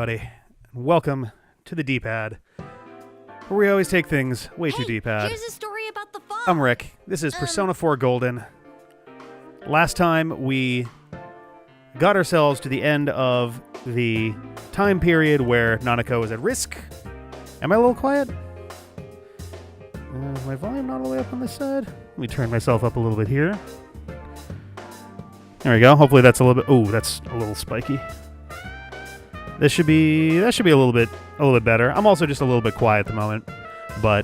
everybody. Welcome to the D-Pad, where we always take things way too D-Pad. Here's a story about the fog. I'm Rick. This is Persona 4 Golden. Last time we got ourselves to the end of the time period where Nanako is at risk. Am I a little quiet? Is my volume not all the way up on this side? Let me turn myself up a little bit here. There we go. Hopefully that's a little bit. Oh, that's a little spiky. That should be a little bit better. I'm also just a little bit quiet at the moment, but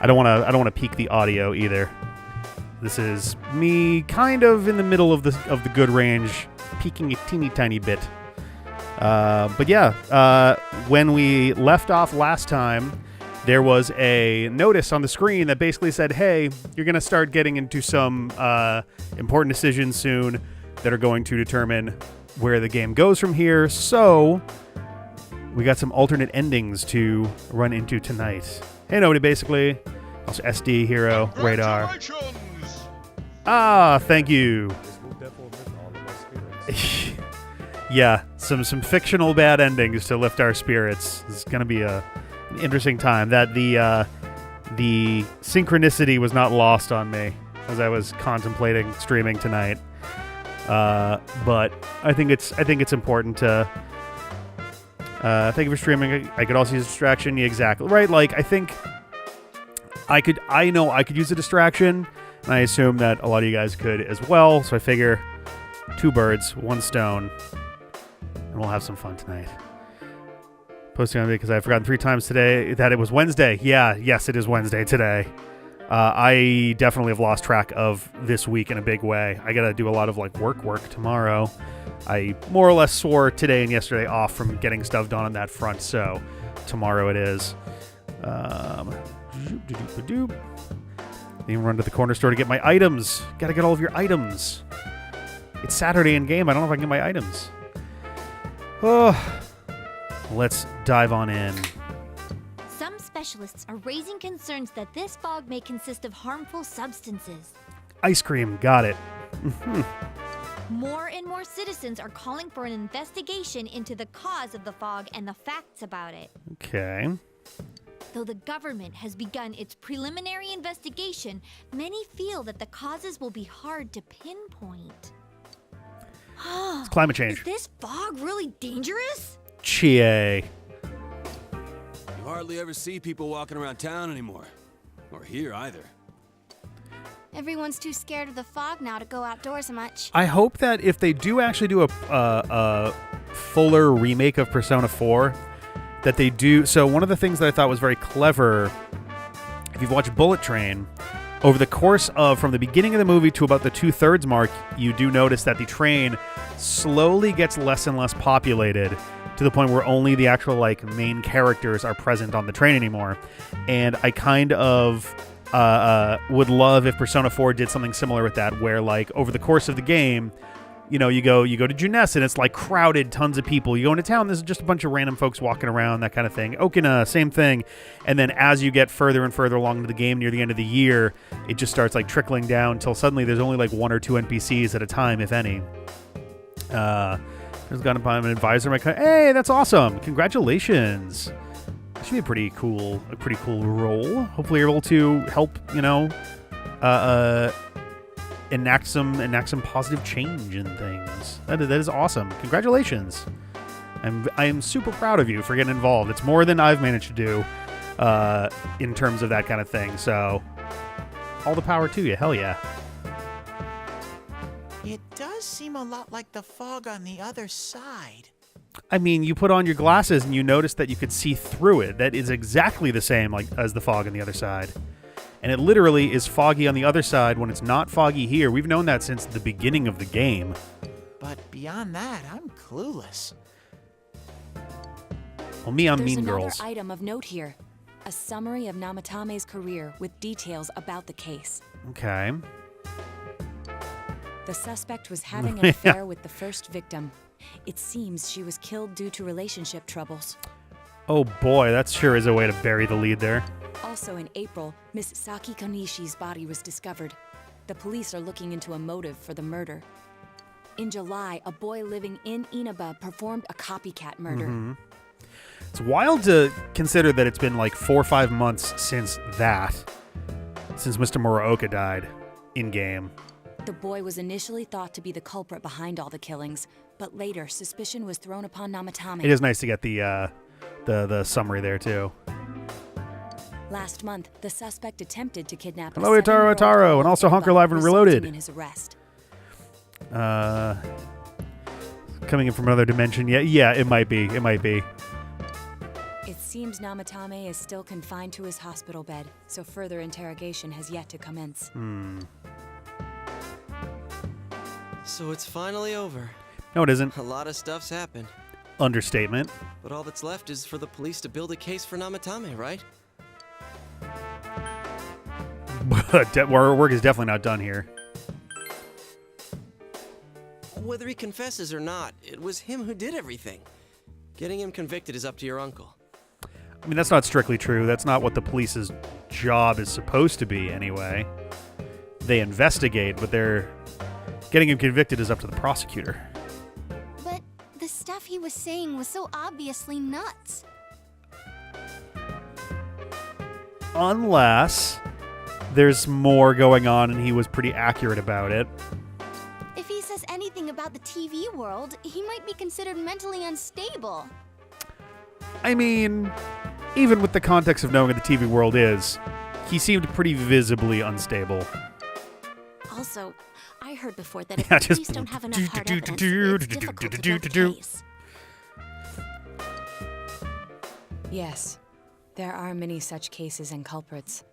I don't want to peak the audio either. This is me kind of in the middle of the good range, peaking a teeny tiny bit. But yeah, when we left off last time, there was a notice on the screen that basically said, hey, you're going to start getting into some important decisions soon that are going to determine where the game goes from here. So we got some alternate endings to run into tonight. Hey, nobody, basically. Also SD, Hero, Radar. Ah, thank you. Yeah, some fictional bad endings to lift our spirits. It's going to be an interesting time. That the synchronicity was not lost on me as I was contemplating streaming tonight. But I think it's important to thank you for streaming. I could also use a distraction. Yeah, exactly. Right, like I think I know I could use a distraction, and I assume that a lot of you guys could as well. So I figure 2 birds, 1 stone, and we'll have some fun tonight. Posting on me because I've forgotten 3 times today that it was Wednesday. Yes, it is Wednesday today. I definitely have lost track of this week in a big way. I got to do a lot of work tomorrow. I more or less swore today and yesterday off from getting stuff done on that front, so tomorrow it is. Even run to the corner store to get my items. Got to get all of your items. It's Saturday in game. I don't know if I can get my items. Oh, let's dive on in. Some specialists are raising concerns that this fog may consist of harmful substances. Ice cream. Got it. More and more citizens are calling for an investigation into the cause of the fog and the facts about it. Okay. Though the government has begun its preliminary investigation, many feel that the causes will be hard to pinpoint. It's climate change. Is this fog really dangerous? Chie. You hardly ever see people walking around town anymore. Or here either. Everyone's too scared of the fog now to go outdoors much. I hope that if they do actually do a fuller remake of Persona 4, that they do... So one of the things that I thought was very clever, if you've watched Bullet Train, over the course of, from the beginning of the movie to about the 2/3 mark, you do notice that the train slowly gets less and less populated to the point where only the actual main characters are present on the train anymore. And I kind of would love if Persona 4 did something similar with that, where over the course of the game, you go to Junes and it's crowded, tons of people. You go into town, there's just a bunch of random folks walking around, that kind of thing. Okina, same thing. And then as you get further and further along into the game, near the end of the year, it just starts trickling down until suddenly there's only 1 or 2 NPCs at a time, if any. There's gonna be an advisor. Hey, that's awesome! Congratulations. That should be a pretty cool role. Hopefully, you're able to help. Enact some positive change in things. That is awesome. Congratulations. I am super proud of you for getting involved. It's more than I've managed to do in terms of that kind of thing. So, all the power to you. Hell yeah. It does seem a lot like the fog on the other side. I mean, you put on your glasses and you notice that you could see through it. That is exactly the same as the fog on the other side. And it literally is foggy on the other side when it's not foggy here. We've known that since the beginning of the game. But beyond that, I'm clueless. Well, me on There's Mean Girls. There's another item of note here. A summary of Namatame's career with details about the case. Okay. The suspect was having an affair with the first victim. It seems she was killed due to relationship troubles. Oh boy, that sure is a way to bury the lead there. Also in April, Miss Saki Konishi's body was discovered. The police are looking into a motive for the murder. In July, a boy living in Inaba performed a copycat murder. It's wild to consider that it's been like 4 or 5 months since Mr. Muraoka died in game. The boy was initially thought to be the culprit behind all the killings, but later suspicion was thrown upon Namatame. It is nice to get the summary there too. Last month, the suspect attempted to kidnap Hello, a Itaro 7-year-old Itaro, girl and also Hunker but Live and resulting Reloaded. in his arrest. Coming in from another dimension. Yeah, it might be. It seems Namatame is still confined to his hospital bed, so further interrogation has yet to commence. So it's finally over. No, it isn't. A lot of stuff's happened. Understatement. But all that's left is for the police to build a case for Namatame, right? Our work is definitely not done here. Whether he confesses or not, it was him who did everything. Getting him convicted is up to your uncle. I mean, that's not strictly true. That's not what the police's job is supposed to be, anyway. They investigate, but getting him convicted is up to the prosecutor. But the stuff he was saying was so obviously nuts. Unless there's more going on and he was pretty accurate about it. If he says anything about the TV world, he might be considered mentally unstable. I mean, even with the context of knowing what the TV world is, he seemed pretty visibly unstable. Also, I heard before that if Yeah, the just police don't have enough hard evidence, it's difficult to build a case. Yes, there are many such cases and culprits.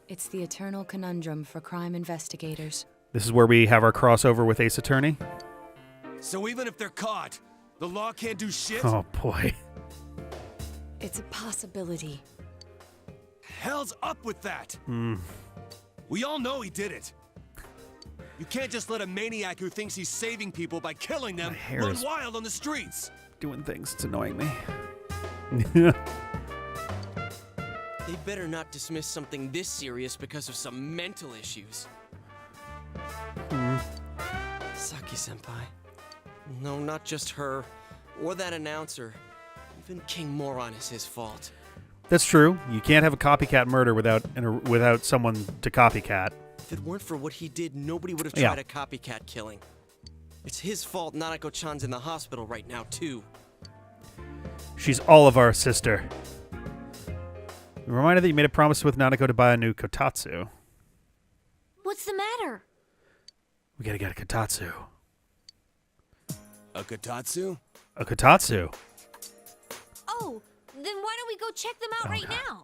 It's the eternal conundrum for crime investigators. This is where we have our crossover with Ace Attorney. So even if they're caught, the law can't do shit? Oh, boy. It's a possibility. Hell's up with that! We all know he did it. You can't just let a maniac who thinks he's saving people by killing them My hair run is- wild on the streets. Doing things. It's annoying me. They better not dismiss something this serious because of some mental issues. Saki-senpai. No, not just her. Or that announcer. Even King Moron is his fault. That's true. You can't have a copycat murder without someone to copycat. If it weren't for what he did, nobody would have Yeah. tried a copycat killing. It's his fault Nanako-chan's in the hospital right now, too. She's all of our sister. I'm reminded that you made a promise with Nanako to buy a new kotatsu. What's the matter? We gotta get a kotatsu. A Kotatsu? A kotatsu? Oh, then why don't we go check them out right now?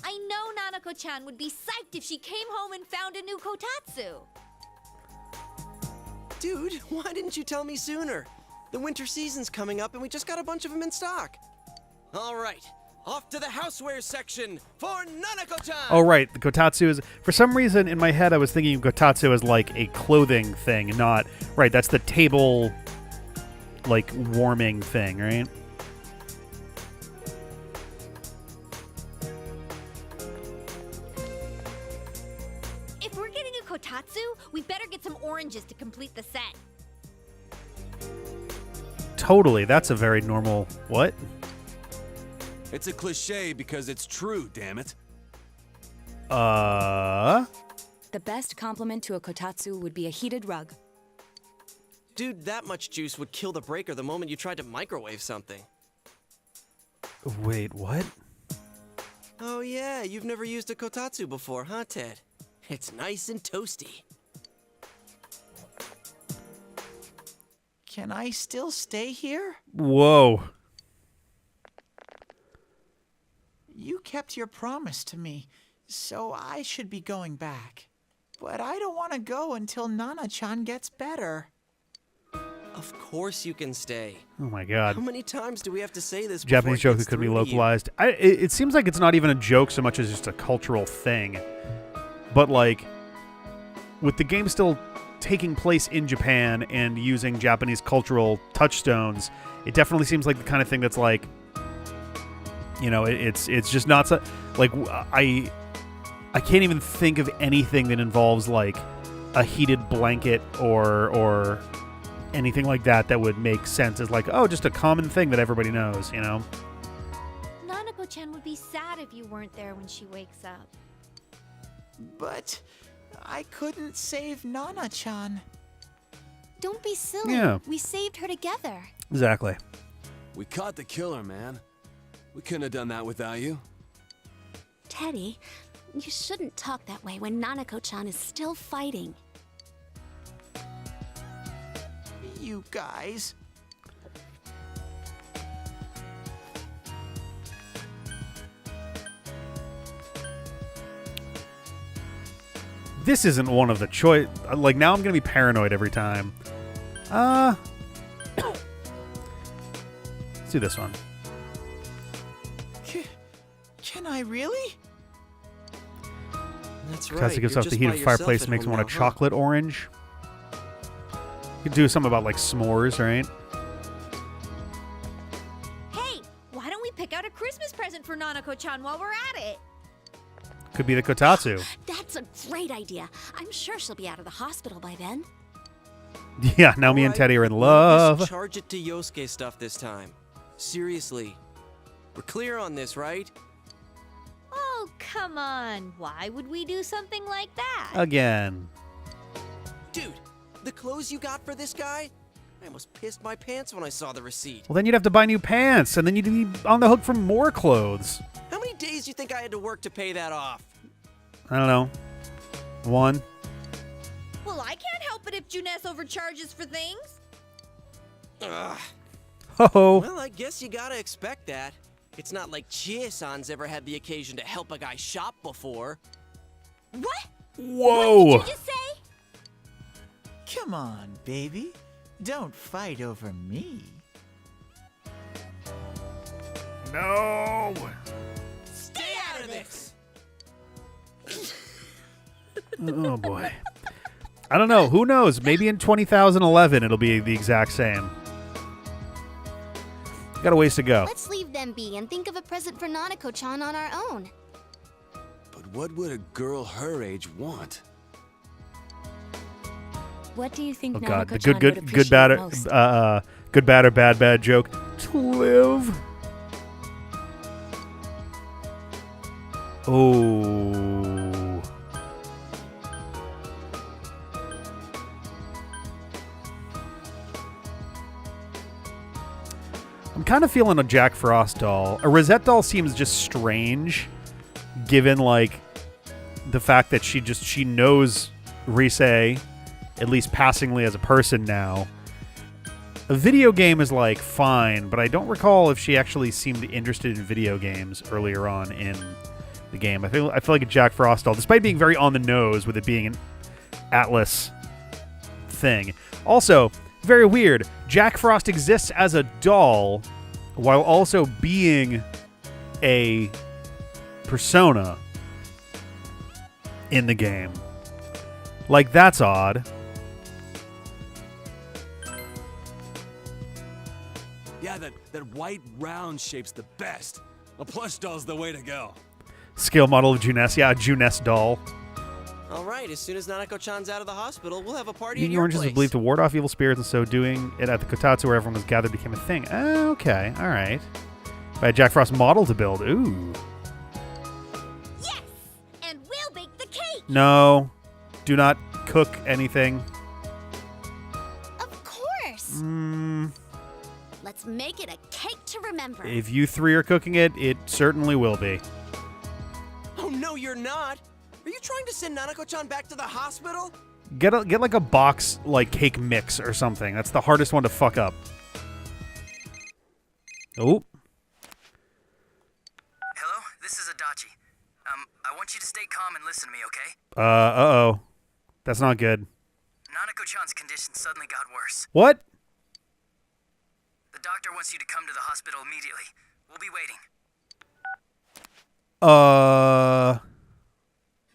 I know Nanako-chan would be psyched if she came home and found a new kotatsu. Dude, why didn't you tell me sooner? The winter season's coming up and we just got a bunch of them in stock. All right, off to the housewares section for Nanako-chan! Oh, right. The kotatsu is... For some reason, in my head, I was thinking of kotatsu as, like, a clothing thing, not... Right, that's the table, like, warming thing, right? If we're getting a kotatsu, we better get some oranges to complete the set. Totally. That's a very normal... What? It's a cliche because it's true, damn it. The best compliment to a kotatsu would be a heated rug. Dude, that much juice would kill the breaker the moment you tried to microwave something. Wait, what? Oh yeah, you've never used a kotatsu before, huh, Ted? It's nice and toasty. Can I still stay here? Whoa. You kept your promise to me, so I should be going back. But I don't want to go until Nana-chan gets better. Of course you can stay. Oh, my God. How many times do we have to say this? Japanese before it joke that gets could be through to you? localized. It seems like it's not even a joke so much as just a cultural thing. But, like, with the game still taking place in Japan and using Japanese cultural touchstones, it definitely seems like the kind of thing that's like, you know, it's just not so, like, I can't even think of anything that involves like a heated blanket or anything like that that would make sense as like, oh, just a common thing that everybody knows, you know? Nanako-chan would be sad if you weren't there when she wakes up. But I couldn't save Nana-chan. Don't be silly. Yeah. We saved her together. Exactly. We caught the killer, man. We couldn't have done that without you. Teddy, you shouldn't talk that way when Nanako-chan is still fighting. You guys. This isn't one of the choice. Like, now I'm going to be paranoid every time. Let's do this one. Can I really? That's Because right. it gives you're off the just heat by of yourself fireplace at makes me home want a now, huh? chocolate orange. You could do something about, like, s'mores, right? Hey, why don't we pick out a Christmas present for Nanako-chan while we're at it? Could be the kotatsu. That's a great idea. I'm sure she'll be out of the hospital by then. Yeah, now me and Alright, Teddy are in we'll love. just charge it to Yosuke stuff this time. Seriously. We're clear on this, right? Oh, come on. Why would we do something like that? Again. Dude, the clothes you got for this guy? I almost pissed my pants when I saw the receipt. Well, then you'd have to buy new pants, and then you'd be on the hook for more clothes. How many days do you think I had to work to pay that off? I don't know. 1. Well, I can't help it if Juness overcharges for things. Ugh. Ho-ho. Well, I guess you gotta expect that. It's not like Chie-san's ever had the occasion to help a guy shop before. What? Whoa. What did you just say? Come on, baby. Don't fight over me. No. Stay out of this! Oh, boy. I don't know. Who knows? Maybe in 2011 it'll be the exact same. Got a ways to go. Let's leave them be and think of a present for Nanako-chan on our own. But what would a girl her age want? What do you think Oh God, the Nanako-chan would good appreciate bad most? good bad or bad joke. To live. Oh. I'm kind of feeling a Jack Frost doll. A Rosette doll seems just strange, given like the fact that she knows Rise, at least passingly as a person now. A video game is like fine, but I don't recall if she actually seemed interested in video games earlier on in the game. I feel like a Jack Frost doll, despite being very on the nose with it being an Atlus thing. Also, very weird. Jack Frost exists as a doll while also being a persona in the game. Like, that's odd. Yeah, that white round shape's the best. A plush doll's the way to go. Scale model of Juness. Yeah, a Juness doll. All right, as soon as Nanako-chan's out of the hospital, we'll have a party at Eating your oranges place. is believed to ward off evil spirits, and so doing it at the Kotatsu where everyone was gathered became a thing. Okay, all right. By a Jack Frost model to build. Ooh. Yes! And we'll bake the cake! No. Do not cook anything. Of course. Let's make it a cake to remember. If you three are cooking it, it certainly will be. Oh, no, you're not. Are you trying to send Nanako-chan back to the hospital? Get like a box like cake mix or something. That's the hardest one to fuck up. Oh. Hello, this is Adachi. I want you to stay calm and listen to me, okay? Uh-oh. That's not good. Nanako-chan's condition suddenly got worse. What? The doctor wants you to come to the hospital immediately. We'll be waiting.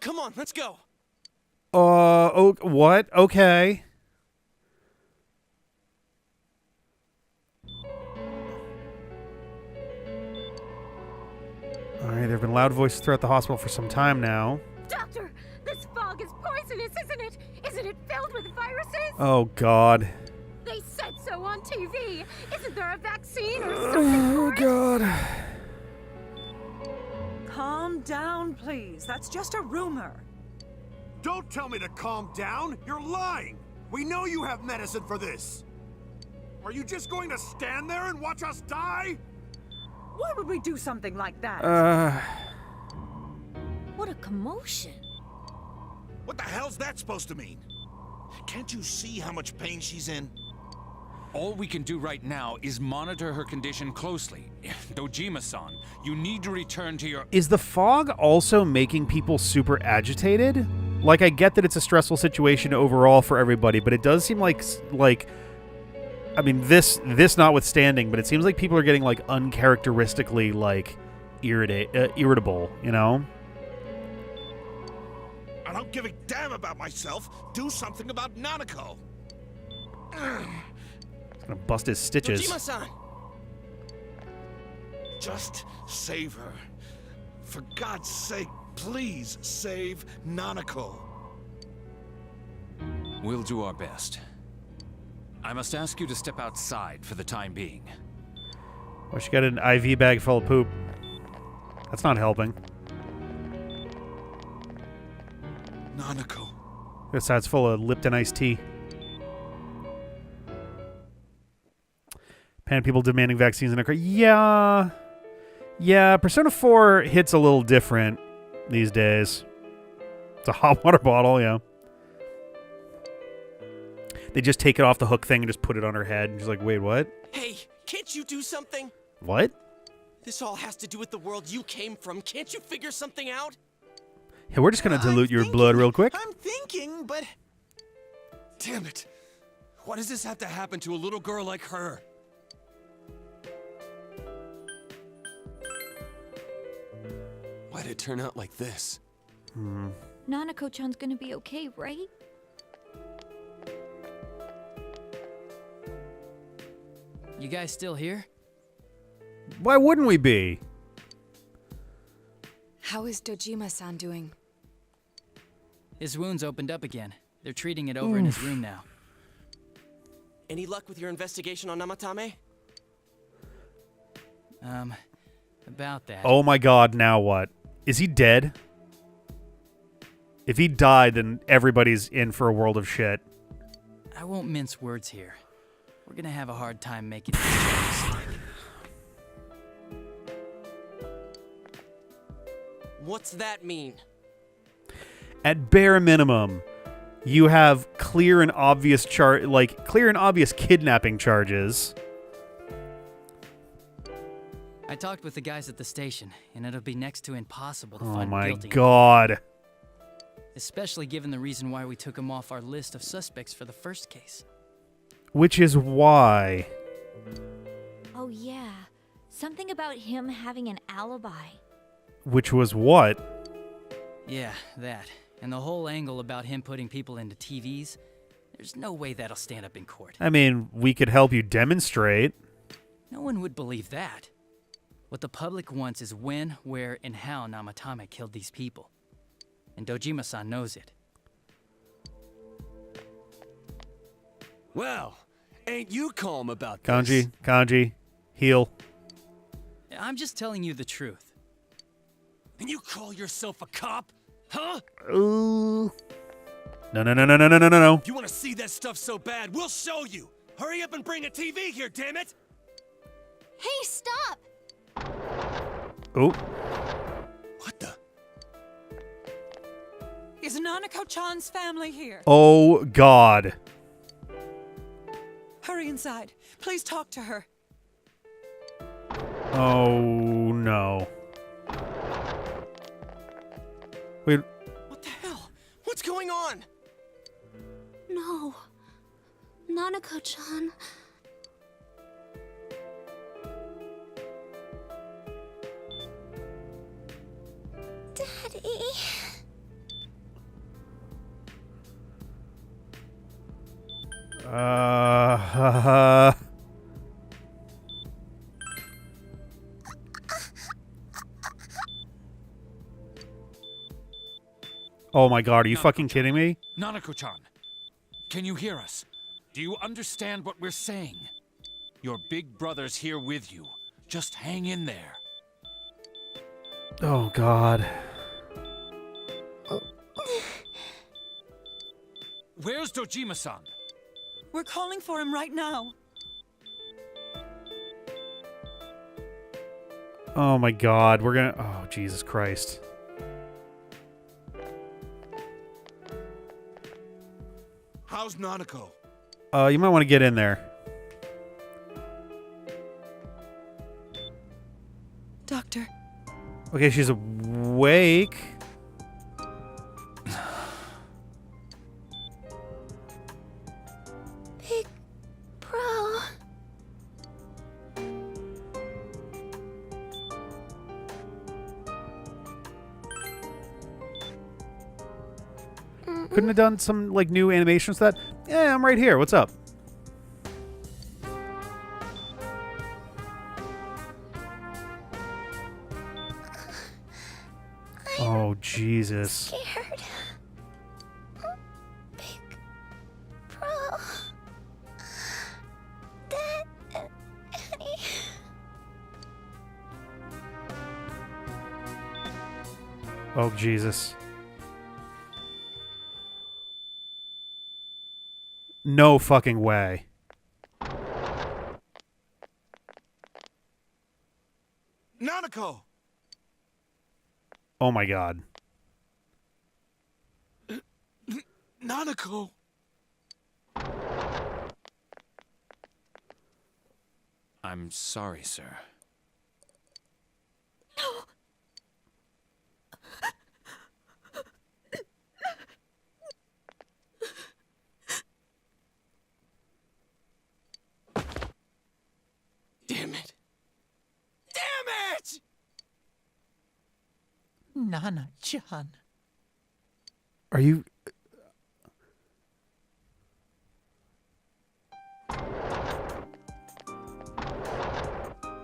Come on, let's go. Oh, what? Okay. All right, there have been loud voices throughout the hospital for some time now. Doctor, this fog is poisonous, isn't it? Isn't it filled with viruses? Oh, God. They say TV. Isn't there a vaccine or something? Oh, God. Calm down, please. That's just a rumor. Don't tell me to calm down! You're lying! We know you have medicine for this! Are you just going to stand there and watch us die? Why would we do something like that? What a commotion. What the hell's that supposed to mean? Can't you see how much pain she's in? All we can do right now is monitor her condition closely. Dojima-san, you need to return to your... Is the fog also making people super agitated? Like, I get that it's a stressful situation overall for everybody, but it does seem like I mean, this notwithstanding, but it seems like people are getting, like, uncharacteristically, like, irritable, you know? I don't give a damn about myself. Do something about Nanako. He's gonna bust his stitches. Dojima-san! Just save her. For God's sake, please save Nanako. We'll do our best. I must ask you to step outside for the time being. Well, she got an IV bag full of poop. That's not helping. Nanako. This side's full of Lipton iced tea. Pan people demanding vaccines in a car. Yeah. Yeah, Persona 4 hits a little different these days. It's a hot water bottle, yeah. They just take it off the hook thing and just put it on her head. And she's like, wait, what? Hey, can't you do something? What? This all has to do with the world you came from. Can't you figure something out? Hey, we're just going to dilute your blood real quick. I'm thinking, but... Damn it! Why does this have to happen to a little girl like her? Why'd it turn out like this? Nanako-chan's gonna be okay, right? You guys still here? Why wouldn't we be? How is Dojima-san doing? His wounds opened up again. They're treating it over in his room now. Any luck with your investigation on Namatame? About that. Oh my god, now what? Is he dead? If he died, then everybody's in for a world of shit. I won't mince words here. We're gonna have a hard time making this choice. What's that mean? At bare minimum, you have clear and obvious kidnapping charges. I talked with the guys at the station, and it'll be next to impossible to Oh find my guilty. god. Especially given the reason why we took him off our list of suspects for the first case. Which is why. Oh yeah, something about him having an alibi. Which was what? Yeah, that. And the whole angle about him putting people into TVs, there's no way that'll stand up in court. I mean, we could help you demonstrate. No one would believe that. What the public wants is when, where, and how Namatame killed these people. And Dojima-san knows it. Well, ain't you calm about this? Kanji, heal. I'm just telling you the truth. And you call yourself a cop? Huh? Ooh. No. You want to see that stuff so bad? We'll show you. Hurry up and bring a TV here, damn it! Hey, stop! Oh. What the? Is Nanako-chan's family here? Oh, God. Hurry inside. Please talk to her. Oh, no. Wait. What the hell? What's going on? No. Nanako-chan. Daddy. Oh my god, are you fucking kidding me? Nanako-chan, can you hear us? Do you understand what we're saying? Your big brother's here with you. Just hang in there. Oh, God. Where's Dojima-san? We're calling for him right now. Oh, my God. We're gonna... Oh, Jesus Christ. How's Nanako? You might want to get in there. Doctor. Okay, she's awake. Big Bro. Couldn't have done some, like, new animations to that? Yeah, I'm right here. What's up? Oh, Jesus. Scared. Big Bro. Dad. Annie. Oh, Jesus. No fucking way. Nanako! Oh, my God. Nanako! I'm sorry, sir. Damn it! Damn it! Nana-chan. Are you...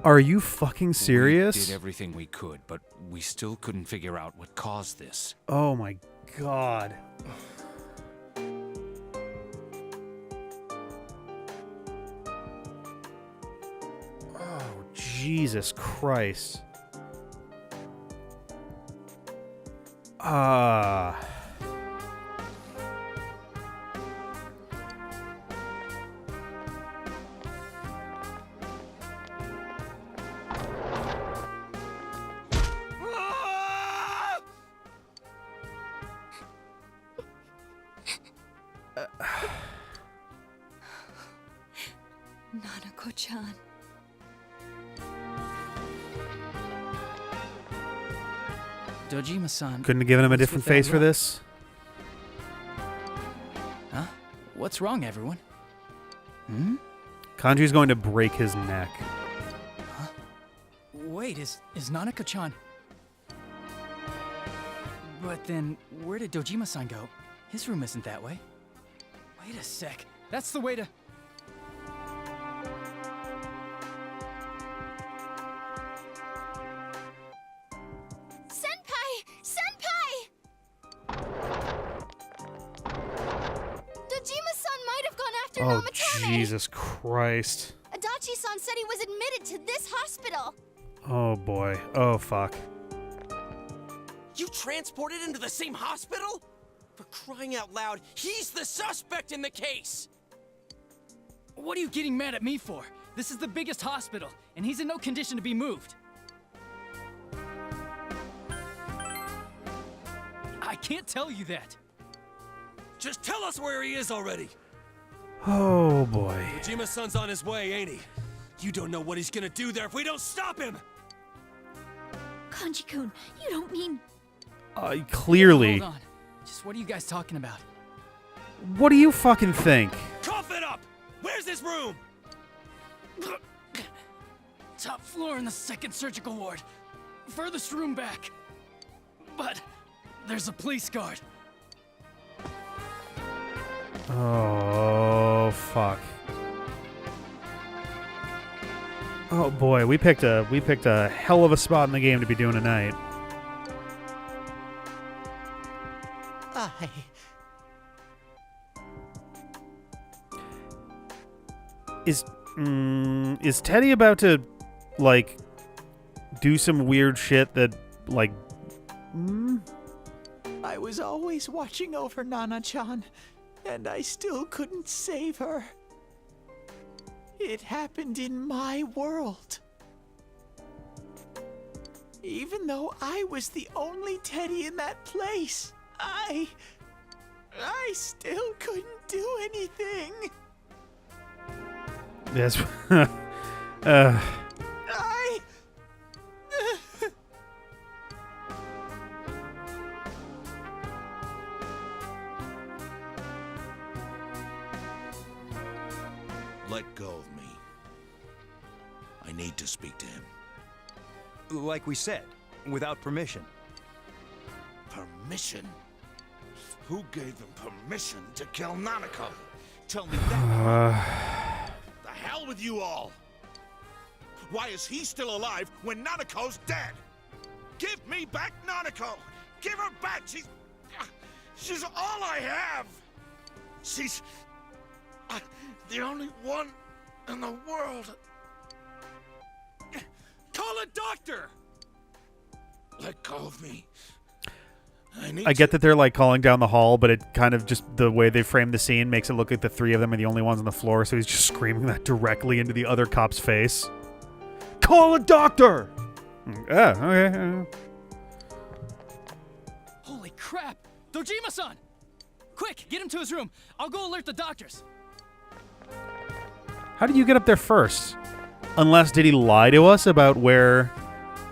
Are you fucking serious? We did everything we could, but we still couldn't figure out what caused this. Oh my God. Oh, Jesus Christ. Nanako-chan. Dojima-san. Couldn't have given him a what's different with that face for look? this? Huh? What's wrong, everyone? Hmm? Kanji's going to break his neck. Huh? Wait, is Nanako-chan... But then, where did Dojima-san go? His room isn't that way. Wait a sec. That's the way to... Senpai! Senpai! Dojima-san might have gone after Oh, Namatame. Jesus Christ. Adachi-san said he was admitted to this hospital. Oh, boy. Oh, fuck. You transported him to the same hospital? For crying out loud, he's the suspect in the case! What are you getting mad at me for? This is the biggest hospital, and he's in no condition to be moved. I can't tell you that. Just tell us where he is already. Oh, boy. Dojima-san's on his way, ain't he? You don't know what he's gonna do there if we don't stop him! Kanji-kun, you don't mean... Clearly. Hold on. Just what are you guys talking about? What do you fucking think? Cough it up! Where's his room? Top floor in the second surgical ward. Furthest room back. But there's a police guard. Oh, fuck. Oh boy, we picked a hell of a spot in the game to be doing tonight. Is Teddy about to, like, do some weird shit that, like... I was always watching over Nana-chan, and I still couldn't save her. It happened in my world. Even though I was the only Teddy in that place, I still couldn't do anything. Yes. Let go of me. I need to speak to him. Like we said, without permission. Permission? Who gave him permission to kill Nanako? Tell me that. The hell with you all! Why is he still alive when Nanako's dead? Give me back Nanako! Give her back! She's all I have! She's the only one in the world. Call a doctor! Let go of me. I get that they're like calling down the hall, but it kind of just the way they frame the scene makes it look like the three of them are the only ones on the floor, so he's just screaming that directly into the other cop's face. Call a doctor! Okay. Holy crap! Dojima-san! Quick, get him to his room. I'll go alert the doctors. How did you get up there first? Unless, did he lie to us about where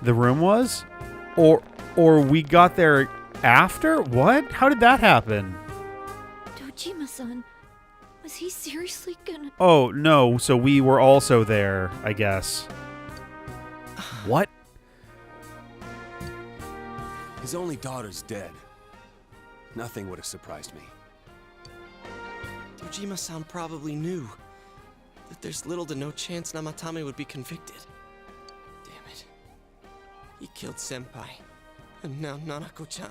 the room was? Or we got there after? What? How did that happen? Dojima-san, was he seriously gonna... Oh, no, so we were also there, I guess. What? His only daughter's dead. Nothing would have surprised me. Dojima-san probably knew that there's little to no chance Namatame would be convicted. Damn it. He killed Senpai, and now Nanako-chan.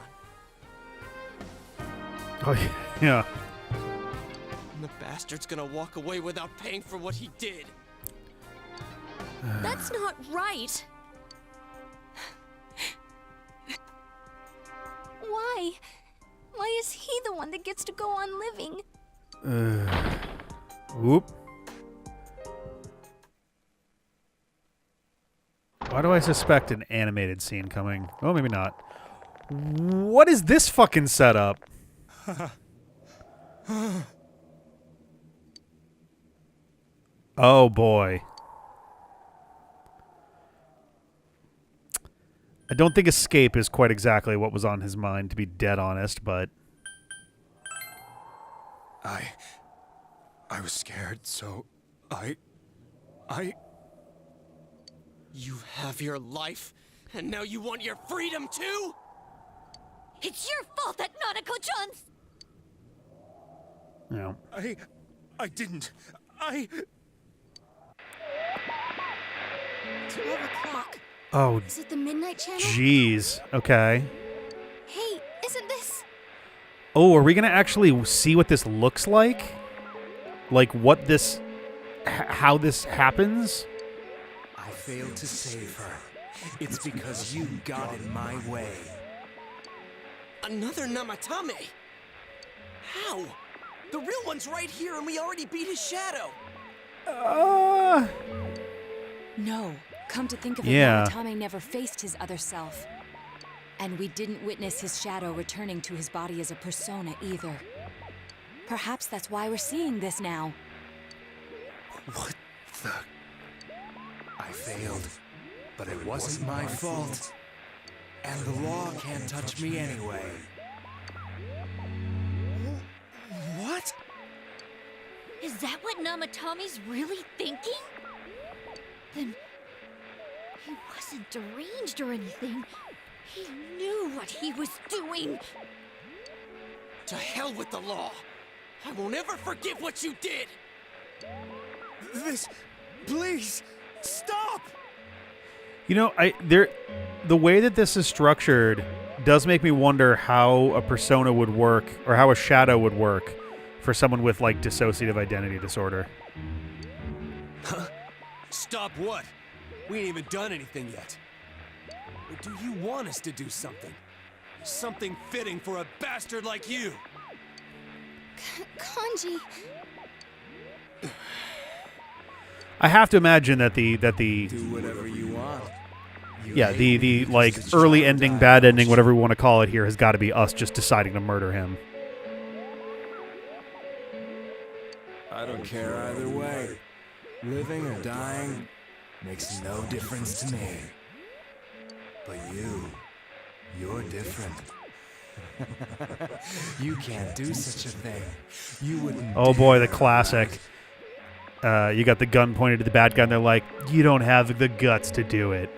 Oh, yeah. And the bastard's gonna walk away without paying for what he did. That's not right. Why? Why is he the one that gets to go on living? Whoop. Why do I suspect an animated scene coming? Oh, maybe not. What is this fucking setup? Oh, boy. I don't think escape is quite exactly what was on his mind, to be dead honest, but... I was scared, so I... You have your life, and now you want your freedom too? It's your fault that Nanako-chan's... No. I didn't. 12 o'clock. Oh, Is it the Midnight Channel? jeez. Okay. Hey, isn't this... Oh, are we going to actually see what this looks like? Like what this... how this happens? I failed to save her. It's because you got in my way. Another Namatame? How? The real one's right here and we already beat his shadow. No. Come to think of Yeah. it, Namatame never faced his other self. And we didn't witness his shadow returning to his body as a persona either. Perhaps that's why we're seeing this now. What the... I failed, but it wasn't my fault. And the law can't touch me anyway. What? Is that what Namatame's really thinking? Then... he wasn't deranged or anything. He knew what he was doing. To hell with the law. I won't ever forgive what you did. This... please... stop! You know, the way that this is structured does make me wonder how a persona would work, or how a shadow would work for someone with, like, dissociative identity disorder. Huh? Stop what? We ain't even done anything yet. Or do you want us to do something? Something fitting for a bastard like you? Kanji. I have to imagine that the Do whatever you want. yeah, the like early ending, bad ending, whatever we want to call it here, has got to be us just deciding to murder him. I don't care either way. Living or dying makes no difference to me. But you're different. You can't do such a thing. You wouldn't. Oh boy, the classic. You got the gun pointed at the bad guy, and they're like, "You don't have the guts to do it."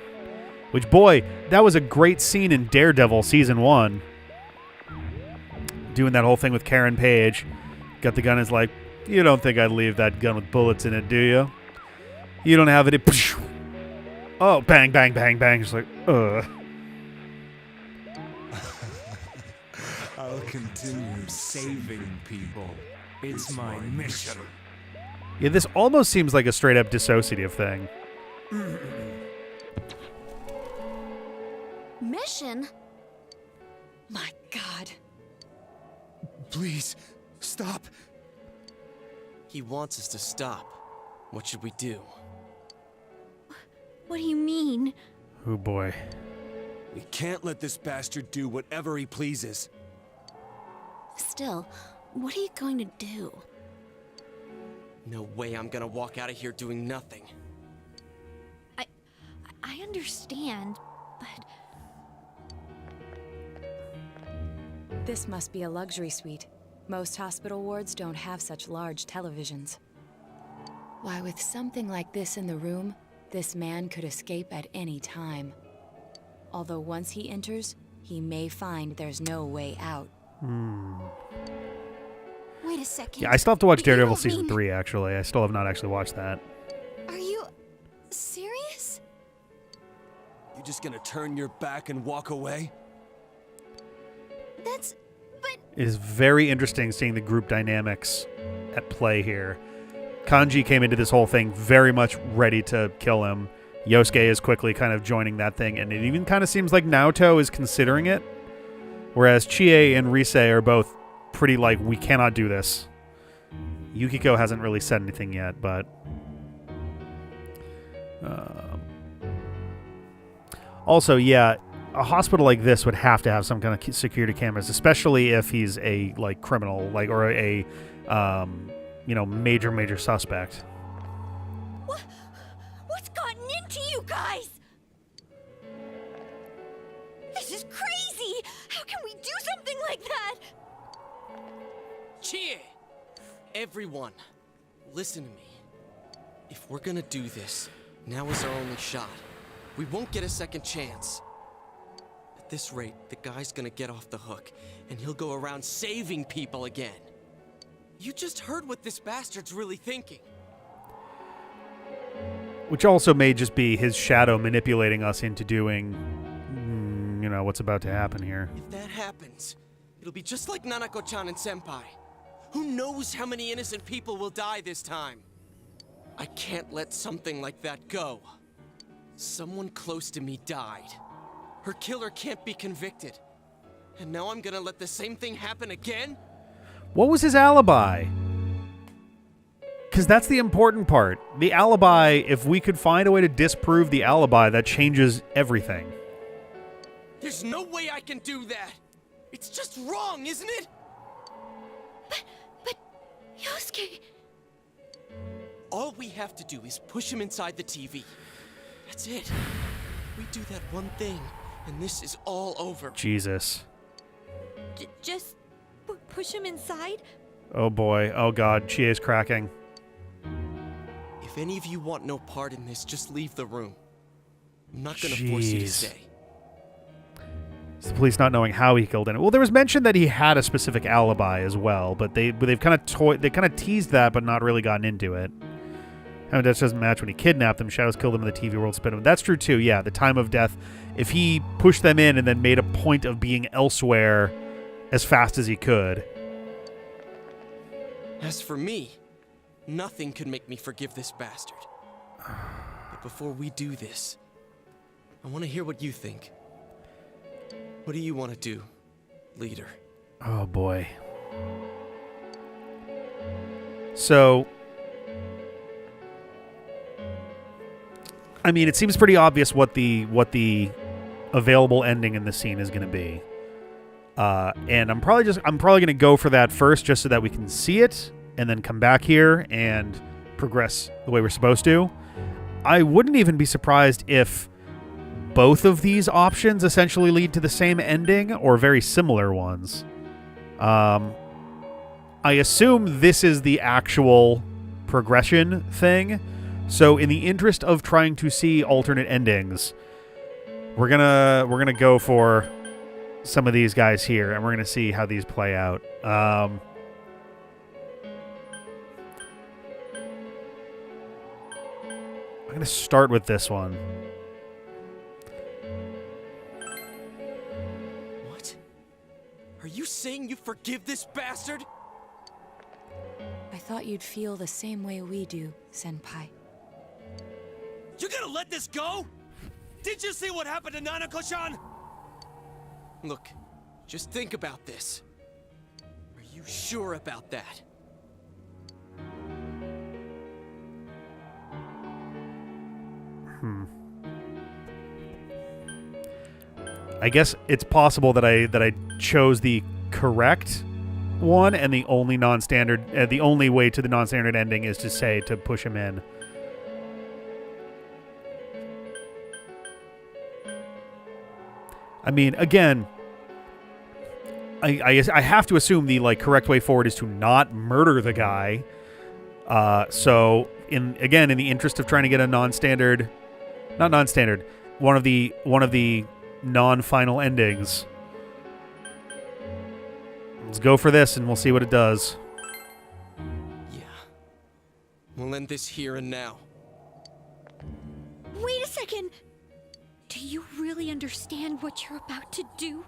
Which, boy, that was a great scene in Daredevil Season 1. Doing that whole thing with Karen Page. Got the gun, is like, "You don't think I'd leave that gun with bullets in it, do you? You don't have it." Oh, bang, bang, bang, bang. Just like, ugh. I'll continue saving people. It's my mission. Yeah, this almost seems like a straight-up dissociative thing. Mission? My God. Please, stop. He wants us to stop. What should we do? What do you mean? Oh boy. We can't let this bastard do whatever he pleases. Still, what are you going to do? No way I'm gonna walk out of here doing nothing. I understand, but... This must be a luxury suite. Most hospital wards don't have such large televisions. Why, with something like this in the room, this man could escape at any time. Although once he enters, he may find there's no way out. Wait a second. Yeah, I still have to watch Daredevil Season 3, actually. I still have not actually watched that. Are you serious? You just gonna turn your back and walk away? But... It is very interesting seeing the group dynamics at play here. Kanji came into this whole thing very much ready to kill him. Yosuke is quickly kind of joining that thing, and it even kind of seems like Naoto is considering it. Whereas Chie and Rise are both pretty like, we cannot do this. Yukiko hasn't really said anything yet, but... Also, yeah, a hospital like this would have to have some kind of security cameras, especially if he's a like criminal, like, or a you know, major suspect. What's gotten into you guys? This is crazy! How can we do something like that? Chie! Everyone, listen to me. If we're gonna do this, now is our only shot. We won't get a second chance. At this rate, the guy's gonna get off the hook, and he'll go around saving people again. You just heard what this bastard's really thinking. Which also may just be his shadow manipulating us into doing, you know, what's about to happen here. If that happens, it'll be just like Nanako-chan and Senpai. Who knows how many innocent people will die this time? I can't let something like that go. Someone close to me died. Her killer can't be convicted. And now I'm gonna let the same thing happen again? What was his alibi? Because that's the important part. The alibi, if we could find a way to disprove the alibi, that changes everything. There's no way I can do that. It's just wrong, isn't it? But Yosuke... All we have to do is push him inside the TV. That's it. We do that one thing, and this is all over. Jesus. Just push him inside? Oh boy. Oh god. Chie's cracking. If any of you want no part in this, just leave the room. I'm not gonna force you to stay. It's the police not knowing how he killed him. Well, there was mention that he had a specific alibi as well, but they've kind of teased that, but not really gotten into it. I mean, that doesn't match when he kidnapped them. Shadows killed him in the TV world, spin him. That's true too. Yeah, the time of death. If he pushed them in and then made a point of being elsewhere as fast as he could. As for me, nothing could make me forgive this bastard. But before we do this, I want to hear what you think. What do you want to do, leader? Oh boy. So, I mean, it seems pretty obvious what the available ending in this scene is going to be, and I'm probably going to go for that first, just so that we can see it, and then come back here and progress the way we're supposed to. I wouldn't even be surprised if both of these options essentially lead to the same ending or very similar ones. I assume this is the actual progression thing. So in the interest of trying to see alternate endings, we're gonna go for some of these guys here, and we're gonna see how these play out. I'm gonna start with this one. What? Are you saying you forgive this bastard? I thought you'd feel the same way we do, Senpai. You gonna let this go? Did you see what happened to Nanako-chan? Look, just think about this. Are you sure about that? I guess it's possible that I chose the correct one, and the only non-standard, the only way to the non-standard ending is to say to push him in. I mean, again, I have to assume the correct way forward is to not murder the guy. So in the interest of trying to get a non-standard, not non-standard, one of the non-final endings. Let's go for this, and we'll see what it does. Yeah. We'll end this here and now. Wait a second! Do you really understand what you're about to do?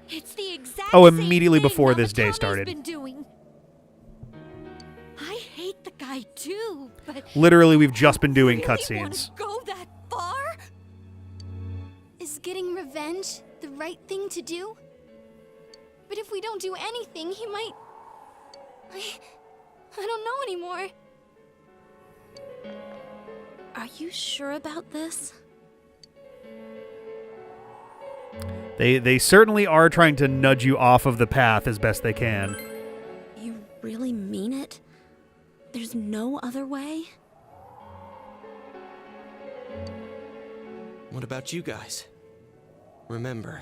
It's the exact immediately same thing before this day Namatomi's started. Been doing. I hate the guy too, but Literally, we've just been doing really cutscenes. wanna go that far? Is getting revenge the right thing to do? But if we don't do anything, he might... I don't know anymore. Are you sure about this? They certainly are trying to nudge you off of the path as best they can. You really mean it? There's no other way? What about you guys? Remember,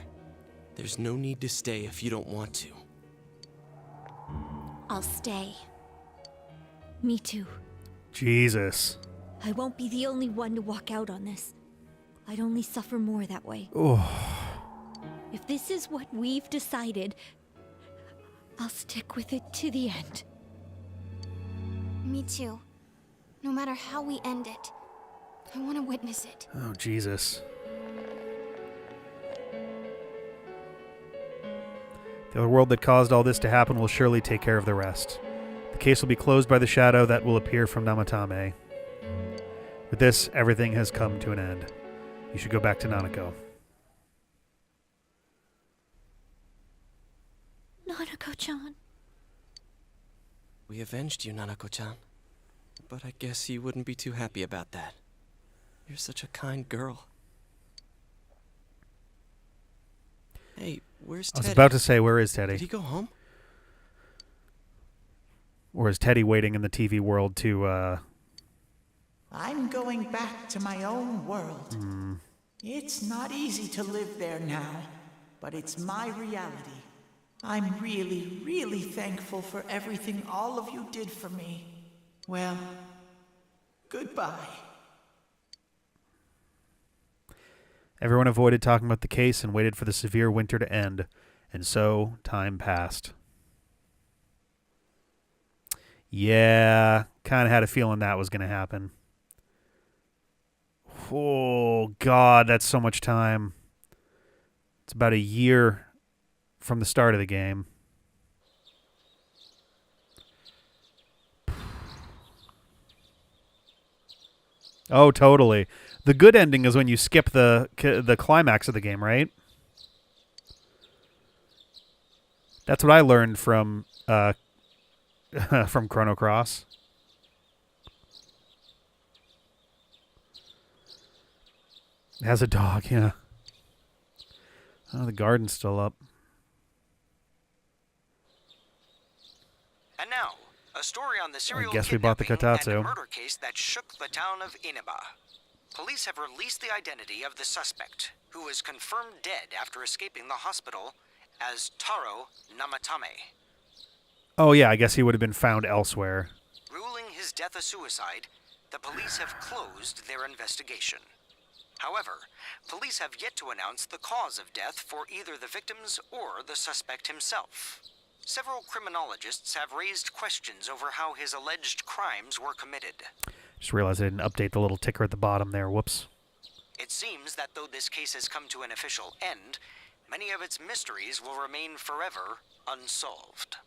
there's no need to stay if you don't want to. I'll stay. Me too. Jesus. I won't be the only one to walk out on this. I'd only suffer more that way. Oh. If this is what we've decided, I'll stick with it to the end. Me too. No matter how we end it, I want to witness it. Oh, Jesus. The other world that caused all this to happen will surely take care of the rest. The case will be closed by the shadow that will appear from Namatame. With this, everything has come to an end. You should go back to Nanako. Nanako-chan. We avenged you, Nanako-chan. But I guess you wouldn't be too happy about that. You're such a kind girl. Hey, where's Teddy? I was about to say, where is Teddy? Did he go home? Or is Teddy waiting in the TV world to, I'm going back to my own world. It's not easy to live there now, but it's my reality. I'm really, really thankful for everything all of you did for me. Well, goodbye. Everyone avoided talking about the case and waited for the severe winter to end, and so time passed. Yeah, kind of had a feeling that was going to happen. Oh, God, that's so much time. It's about a year from the start of the game. Oh, totally. The good ending is when you skip the climax of the game, right? That's what I learned from from Chrono Cross. It has a dog, yeah. Oh, the garden's still up. And now, a story on the serial I guess we bought the kidnapping and Kotatsu. murder case that shook the town of Inaba. Police have released the identity of the suspect, who was confirmed dead after escaping the hospital as Taro Namatame. Oh, yeah, I guess he would have been found elsewhere. Ruling his death a suicide, the police have closed their investigation. However, police have yet to announce the cause of death for either the victims or the suspect himself. Several criminologists have raised questions over how his alleged crimes were committed. Just realized I didn't update the little ticker at the bottom there. Whoops. It seems that though this case has come to an official end, many of its mysteries will remain forever unsolved.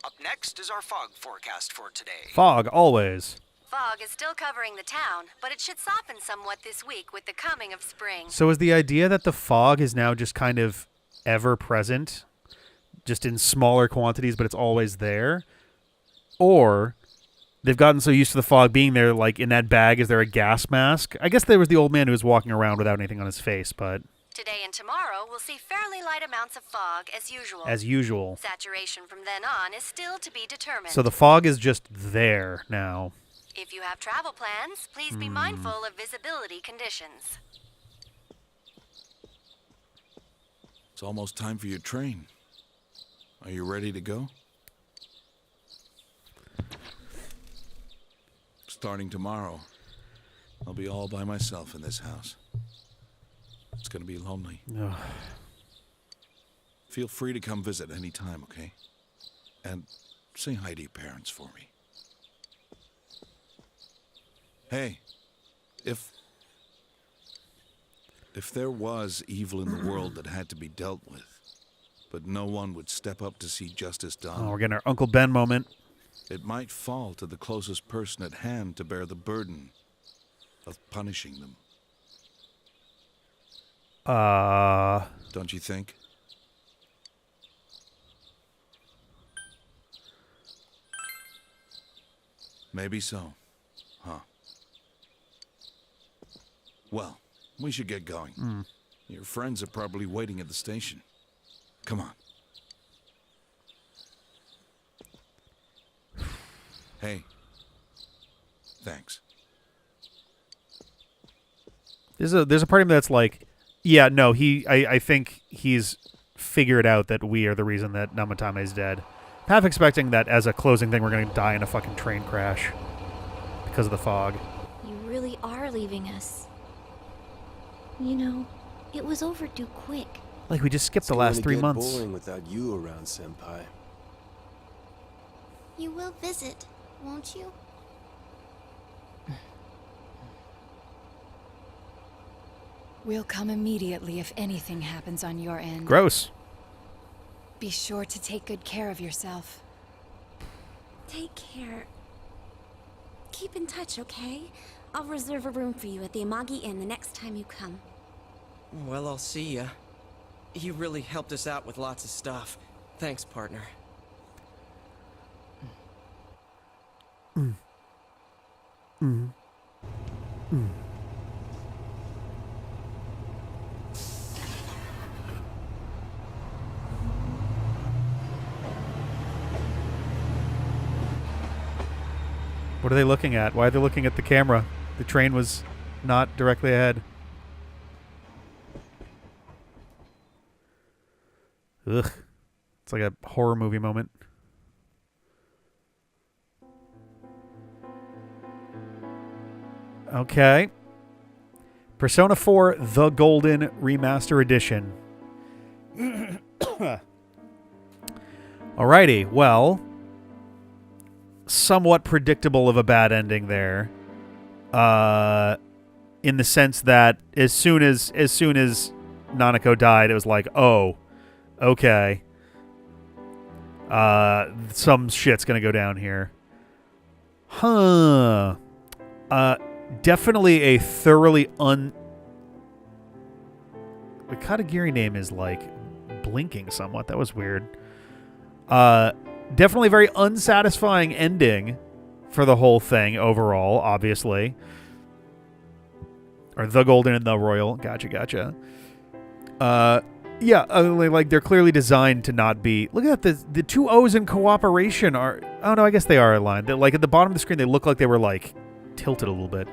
Up next is our fog forecast for today. Fog, always. Fog is still covering the town, but it should soften somewhat this week with the coming of spring. So is the idea that the fog is now just kind of ever present, just in smaller quantities, but it's always there? Or they've gotten so used to the fog being there, like in that bag, is there a gas mask? I guess there was the old man who was walking around without anything on his face, but... Today and tomorrow, we'll see fairly light amounts of fog as usual. As usual. Saturation from then on is still to be determined. So the fog is just there now. If you have travel plans, please be mindful of visibility conditions. It's almost time for your train. Are you ready to go? Starting tomorrow, I'll be all by myself in this house. It's gonna be lonely. Ugh. Feel free to come visit any time, okay? And say hi to your parents for me. Hey, if there was evil in the world that had to be dealt with, but no one would step up to see justice done. Oh, we're getting our Uncle Ben moment. It might fall to the closest person at hand to bear the burden of punishing them. Don't you think? Maybe so. Huh. Well, we should get going. Your friends are probably waiting at the station. Come on. Hey. Thanks. There's a part of me that's like, yeah, no, I think he's figured out that we are the reason that Namatame is dead. I'm half expecting that as a closing thing we're going to die in a fucking train crash because of the fog. You really are leaving us. You know, it was overdue quick. Like we just skipped the last 3 months. It's boring without you around, Senpai. You will visit, won't you? We'll come immediately if anything happens on your end. Gross. Be sure to take good care of yourself. Take care. Keep in touch, okay? I'll reserve a room for you at the Amagi Inn the next time you come. Well, I'll see ya. You really helped us out with lots of stuff. Thanks, partner. What are they looking at? Why are they looking at the camera? The train was not directly ahead. Ugh. It's like a horror movie moment. Okay. Persona 4 The Golden Remaster Edition. Alrighty, well, somewhat predictable of a bad ending there. In the sense that as soon as Nanako died, it was like, oh, okay. Some shit's gonna go down here. Huh. definitely a thoroughly The Katagiri name is like blinking somewhat. That was weird. Definitely a very unsatisfying ending for the whole thing overall, obviously. Or the Golden and the Royal. Gotcha. Yeah, like they're clearly designed to not be. Look at that. The two O's in cooperation are. Oh no, I guess they are aligned. They're like at the bottom of the screen, they look like they were like tilted a little bit.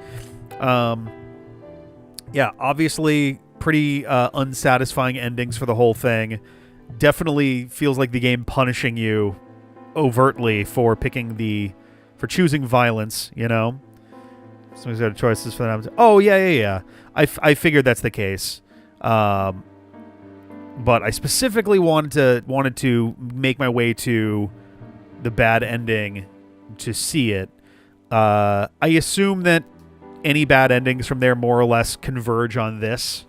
Yeah, obviously pretty unsatisfying endings for the whole thing. Definitely feels like the game punishing you overtly for choosing violence. You know, somebody's got choices for them. Oh yeah. I figured that's the case. But I specifically wanted to make my way to the bad ending to see it. I assume that any bad endings from there more or less converge on this.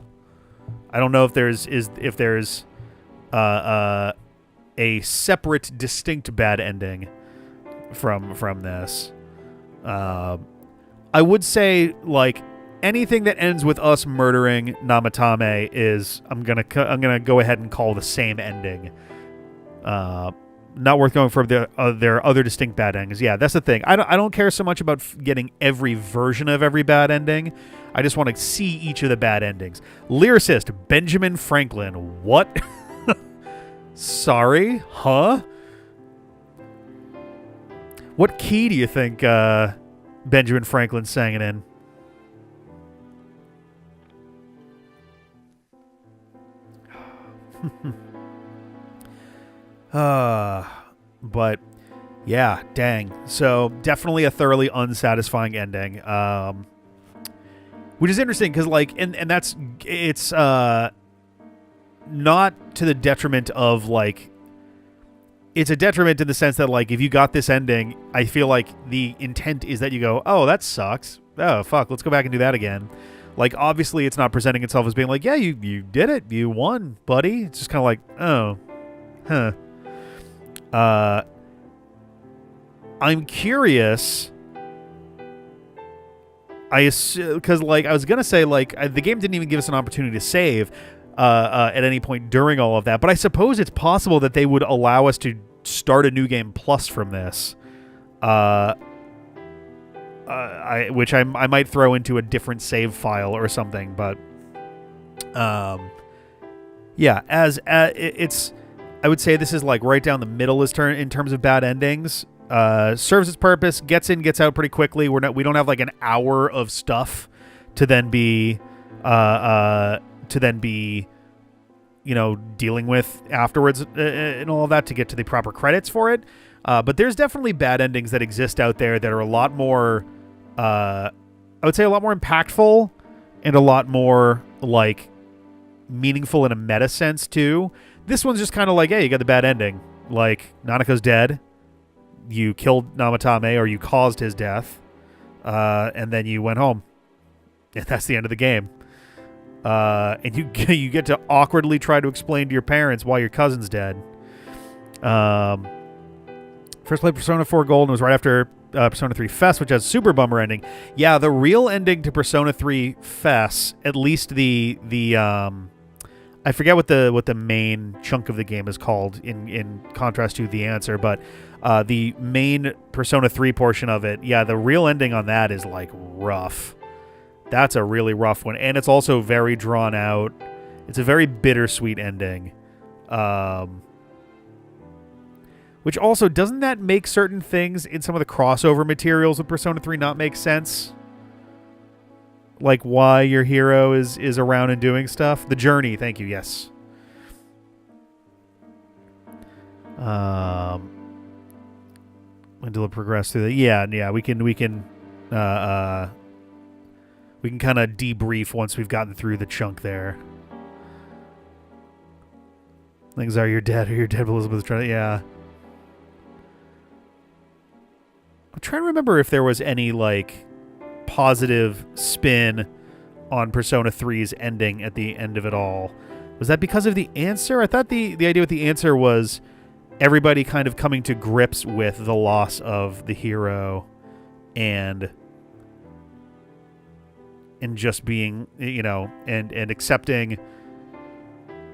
I don't know if there's a separate, distinct bad ending from this. I would say like anything that ends with us murdering Namatame is I'm gonna go ahead and call the same ending. Not worth going for their other distinct bad endings. Yeah, that's the thing. I don't care so much about getting every version of every bad ending. I just want to see each of the bad endings. Lyricist Benjamin Franklin. What? Sorry? Huh? What key do you think Benjamin Franklin sang it in? But yeah, dang. So definitely a thoroughly unsatisfying ending. Which is interesting because like, and it's not to the detriment of like, it's a detriment in the sense that like, if you got this ending, I feel like the intent is that you go, oh, that sucks. Oh, fuck. Let's go back and do that again. Like, obviously, it's not presenting itself as being like, yeah, you did it. You won, buddy. It's just kind of like, oh, huh. I'm curious. I assume, because, like, I was going to say, like, the game didn't even give us an opportunity to save at any point during all of that. But I suppose it's possible that they would allow us to start a new game plus from this. Which I might throw into a different save file or something, but yeah, it's I would say this is like right down the middle in terms of bad endings. Serves its purpose, gets in, gets out pretty quickly. We don't have like an hour of stuff to then be dealing with afterwards and all of that to get to the proper credits for it. But there's definitely bad endings that exist out there that are a lot more I would say a lot more impactful and a lot more like meaningful in a meta sense too. This one's just kind of like, hey, you got the bad ending. Like, Nanako's dead. You killed Namatame, or you caused his death. And then you went home. And that's the end of the game. And you get to awkwardly try to explain to your parents why your cousin's dead. First played Persona 4 Gold and was right after Persona 3 FES, which has a super bummer ending. Yeah, the real ending to Persona 3 FES, at least the I forget what the main chunk of the game is called in contrast to the answer, but the main Persona 3 portion of it, yeah, the real ending on that is like rough. That's a really rough one, and it's also very drawn out. It's a very bittersweet ending. Which also, doesn't that make certain things in some of the crossover materials with Persona 3 not make sense? Like why your hero is around and doing stuff? The journey, thank you, yes. When do we progress through the... Yeah, we can kind of debrief once we've gotten through the chunk there. Things are you're dead, or you're dead, Elizabeth's trying to... Yeah. I'm trying to remember if there was any, like, positive spin on Persona 3's ending at the end of it all. Was that because of the answer? I thought the idea with the answer was everybody kind of coming to grips with the loss of the hero and and just being, you know, and accepting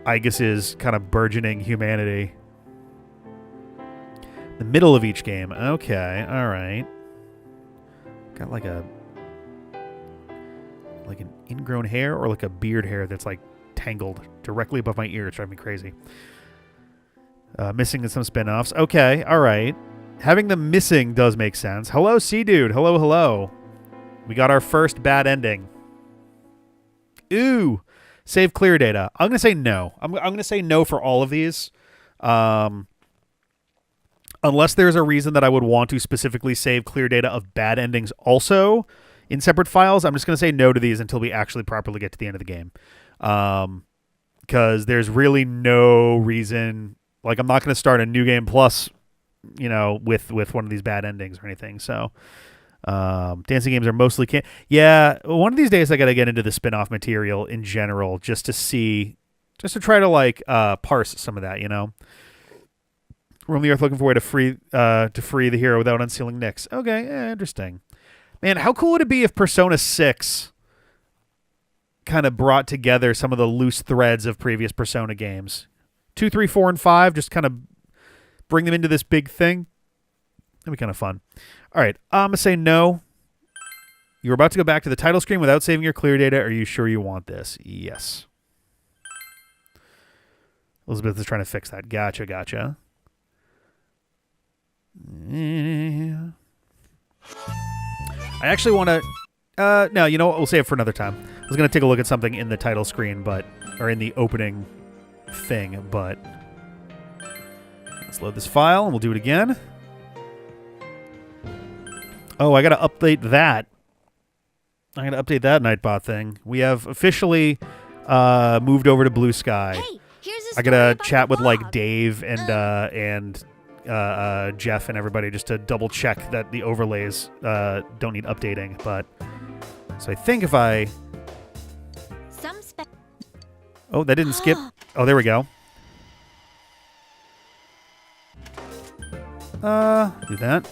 Aegis's kind of burgeoning humanity. The middle of each game. Okay, all right. Got like an ingrown hair or like a beard hair that's like tangled directly above my ear. It's driving me crazy. Missing in some spin-offs. Okay, all right. Having them missing does make sense. Hello, Sea-Dude. Hello, hello. We got our first bad ending. Ooh. Save clear data. I'm going to say no. I'm going to say no for all of these. Unless there's a reason that I would want to specifically save clear data of bad endings also in separate files, I'm just going to say no to these until we actually properly get to the end of the game. Because there's really no reason. Like, I'm not going to start a new game plus, you know, with one of these bad endings or anything. So, dancing games are mostly yeah, one of these days I got to get into the spin-off material in general just to try to like parse some of that, you know. Roam the earth looking for a way to free the hero without unsealing Nyx. Okay, interesting. Man, how cool would it be if Persona 6 kind of brought together some of the loose threads of previous Persona games? 2, 3, 4, and 5, just kind of bring them into this big thing. That'd be kind of fun. All right, I'm going to say no. You're about to go back to the title screen without saving your clear data. Are you sure you want this? Yes. Elizabeth is trying to fix that. Gotcha. Yeah. I actually want to... no, you know what? We'll save it for another time. I was going to take a look at something in the title screen, or in the opening thing, but... Let's load this file, and we'll do it again. Oh, I got to update that. I got to update that Nightbot thing. We have officially moved over to Blue Sky. Hey, here's a I got to chat with, like, Dave and Jeff and everybody just to double check that the overlays don't need updating. But so I think if I that didn't skip. Oh, there we go. Do that.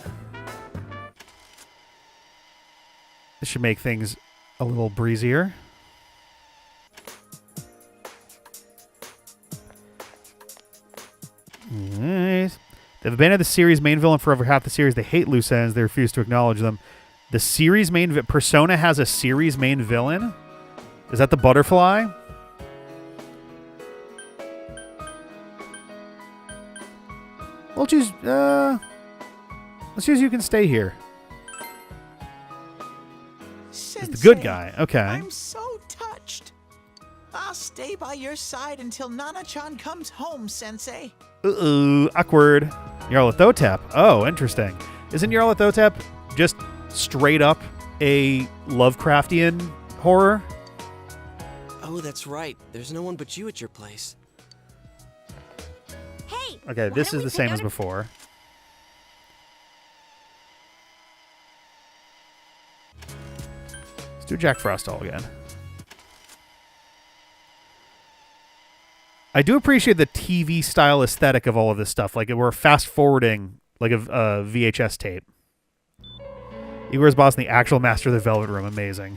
This should make things a little breezier. Nice. They've abandoned the series' main villain for over half the series. They hate loose ends. They refuse to acknowledge them. The series' main... Persona has a series main villain? Is that the butterfly? We'll choose... let's choose You Can Stay Here. He's the good guy. Okay. I'm so touched. I'll stay by your side until Nana-chan comes home, Sensei. Awkward. Nyarlathotep. Oh, interesting. Isn't Nyarlathotep just straight up a Lovecraftian horror? Oh, that's right. There's no one but you at your place. Hey. Okay, this is the same as before. Let's do Jack Frostall again. I do appreciate the TV style aesthetic of all of this stuff. Like we're fast forwarding like a VHS tape. Igor's boss and the actual master of the Velvet Room. Amazing.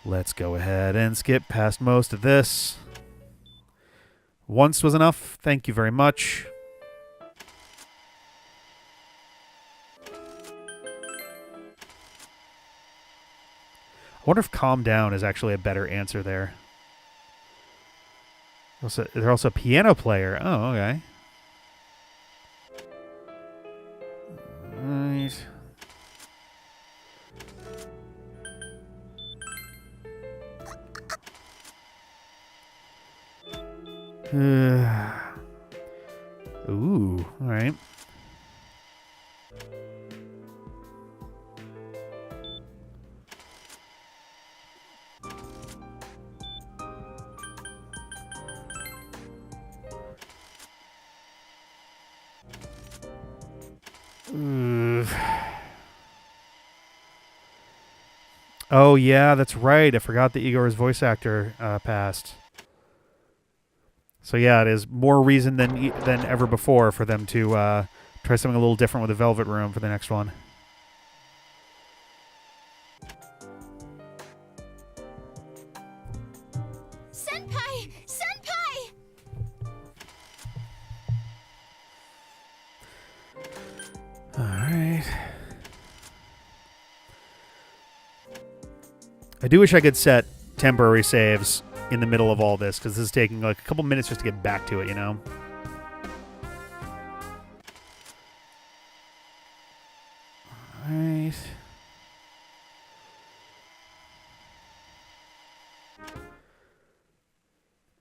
Let's go ahead and skip past most of this. Once was enough. Thank you very much. I wonder if calm down is actually a better answer there. They're also a piano player. Oh, okay. Right. Ooh, all right. Oh, yeah, that's right. I forgot that Igor's voice actor passed. So, yeah, it is more reason than ever before for them to try something a little different with the Velvet Room for the next one. I do wish I could set temporary saves in the middle of all this, because this is taking like a couple minutes just to get back to it, you know? Alright.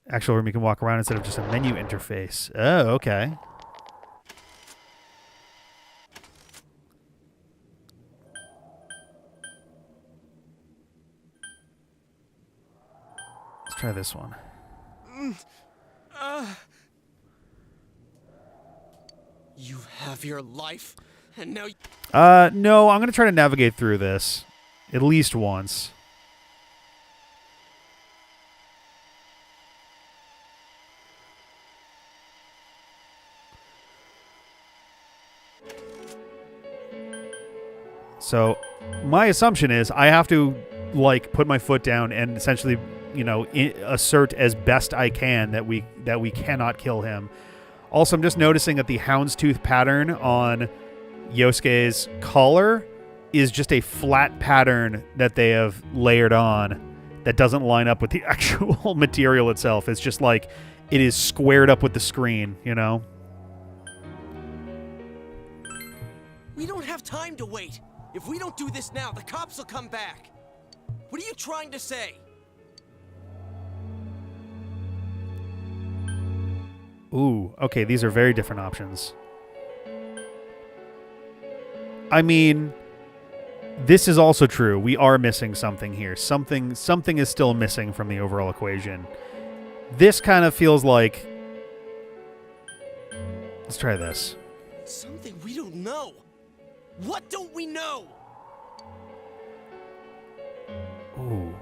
Actual room you can walk around instead of just a menu interface. Oh, okay. Let's try this one. You have your life, and now. No, I'm gonna try to navigate through this at least once. So, my assumption is I have to, like, put my foot down and essentially, you know, assert as best I can that we cannot kill him. Also, I'm just noticing that the houndstooth pattern on Yosuke's collar is just a flat pattern that they have layered on that doesn't line up with the actual material itself. It's just like it is squared up with the screen, you know? We don't have time to wait. If we don't do this now, the cops will come back. What are you trying to say? Ooh, okay, these are very different options. I mean, this is also true. We are missing something here. Something is still missing from the overall equation. This kind of feels like... Let's try this. Something we don't know. What don't we know? Ooh.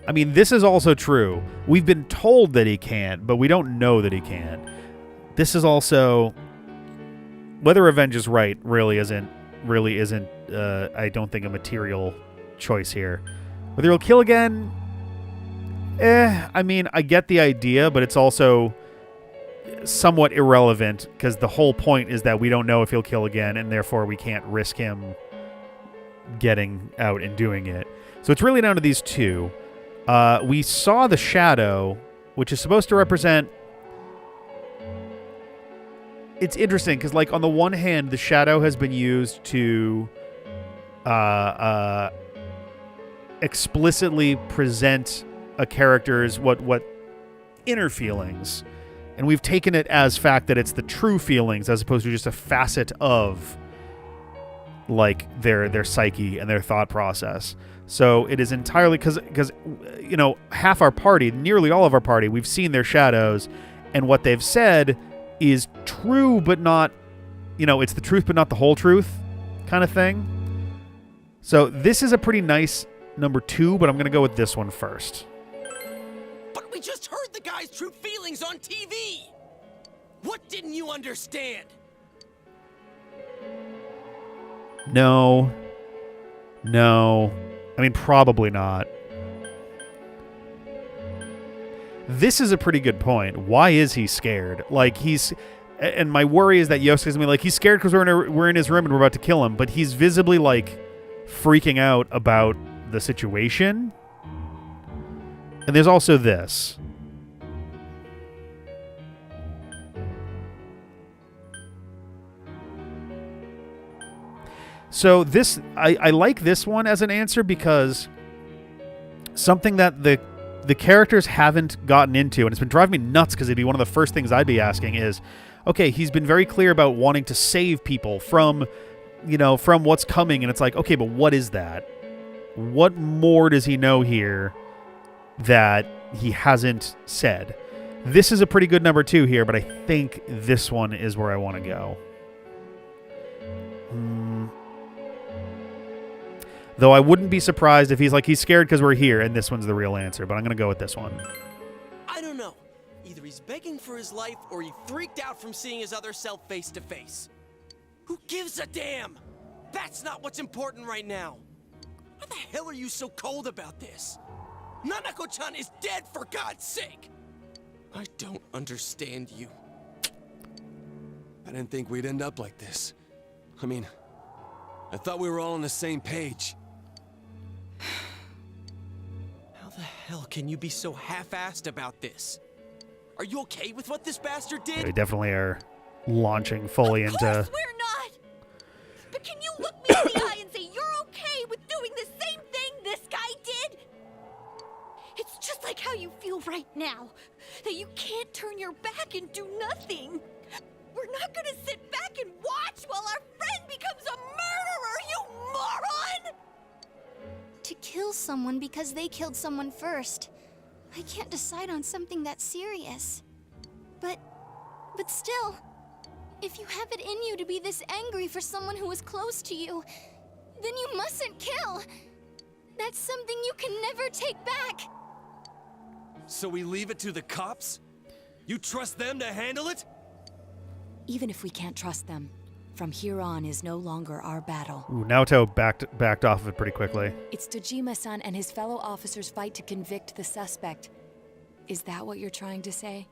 I mean, this is also true. We've been told that he can't, but we don't know that he can't. This is also... Whether Revenge is right really isn't, I don't think, a material choice here. Whether he'll kill again... I mean, I get the idea, but it's also somewhat irrelevant, because the whole point is that we don't know if he'll kill again, and therefore we can't risk him getting out and doing it. So it's really down to these two. We saw the shadow, which is supposed to represent... It's interesting, because, like, on the one hand, the shadow has been used to explicitly present a character's what inner feelings, and we've taken it as fact that it's the true feelings as opposed to just a facet of, like, their psyche and their thought process. So it is entirely because you know, half our party, nearly all of our party, we've seen their shadows, and what they've said is true but not, you know, it's the truth but not the whole truth kind of thing. So this is a pretty nice number 2, but I'm going to go with this one first. But we just heard the guy's true feelings on TV! What didn't you understand? No. I mean, probably not. This is a pretty good point. Why is he scared? Like, he's... And my worry is that Yosuke's gonna be like, he's scared because we're in his room and we're about to kill him, but he's visibly, like, freaking out about the situation. And there's also this. So this, I like this one as an answer because something that the characters haven't gotten into, and it's been driving me nuts because it'd be one of the first things I'd be asking is, okay, he's been very clear about wanting to save people from, you know, from what's coming, and it's like, okay, but what is that? What more does he know here that he hasn't said? This is a pretty good number 2 here, but I think this one is where I want to go. Though I wouldn't be surprised if he's like, he's scared because we're here, and this one's the real answer, but I'm going to go with this one. I don't know. Either he's begging for his life, or he freaked out from seeing his other self face to face. Who gives a damn? That's not what's important right now. Why the hell are you so cold about this? Nanako-chan is dead, for God's sake! I don't understand you. I didn't think we'd end up like this. I mean, I thought we were all on the same page. How the hell can you be so half-assed about this? Are you okay with what this bastard did? They definitely are launching fully into... We're not! But can you look me in the eye and say you're okay with doing the same thing this guy did? It's just like how you feel right now. That you can't turn your back and do nothing. We're not gonna sit back and watch while our friend becomes a murderer, you moron! To kill someone because they killed someone first. I can't decide on something that serious. But still, if you have it in you to be this angry for someone who was close to you, then you mustn't kill. That's something you can never take back. So we leave it to the cops? You trust them to handle it? Even if we can't trust them, from here on is no longer our battle. Ooh, Naoto backed off of it pretty quickly. It's Dojima-san and his fellow officers' fight to convict the suspect. Is that what you're trying to say?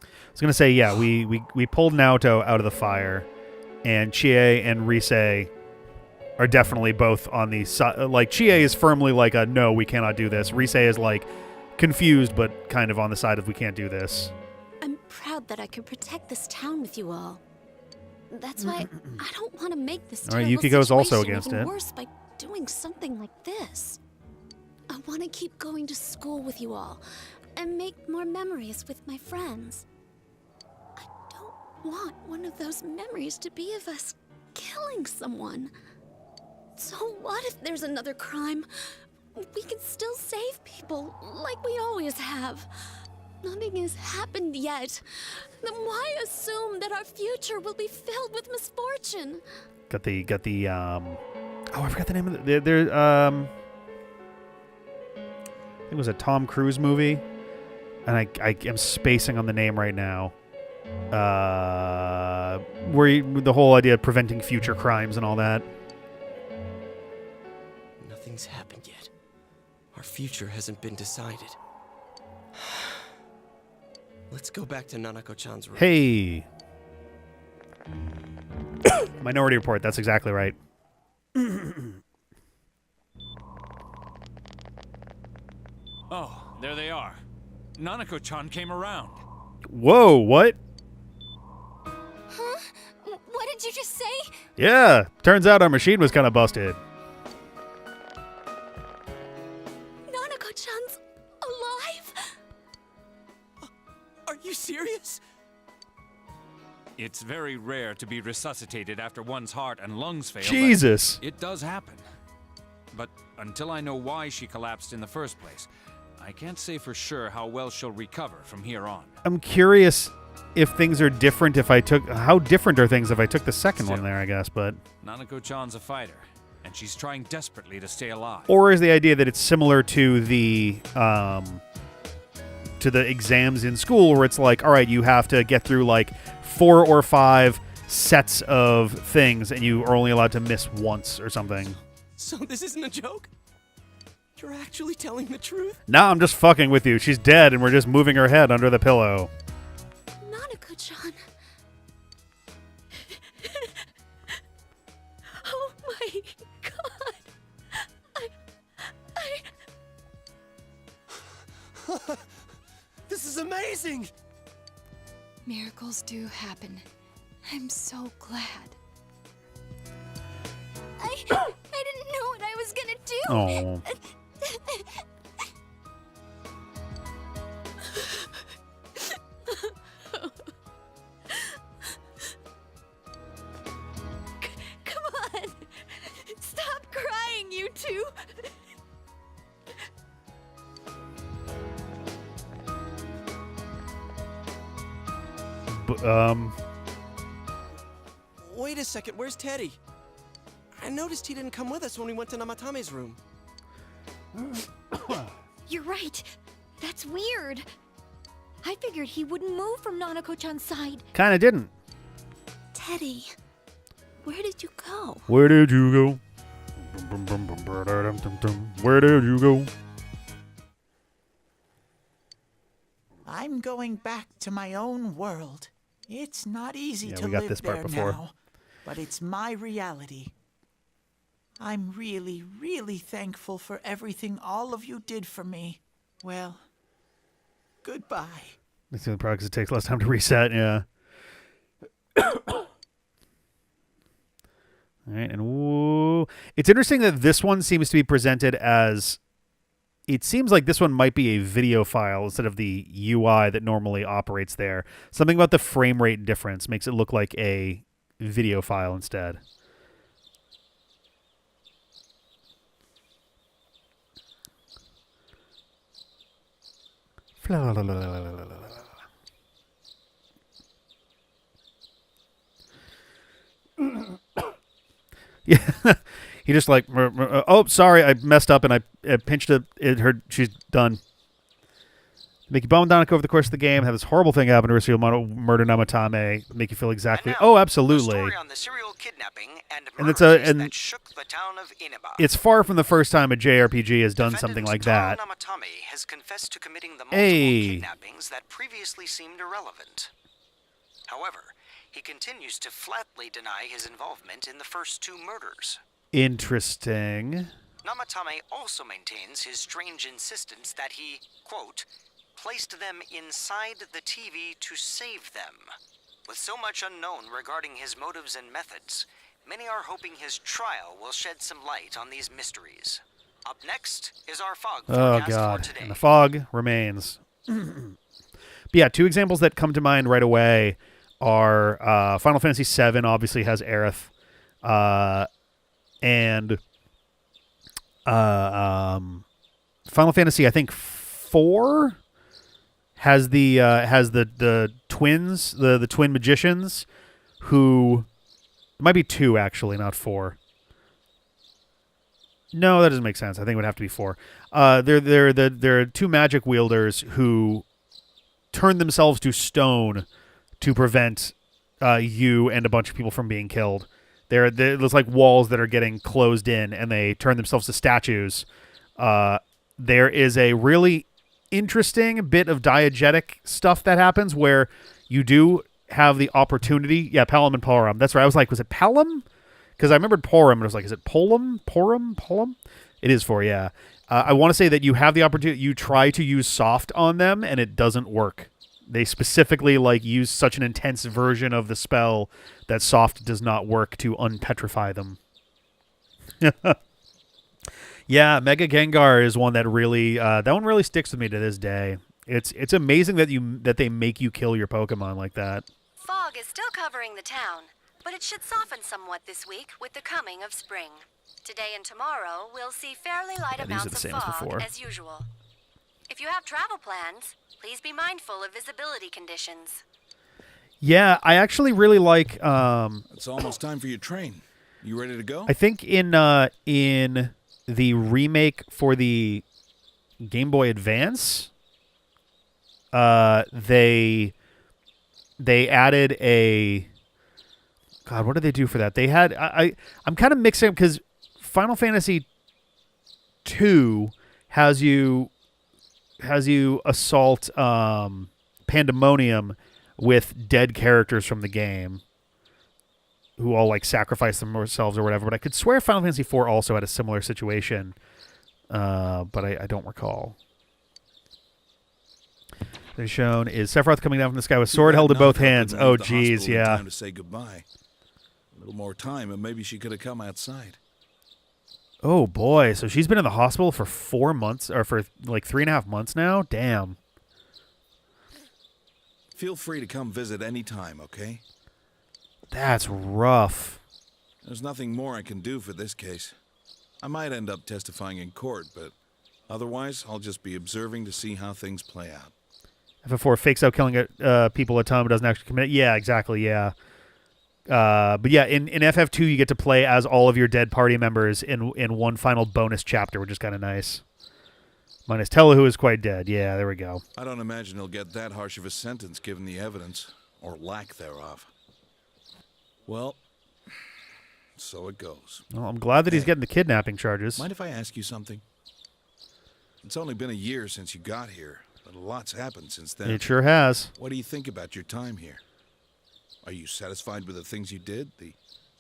I was going to say, yeah, we pulled Naoto out of the fire, and Chie and Rise are definitely both on the side. Like, Chie is firmly like a, no, we cannot do this. Rise is like confused, but kind of on the side of we can't do this. I'm proud that I can protect this town with you all. That's why I don't want to make this All right, terrible Yukiko's also situation against even it. worse by doing something like this. I want to keep going to school with you all and make more memories with my friends. I don't want one of those memories to be of us killing someone. So what if there's another crime? We can still save people like we always have. Nothing has happened yet. Then why assume that our future will be filled with misfortune? Got the oh, I forgot the name of it. I think it was a Tom Cruise movie, and I am spacing on the name right now. The whole idea of preventing future crimes and all that. Nothing's happened yet. Our future hasn't been decided. Let's go back to Nanako-chan's room. Hey! Minority Report, that's exactly right. Oh, there they are. Nanako-chan came around. Whoa, what? Huh? What did you just say? Yeah, turns out our machine was kind of busted. Nanako-chan's alive? Are you serious? It's very rare to be resuscitated after one's heart and lungs fail. Jesus. It does happen. But until I know why she collapsed in the first place, I can't say for sure how well she'll recover from here on. I'm curious if things are different if I took... How different are things if I took the second one there, I guess, but... Nanako-chan's a fighter, and she's trying desperately to stay alive. Or is the idea that it's similar to the exams in school where it's like, all right, you have to get through like 4 or 5 sets of things and you are only allowed to miss once or something. So this isn't a joke? You're actually telling the truth? Nah, I'm just fucking with you. She's dead and we're just moving her head under the pillow. Nanako-chan. Oh my god. This is amazing! Miracles do happen. I'm so glad. I didn't know what I was gonna do. Oh. Come on! Stop crying, you two! Wait a second, where's Teddy? I noticed he didn't come with us when we went to Namatame's room. You're right. That's weird. I figured he wouldn't move from Nanako-chan's side. Kinda didn't. Teddy, where did you go? Where did you go? Where did you go? I'm going back to my own world. It's not easy to we got live this part there before. now, but it's my reality. I'm really, really thankful for everything all of you did for me. Well, goodbye. That's the only problem 'cause it takes less time to reset, yeah. All right, and woo. It's interesting that this one seems to be presented as... It seems like this one might be a video file instead of the UI that normally operates there. Something about the frame rate difference makes it look like a video file instead. Yeah. He just like, oh, sorry, I messed up and I pinched it. She's done. Make you bum down over the course of the game. Have this horrible thing happen to her, so you'll murder Namatame. Make you feel exactly. Oh, absolutely. On the serial kidnapping and And it's that shook the town of Inaba. It's far from the first time a JRPG has done something like that. Namatame has confessed to committing the multiple kidnappings that previously seemed irrelevant. However, he continues to flatly deny his involvement in the first 2 murders. Interesting. Namatame also maintains his strange insistence that he, quote, placed them inside the TV to save them. With so much unknown regarding his motives and methods, many are hoping his trial will shed some light on these mysteries. Up next is our fog forecast for today. And the fog remains. But yeah, 2 examples that come to mind right away are Final Fantasy VII obviously has Aerith, and Final Fantasy, I think 4 has the twins, the twin magicians, who it might be 2 actually, not 4. No, that doesn't make sense. I think it would have to be 4. They're 2 magic wielders who turn themselves to stone to prevent you and a bunch of people from being killed. There's like walls that are getting closed in, and they turn themselves to statues. There is a really interesting bit of diegetic stuff that happens where you do have the opportunity. Yeah, Palom and Porum. That's right. I was like, was it Palom? Because I remembered Porum, and I was like, is it Polum? Porum? It is 4, yeah. I want to say that you have the opportunity. You try to use soft on them, and it doesn't work. They specifically like use such an intense version of the spell that soft does not work to unpetrify them. Yeah, Mega Gengar is one that really that one really sticks with me to this day. It's amazing that they make you kill your Pokemon like that. Fog is still covering the town, but it should soften somewhat this week with the coming of spring. Today and tomorrow, we'll see fairly light amounts of fog as usual. If you have travel plans, please be mindful of visibility conditions. Yeah, I actually really like... It's almost time for your train. You ready to go? I think in the remake for the Game Boy Advance, they added a... God, what did they do for that? They had... I'm kind of mixing because Final Fantasy II has you assault Pandemonium with dead characters from the game who all like sacrifice themselves or whatever. But I could swear Final Fantasy IV also had a similar situation, but I don't recall. They're shown is Sephiroth coming down from the sky with sword held in both hands. Oh, geez, yeah. Time to say goodbye. A little more time, and maybe she could have come outside. Oh boy, so she's been in the hospital for 4 months, or for like 3.5 months now? Damn. Feel free to come visit any time, okay? That's rough. There's nothing more I can do for this case. I might end up testifying in court, but otherwise I'll just be observing to see how things play out. FF4 fakes out killing people at a time but doesn't actually commit. Yeah, exactly, yeah. But yeah, in FF2 you get to play as all of your dead party members in one final bonus chapter, which is kind of nice. Minus Tella, who is quite dead. Yeah, there we go. I don't imagine he'll get that harsh of a sentence given the evidence, or lack thereof. Well, so it goes. Well, I'm glad that he's getting the kidnapping charges. Mind if I ask you something? It's only been a year since you got here. But a lot's happened since then. It sure has. What do you think about your time here? Are you satisfied with the things you did? The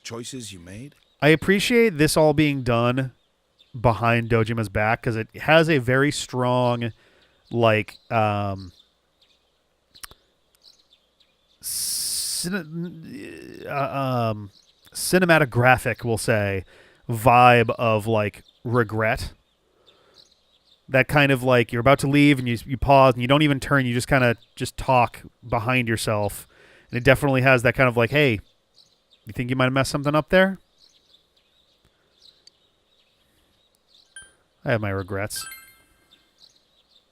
choices you made? I appreciate this all being done behind Dojima's back because it has a very strong, like, cinematographic, we'll say, vibe of, like, regret. That kind of, like, you're about to leave and you pause and you don't even turn. You just kind of just talk behind yourself. And it definitely has that kind of, like, hey, you think you might have messed something up there? I have my regrets.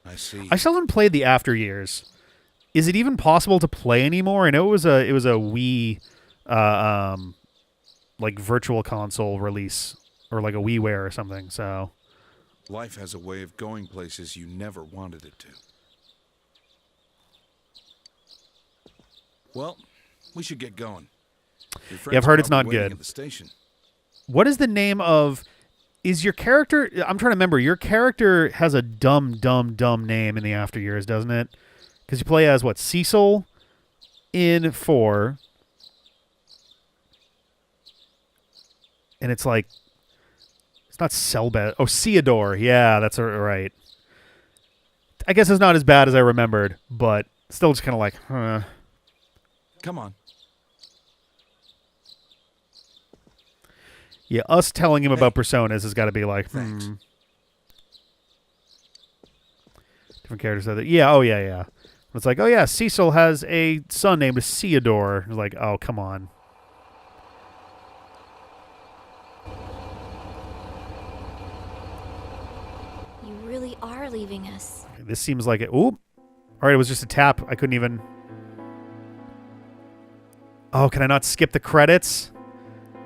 I see. I still haven't played the After Years. Is it even possible to play anymore? I know it was a Wii, like virtual console release, or like a WiiWare or something. So, life has a way of going places you never wanted it to. Well, we should get going. Yeah, I've heard it's not good. At the station. What is the name of? Is your character? I'm trying to remember. Your character has a dumb name in the After Years, doesn't it? Because you play as what, Cecil in 4, and it's like it's not Selbet. Oh, Theodore. Yeah, that's right. I guess it's not as bad as I remembered, but still just kind of like, huh. Come on. Yeah, us telling him about personas has got to be like, Different characters said that. Yeah, oh yeah. It's like, oh yeah, Cecil has a son named Theodore. It's like, oh, come on. You really are leaving us. This seems like it. Ooh. All right, it was just a tap. I couldn't even. Oh, can I not skip the credits?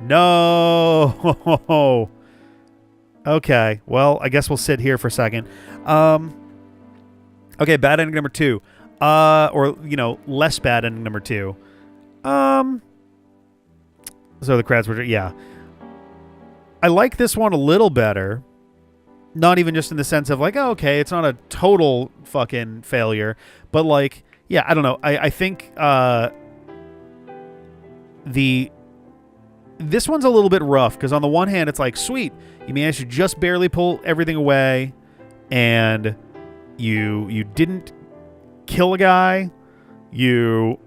No. Okay. Well, I guess we'll sit here for a second. Okay, bad ending number 2. Or, less bad ending number 2. So the credits were, yeah. I like this one a little better. Not even just in the sense of like, oh, okay, it's not a total fucking failure. But like, yeah, I don't know. I think this one's a little bit rough because on the one hand, it's like, sweet, you managed to just barely pull everything away, and you didn't kill a guy. You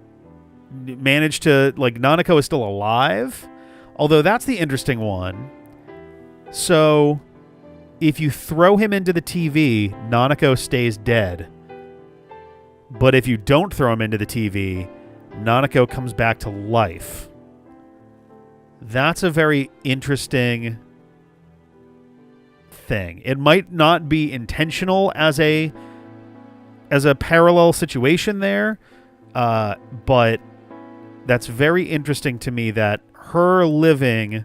managed to, like, Nanako is still alive, although that's the interesting one. So if you throw him into the TV, Nanako stays dead. But if you don't throw him into the TV, Nanako comes back to life. That's a very interesting thing. It might not be intentional as a parallel situation there, but that's very interesting to me that her living,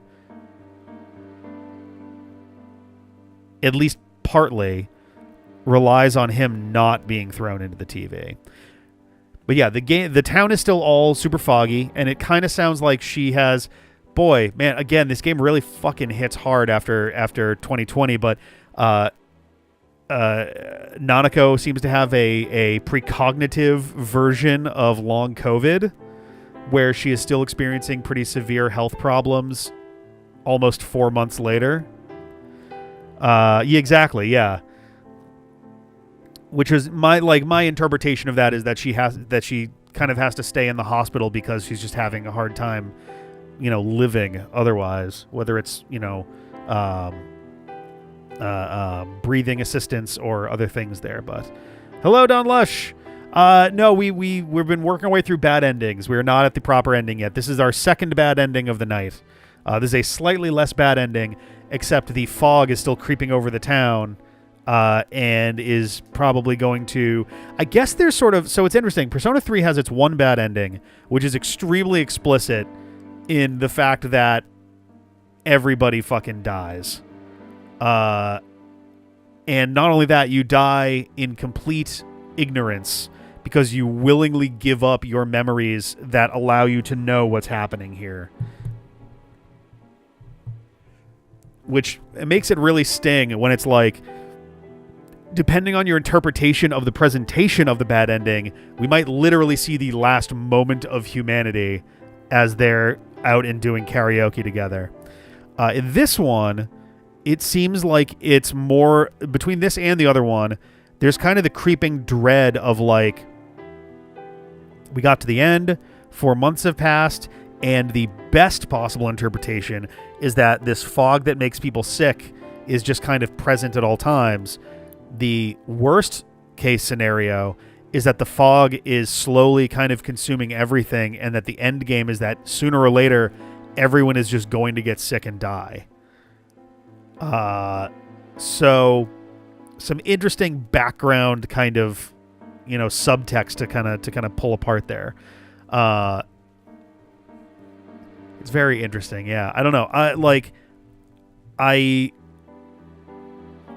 at least partly, relies on him not being thrown into the TV. But yeah, the town is still all super foggy, and it kind of sounds like she has... Boy, man, again, this game really fucking hits hard after 2020, but Nanako seems to have a precognitive version of long COVID, where she is still experiencing pretty severe health problems almost 4 months later. Yeah, exactly, yeah. Which is my interpretation of that is that she kind of has to stay in the hospital because she's just having a hard time, living otherwise, whether it's, breathing assistance or other things there. But hello, Don Lush. No, we've been working our way through bad endings. We're not at the proper ending yet. This is our second bad ending of the night. This is a slightly less bad ending, except the fog is still creeping over the town, and is probably going to... I guess there's sort of... So it's interesting. Persona 3 has its one bad ending, which is extremely explicit in the fact that everybody fucking dies. And not only that, you die in complete ignorance because you willingly give up your memories that allow you to know what's happening here. Which it makes it really sting when it's like, depending on your interpretation of the presentation of the bad ending, we might literally see the last moment of humanity as they're out and doing karaoke together. In this one, it seems like it's more between this and the other one. There's kind of the creeping dread of like, we got to the end, 4 months have passed, and the best possible interpretation is that this fog that makes people sick is just kind of present at all times. The worst case scenario is that the fog is slowly kind of consuming everything, and that the end game is that sooner or later, everyone is just going to get sick and die. So some interesting background kind of, subtext to kind of pull apart there. It's very interesting. Yeah. I don't know.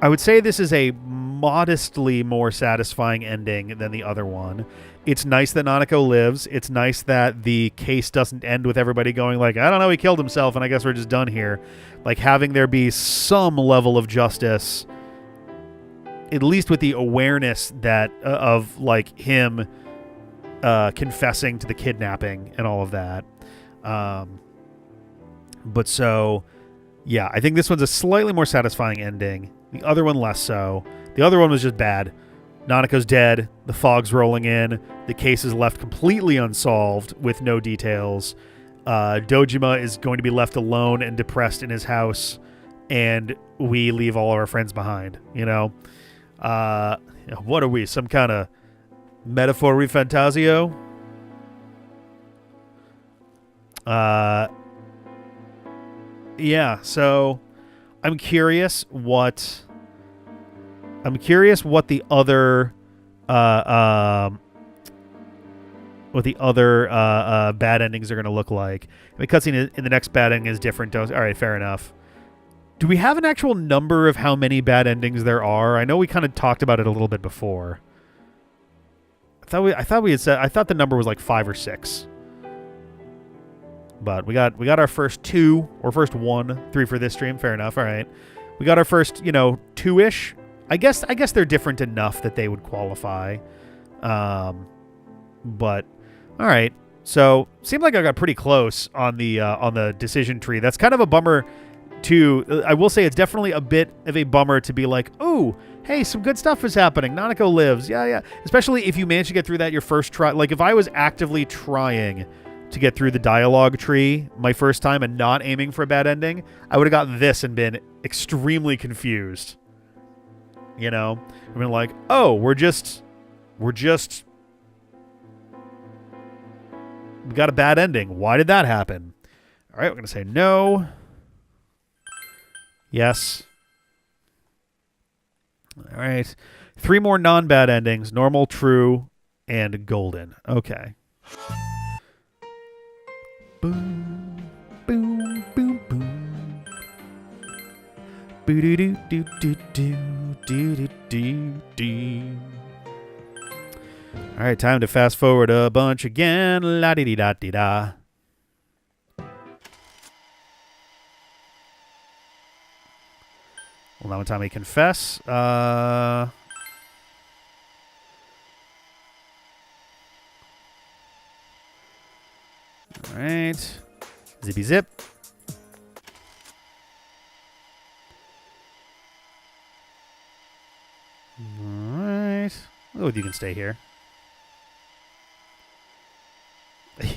I would say this is a modestly more satisfying ending than the other one. It's nice that Nanako lives. It's nice that the case doesn't end with everybody going like, I don't know, he killed himself and I guess we're just done here. Like, having there be some level of justice, at least with the awareness that of like him confessing to the kidnapping and all of that. But so, yeah, I think this one's a slightly more satisfying ending. The other one less so. The other one was just bad. Nanako's dead. The fog's rolling in. The case is left completely unsolved with no details. Dojima is going to be left alone and depressed in his house, and we leave all of our friends behind. What are we? Some kind of metaphor fantasio? Yeah, so I'm curious what the other bad endings are going to look like. I mean, cutscene in the next bad ending is different. All right, fair enough. Do we have an actual number of how many bad endings there are? I know we kind of talked about it a little bit before. I thought the number was like 5 or 6. But we got our first 2 or first 1, 3 for this stream. Fair enough. All right. We got our first, 2-ish. I guess they're different enough that they would qualify. But all right. So seemed like I got pretty close on the decision tree. That's kind of a bummer too. I will say it's definitely a bit of a bummer to be like, oh, hey, some good stuff is happening. Nanako lives. Yeah. Especially if you manage to get through that your first try. Like if I was actively trying to get through the dialogue tree my first time and not aiming for a bad ending, I would have gotten this and been extremely confused. I've been like, oh, we got a bad ending. Why did that happen? All right, we're going to say no. Yes. All right. 3 more non-bad endings. Normal, true, and golden. Okay. Boom, boom, boom, boom. Boo-doo-doo-doo-doo-doo-doo-doo-doo. All right, time to fast forward a bunch again. La-dee-dee-da-dee-da. Well, now time we confess. All right. Zippy zip. All right. Oh, you can stay here.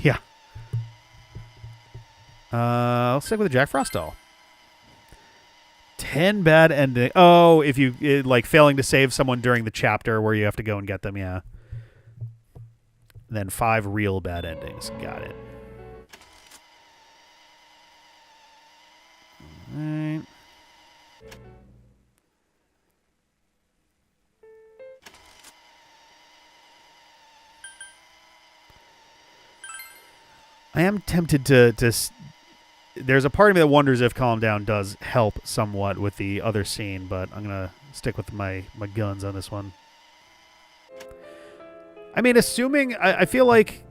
Yeah. I'll stick with the Jack Frost doll. 10 bad ending. Oh, if you like failing to save someone during the chapter where you have to go and get them, yeah. Then 5 real bad endings. Got it. All right. I am tempted to there's a part of me that wonders if Calm Down does help somewhat with the other scene, but I'm going to stick with my guns on this one. I mean, assuming, I feel like...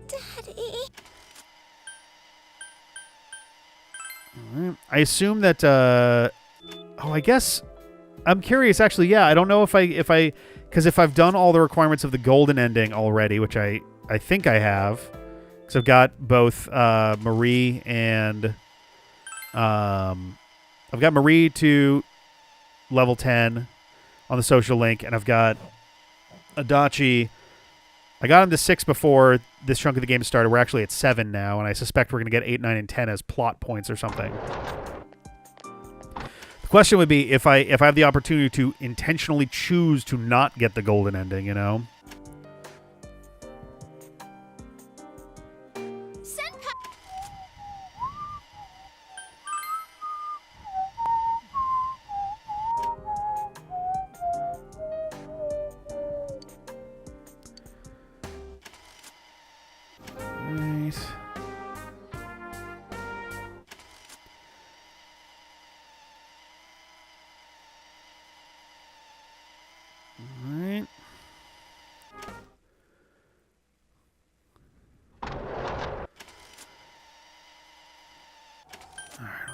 Daddy? I assume that, I guess I'm curious, actually. Yeah, I don't know if because if I've done all the requirements of the golden ending already, which I think I have, because I've got both Marie and I've got Marie to level 10 on the social link, and I've got Adachi. I got him to 6 before this chunk of the game started. We're actually at 7 now, and I suspect we're going to get 8, 9, and 10 as plot points or something. The question would be if I have the opportunity to intentionally choose to not get the golden ending, you know?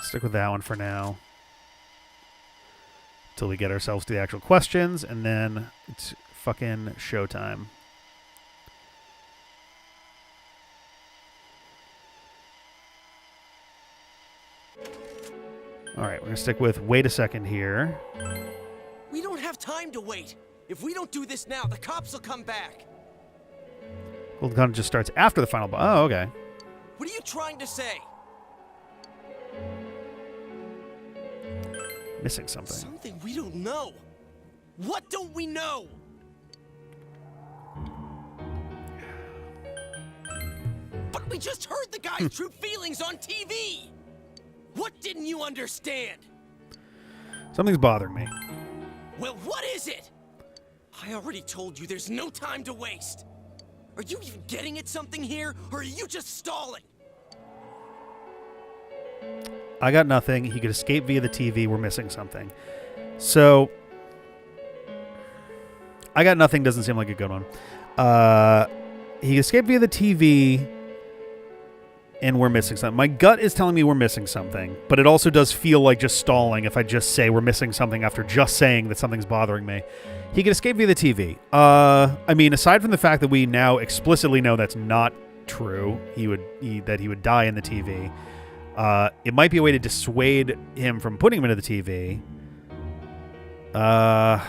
Stick with that one for now. Until we get ourselves to the actual questions, and then it's fucking showtime. Alright, we're gonna stick with wait a second here. We don't have time to wait. If we don't do this now, the cops will come back. Well, the gun just starts after the final boss. Oh, okay. What are you trying to say? Missing something. Something we don't know. What don't we know? But we just heard the guy's true feelings on TV. What didn't you understand? Something's bothering me. Well, what is it? I already told you there's no time to waste. Are you even getting at something here, or are you just stalling? I got nothing. He could escape via the TV. We're missing something. So, I got nothing doesn't seem like a good one. He escaped via the TV, and we're missing something. My gut is telling me we're missing something, but it also does feel like just stalling if I just say we're missing something after just saying that something's bothering me. He could escape via the TV. I mean, aside from the fact that we now explicitly know that's not true, that he would die in the TV. It might be a way to dissuade him from putting him into the TV. But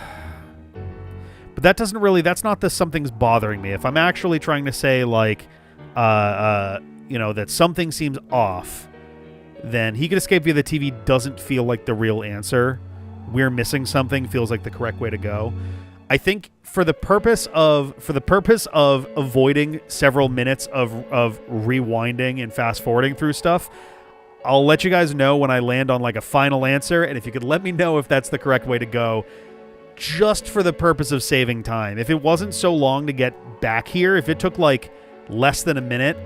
that doesn't really, that's not the something's bothering me. If I'm actually trying to say, like, you know, that something seems off, then he could escape via the TV doesn't feel like the real answer. We're missing something feels like the correct way to go. I think for the purpose of avoiding several minutes of rewinding and fast forwarding through stuff, I'll let you guys know when I land on like a final answer, and if you could let me know if that's the correct way to go, just for the purpose of saving time. If it wasn't so long to get back here, if it took like less than a minute,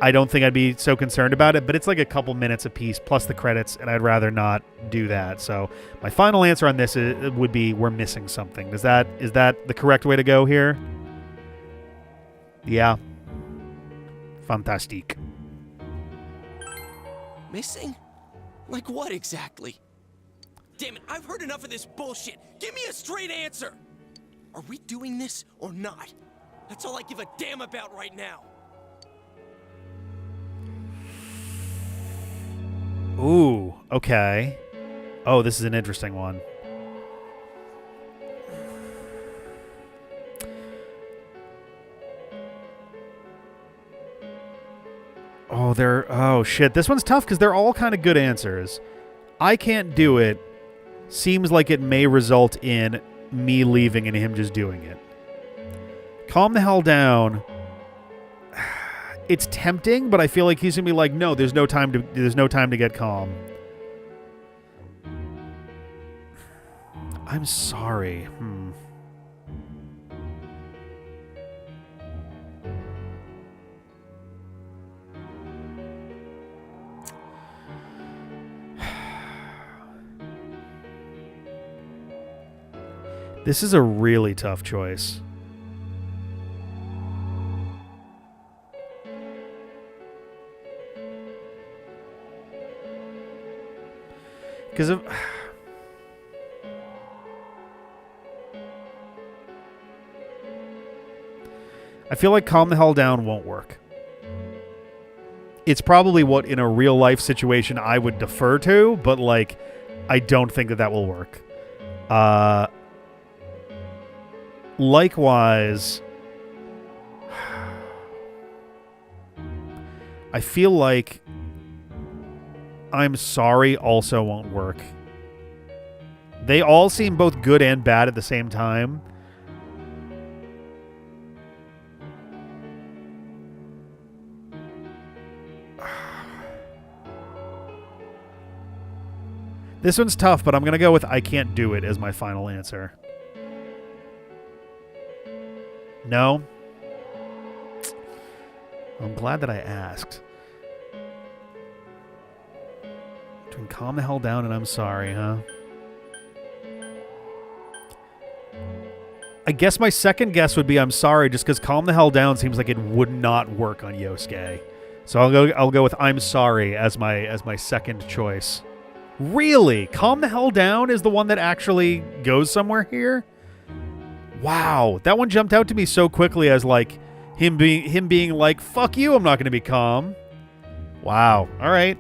I don't think I'd be so concerned about it, but it's like a couple minutes a piece plus the credits, and I'd rather not do that. So my final answer on this would be we're missing something. Is that the correct way to go here? Yeah. Fantastique. Missing? Like what exactly? Damn it, I've heard enough of this bullshit. Give me a straight answer. Are we doing this or not? That's all I give a damn about right now. Ooh, okay. Oh, this is an interesting one. Oh shit, this one's tough because they're all kind of good answers. I can't do it. Seems like it may result in me leaving and him just doing it. Calm the hell down. It's tempting, but I feel like he's gonna be like, no, there's no time to get calm. I'm sorry. This is a really tough choice. Because of... I feel like calm the hell down won't work. It's probably what in a real life situation I would defer to, but like I don't think that will work. Likewise, I feel like I'm sorry also won't work. They all seem both good and bad at the same time. This one's tough, but I'm going to go with I can't do it as my final answer. No? I'm glad that I asked. Between calm the hell down and I'm sorry, huh? I guess my second guess would be I'm sorry, just because calm the hell down seems like it would not work on Yosuke. So I'll go with I'm sorry as my second choice. Really? Calm the hell down is the one that actually goes somewhere here? Wow, that one jumped out to me so quickly as like him being like, fuck you, I'm not going to be calm. Wow. All right.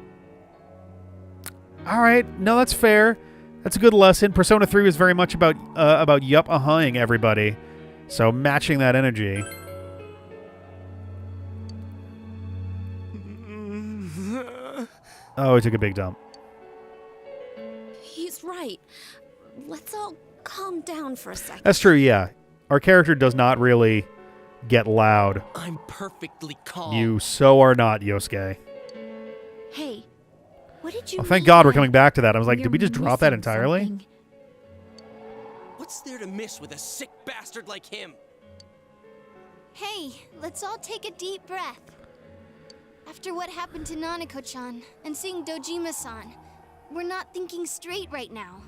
No, that's fair. That's a good lesson. Persona 3 was very much about yup-ahhing everybody. So matching that energy. Oh, he took a big dump. He's right. Let's all calm down for a second. That's true, yeah. Our character does not really get loud. I'm perfectly calm. You so are not, Yosuke. Hey, what did you Oh, thank mean God by we're coming back to that. I was like, you're did we just drop that missing entirely? something? What's there to miss with a sick bastard like him? Hey, let's all take a deep breath. After what happened to Nanako-chan and seeing Dojima-san, we're not thinking straight right now.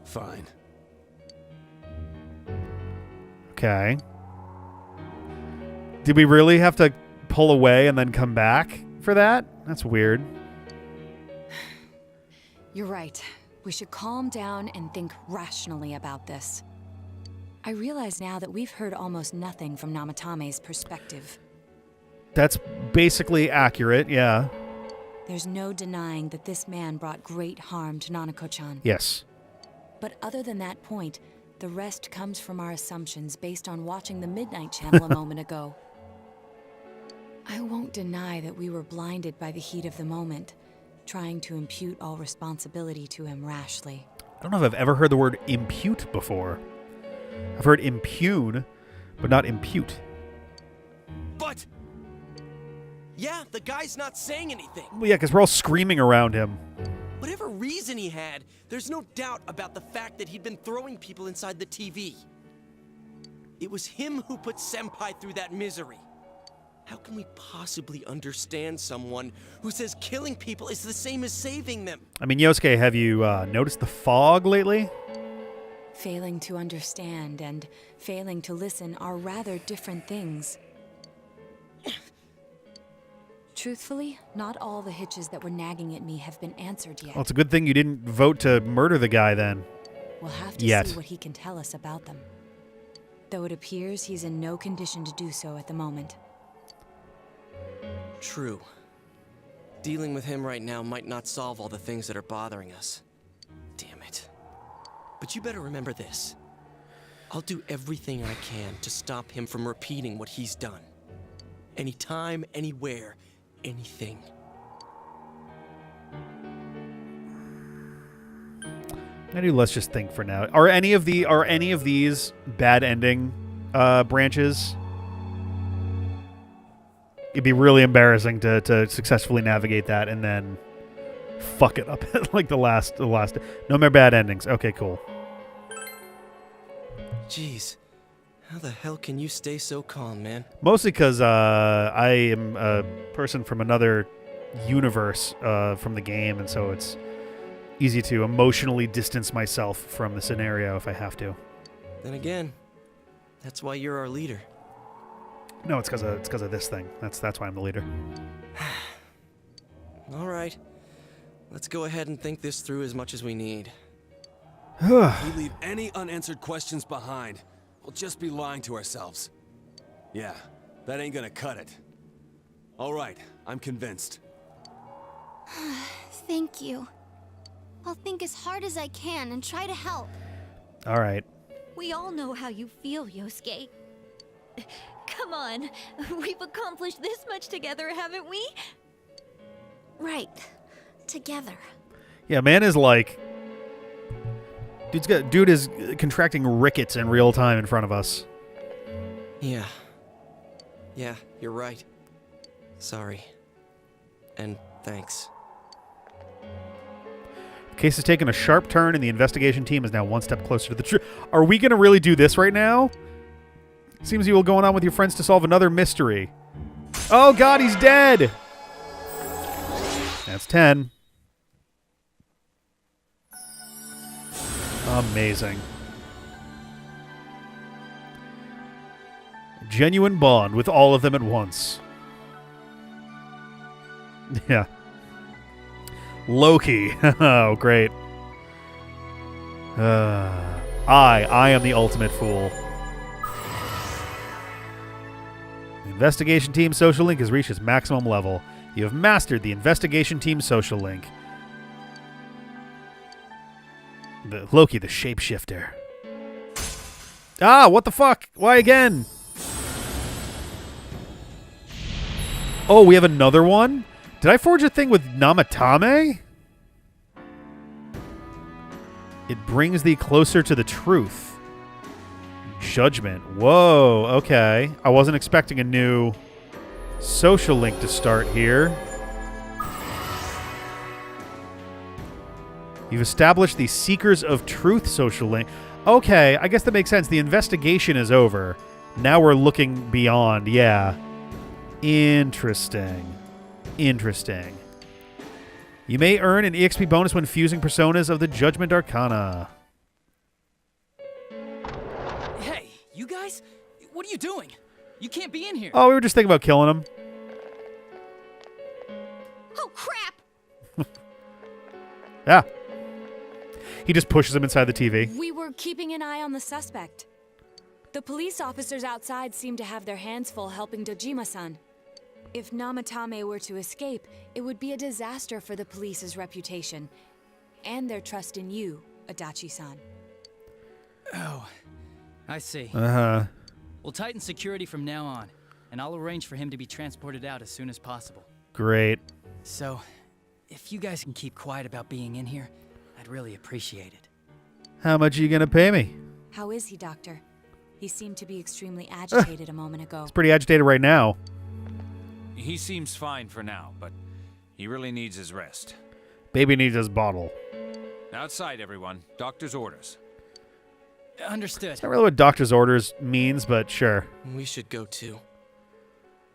Fine. Okay. Did we really have to pull away and then come back for that? That's weird. You're right. We should calm down and think rationally about this. I realize now that we've heard almost nothing from Namatame's perspective. That's basically accurate, yeah. There's no denying that this man brought great harm to Nanako-chan. Yes. But other than that point, the rest comes from our assumptions based on watching the Midnight Channel a moment ago. I won't deny that we were blinded by the heat of the moment, trying to impute all responsibility to him rashly. I don't know if I've ever heard the word impute before. I've heard impugn, but not impute. But... yeah, the guy's not saying anything. Well, yeah, because we're all screaming around him. Whatever reason he had, there's no doubt about the fact that he'd been throwing people inside the TV. It was him who put Senpai through that misery. How can we possibly understand someone who says killing people is the same as saving them? I mean, Yosuke, have you noticed the fog lately? Failing to understand and failing to listen are rather different things. Truthfully, not all the hitches that were nagging at me have been answered yet. Well, it's a good thing you didn't vote to murder the guy then. We'll have to see what he can tell us about them. Though it appears he's in no condition to do so at the moment. True. Dealing with him right now might not solve all the things that are bothering us. Damn it. But you better remember this. I'll do everything I can to stop him from repeating what he's done. Anytime, anywhere, anything. Maybe let's just think for now. Are any of these bad ending branches? It'd be really embarrassing to successfully navigate that and then fuck it up at like the last. No more bad endings. Okay, cool. Jeez, how the hell can you stay so calm, man? Mostly because I am a person from another universe from the game, and so it's easy to emotionally distance myself from the scenario if I have to. Then again, that's why you're our leader. No, it's because of this thing. That's why I'm the leader. All right, let's go ahead and think this through as much as we need. If we leave any unanswered questions behind, we'll just be lying to ourselves. Yeah, that ain't gonna cut it. All right, I'm convinced. Thank you. I'll think as hard as I can and try to help. All right. We all know how you feel, Yosuke. Come on, we've accomplished this much together, haven't we? Right. Together. Yeah, man is like... Dude is contracting rickets in real time in front of us. Yeah. Yeah, you're right. Sorry. And thanks. The case has taken a sharp turn, and the investigation team is now one step closer to the truth. Are we going to really do this right now? Seems you will go on with your friends to solve another mystery. Oh, God, he's dead! That's 10. Amazing. Genuine bond with all of them at once. Yeah. Loki. Oh, great. I am the ultimate fool. The investigation team social link has reached its maximum level. You have mastered the investigation team social link. Loki, the shapeshifter. Ah, what the fuck? Why again? Oh, we have another one? Did I forge a thing with Namatame? It brings thee closer to the truth. Judgment. Whoa, okay. I wasn't expecting a new social link to start here. You've established the Seekers of Truth social link. Okay, I guess that makes sense. The investigation is over. Now we're looking beyond. Yeah. Interesting. Interesting. You may earn an EXP bonus when fusing personas of the Judgment Arcana. Hey, you guys? What are you doing? You can't be in here. Oh, we were just thinking about killing him. Oh, crap! Yeah. He just pushes him inside the TV. We were keeping an eye on the suspect. The police officers outside seem to have their hands full helping Dojima-san. If Namatame were to escape, it would be a disaster for the police's reputation and their trust in you, Adachi-san. Oh, I see. Uh-huh. We'll tighten security from now on, and I'll arrange for him to be transported out as soon as possible. Great. So, if you guys can keep quiet about being in here, I'd really appreciate it. How much are you going to pay me? How is he, Doctor? He seemed to be extremely agitated a moment ago. He's pretty agitated right now. He seems fine for now, but he really needs his rest. Baby needs his bottle. Outside, everyone. Doctor's orders. Understood. It's not really what doctor's orders means, but sure. We should go too.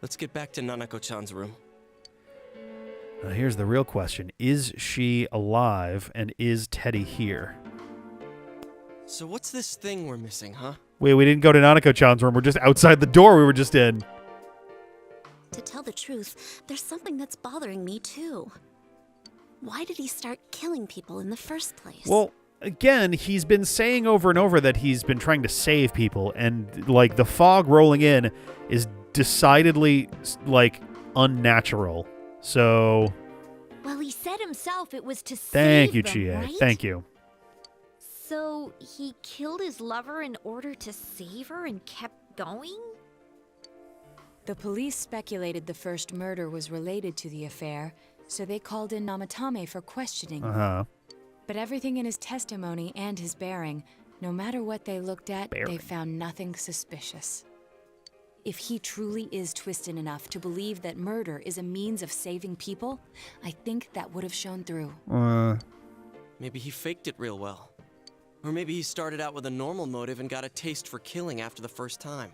Let's get back to Nanako-chan's room. Now here's the real question. Is she alive, and is Teddy here? So what's this thing we're missing, huh? Wait, we didn't go to Nanako-chan's room. We're just outside the door we were just in. To tell the truth, there's something that's bothering me too. Why did he start killing people in the first place? Well, again, he's been saying over and over that he's been trying to save people, and, like, the fog rolling in is decidedly, like, unnatural. So... Well, he said himself it was to Thank save you, them, Chie. right? Thank you. So, he killed his lover in order to save her and kept going? The police speculated the first murder was related to the affair, so they called in Namatame for questioning. Uh-huh. But everything in his testimony and his bearing, no matter what they looked at, they found nothing suspicious. If he truly is twisted enough to believe that murder is a means of saving people, I think that would have shown through. Maybe he faked it real well. Or maybe he started out with a normal motive and got a taste for killing after the first time.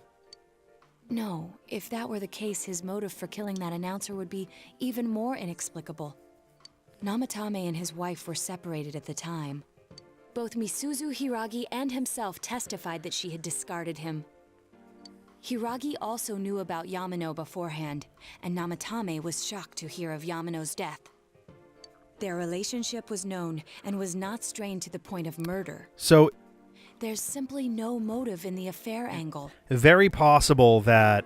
No, if that were the case, his motive for killing that announcer would be even more inexplicable. Namatame and his wife were separated at the time. Both Misuzu Hiragi and himself testified that she had discarded him. Hiragi also knew about Yamano beforehand, and Namatame was shocked to hear of Yamano's death. Their relationship was known and was not strained to the point of murder. So, There's simply no motive in the affair angle. Very possible that...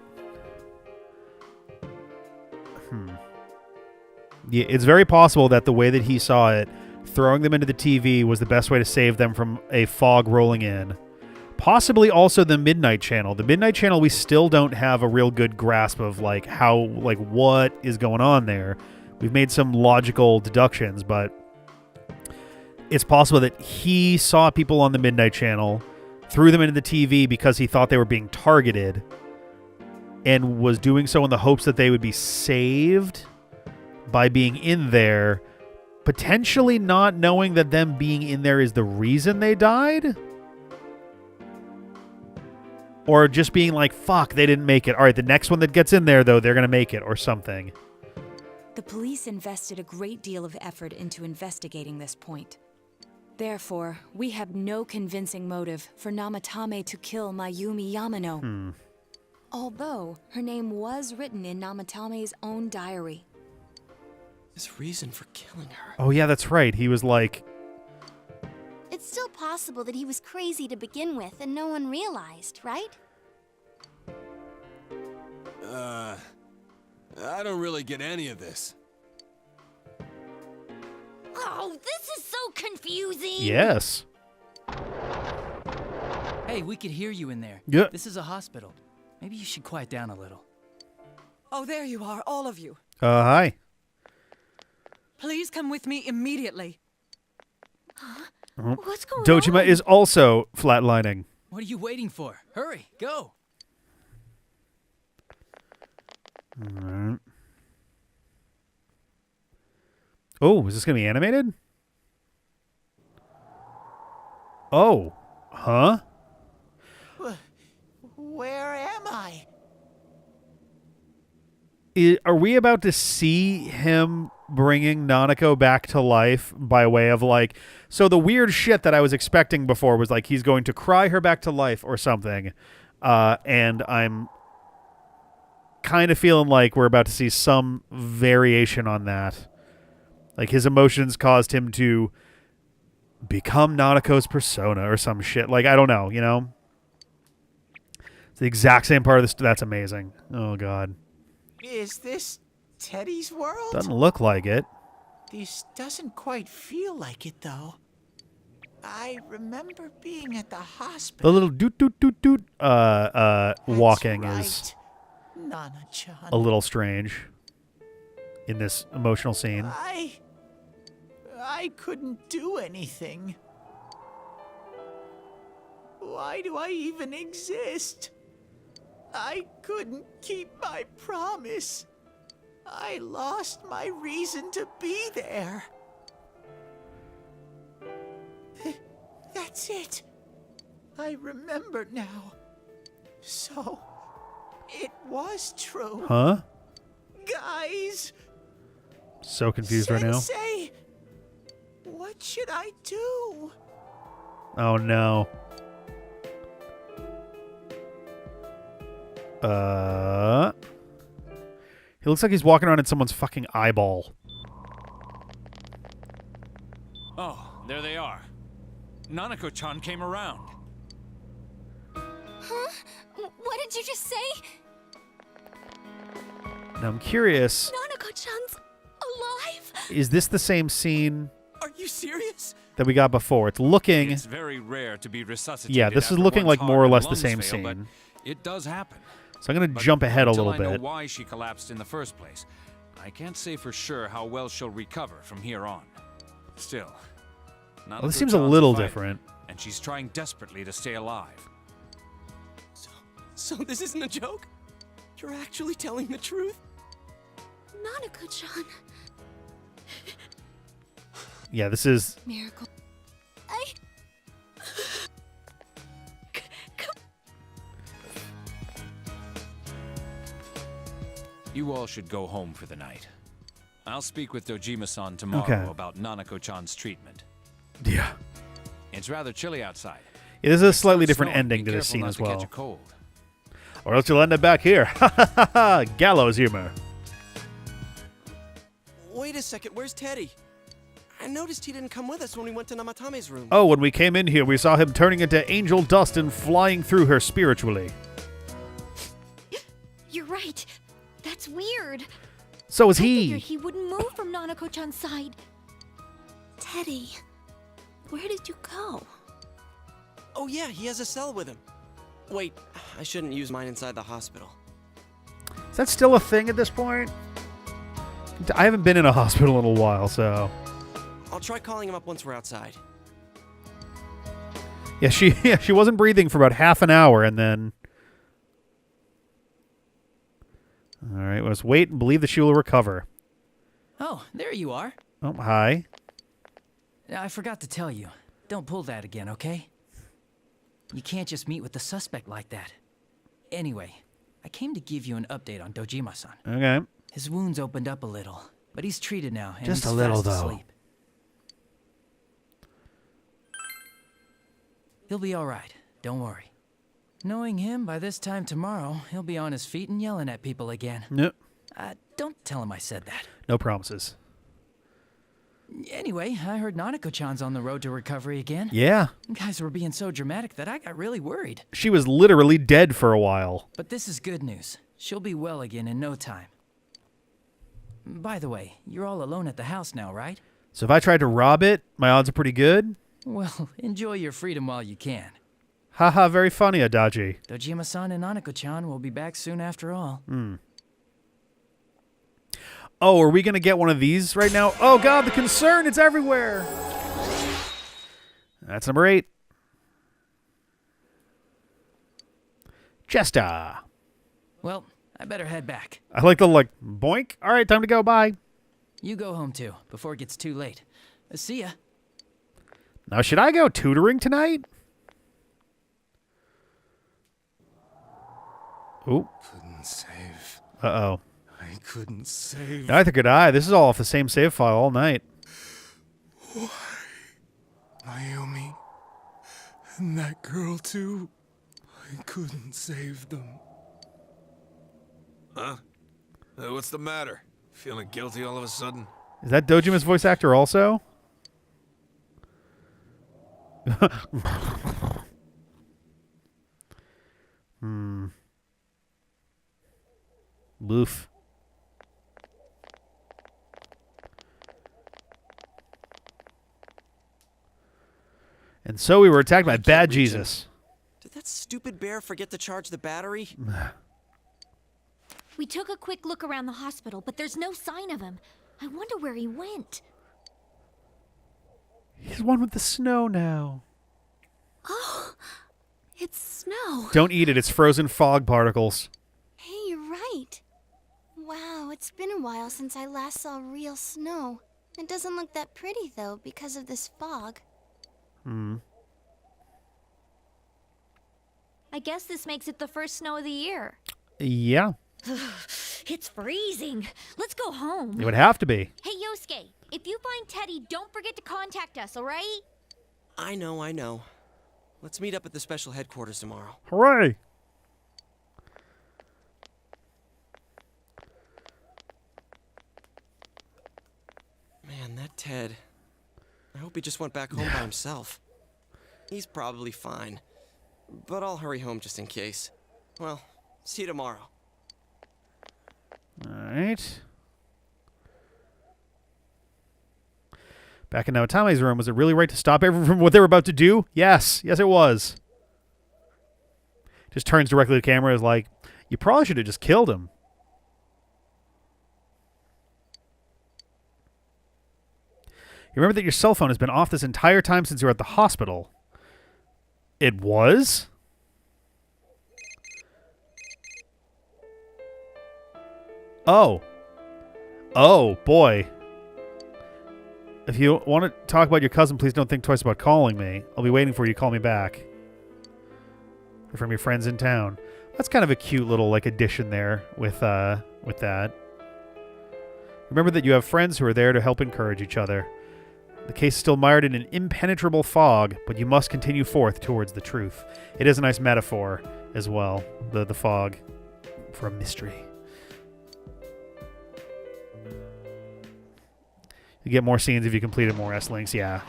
Yeah, it's very possible that the way that he saw it, throwing them into the TV was the best way to save them from a fog rolling in. Possibly also the Midnight Channel. The Midnight Channel, we still don't have a real good grasp of like how, like what is going on there. We've made some logical deductions, but it's possible that he saw people on the Midnight Channel, threw them into the TV because he thought they were being targeted, and was doing so in the hopes that they would be saved by being in there, potentially not knowing that them being in there is the reason they died? Or just being like, fuck, they didn't make it. All right, the next one that gets in there, though, they're going to make it, or something. The police invested a great deal of effort into investigating this point. Therefore, we have no convincing motive for Namatame to kill Mayumi Yamano. Although, her name was written in Namatame's own diary. His reason for killing her. Oh, yeah, that's right. He was like... It's still possible that he was crazy to begin with and no one realized, right? I don't really get any of this. Oh, this is so confusing. Yes. Hey, we could hear you in there. Yeah. This is a hospital. Maybe you should quiet down a little. Oh, there you are, all of you. Hi. Please come with me immediately. Huh? What's going on? Dojima is also flatlining. What are you waiting for? Hurry, go. Alright. Oh, is this going to be animated? Oh. Huh? Where am I? Are we about to see him bringing Nanako back to life by way of like... So the weird shit that I was expecting before was like he's going to cry her back to life or something. And I'm kind of feeling like we're about to see some variation on that. Like his emotions caused him to become Nanako's persona or some shit. Like, I don't know, you know? It's the exact same part of this. That's amazing. Oh, God. Is this Teddy's world? Doesn't look like it. This doesn't quite feel like it, though. I remember being at the hospital. The little doot-doot-doot-doot walking right. is Nana-chan. a little strange in this emotional scene. I couldn't do anything. Why do I even exist? I couldn't keep my promise. I lost my reason to be there. That's it. I remember now. So, it was true. Huh? Guys! So confused right now. Sensei, what should I do? Oh, no. He looks like he's walking around in someone's fucking eyeball. Oh, there they are. Nanako-chan came around. Huh? What did you just say? Now I'm curious. Nanako-chan's alive? Is this the same scene? Are you serious? That we got before? It's looking. It's very rare to be resuscitated. Yeah, this is looking like more or less the same scene. But it does happen. So I'm going to jump ahead a little Until I know bit. why she collapsed in the first place, I can't say for sure how well she'll recover from here on. Still, Well, this seems a little different. And she's trying desperately to stay alive. So this isn't a joke? You're actually telling the truth? Nanako-chan. Yeah, this is... Miracle. You all should go home for the night. I'll speak with Dojima-san tomorrow about Nanako-chan's treatment. Yeah. It's rather chilly outside. It is a slightly different Snowing. ending Be to this careful scene not as to catch well. a cold. Or else you'll end up back here. Gallows humor. Wait a second, where's Teddy? I noticed he didn't come with us when we went to Namatame's room. Oh, when we came in here, we saw him turning into angel dust and flying through her spiritually. You're right. That's weird. So is I he. figured he wouldn't move from Nanako-chan's side. Teddy, where did you go? Oh yeah, he has a cell with him. Wait, I shouldn't use mine inside the hospital. Is that still a thing at this point? I haven't been in a hospital in a while, so... I'll try calling him up once we're outside. Yeah, she wasn't breathing for about half an hour, and then... Alright, let's wait and believe that she will recover. Oh, there you are. Oh, hi. I forgot to tell you. Don't pull that again, okay? You can't just meet with the suspect like that. Anyway, I came to give you an update on Dojima-san. Okay. His wounds opened up a little, but he's treated now, and Just he's a little, fast though. asleep. He'll be all right. Don't worry. Knowing him, by this time tomorrow, he'll be on his feet and yelling at people again. Nope. Don't tell him I said that. No promises. Anyway, I heard Nanako-chan's on the road to recovery again. Yeah. You guys were being so dramatic that I got really worried. She was literally dead for a while. But this is good news. She'll be well again in no time. By the way, you're all alone at the house now, right? So if I tried to rob it, my odds are pretty good? Well, enjoy your freedom while you can. Haha, very funny, Adachi. Dojima-san and Nanako-chan will be back soon after all. Oh, are we going to get one of these right now? Oh, God, the concern. It's everywhere. That's number 8. Jesta. Well, I better head back. I like the, boink. All right, time to go. Bye. You go home, too, before it gets too late. See ya. Now, should I go tutoring tonight? Ooh. Couldn't save. Uh-oh. I couldn't save. Neither could I. This is all off the same save file all night. Why? Naomi. And that girl, too. I couldn't save them. Huh? What's the matter? Feeling guilty all of a sudden? Is that Dojima's voice actor also? Loof. And so we were attacked by Bad Jesus. Did that stupid bear forget to charge the battery? We took a quick look around the hospital, but there's no sign of him. I wonder where he went. He's one with the snow now. Oh, it's snow. Don't eat it. It's frozen fog particles. Hey, you're right. Wow, it's been a while since I last saw real snow. It doesn't look that pretty, though, because of this fog. I guess this makes it the first snow of the year. Yeah. It's freezing. Let's go home. It would have to be. Hey, Yosuke, if you find Teddy, don't forget to contact us, all right? I know. Let's meet up at the special headquarters tomorrow. Hooray! Man, that Ted. I hope he just went back home by himself. He's probably fine. But I'll hurry home just in case. Well, see you tomorrow. Alright. Back in Naotame's room, was it really right to stop everyone from what they were about to do? Yes. Yes, it was. Just turns directly to the camera, is like, you probably should have just killed him. You remember that your cell phone has been off this entire time since you were at the hospital. It was? Oh. Oh, boy. If you want to talk about your cousin, please don't think twice about calling me. I'll be waiting for you to call me back. Or from your friends in town. That's kind of a cute little addition there with that. Remember that you have friends who are there to help encourage each other. The case is still mired in an impenetrable fog, but you must continue forth towards the truth. It is a nice metaphor as well, the fog, for a mystery. You get more scenes if you completed more S-Links, yeah.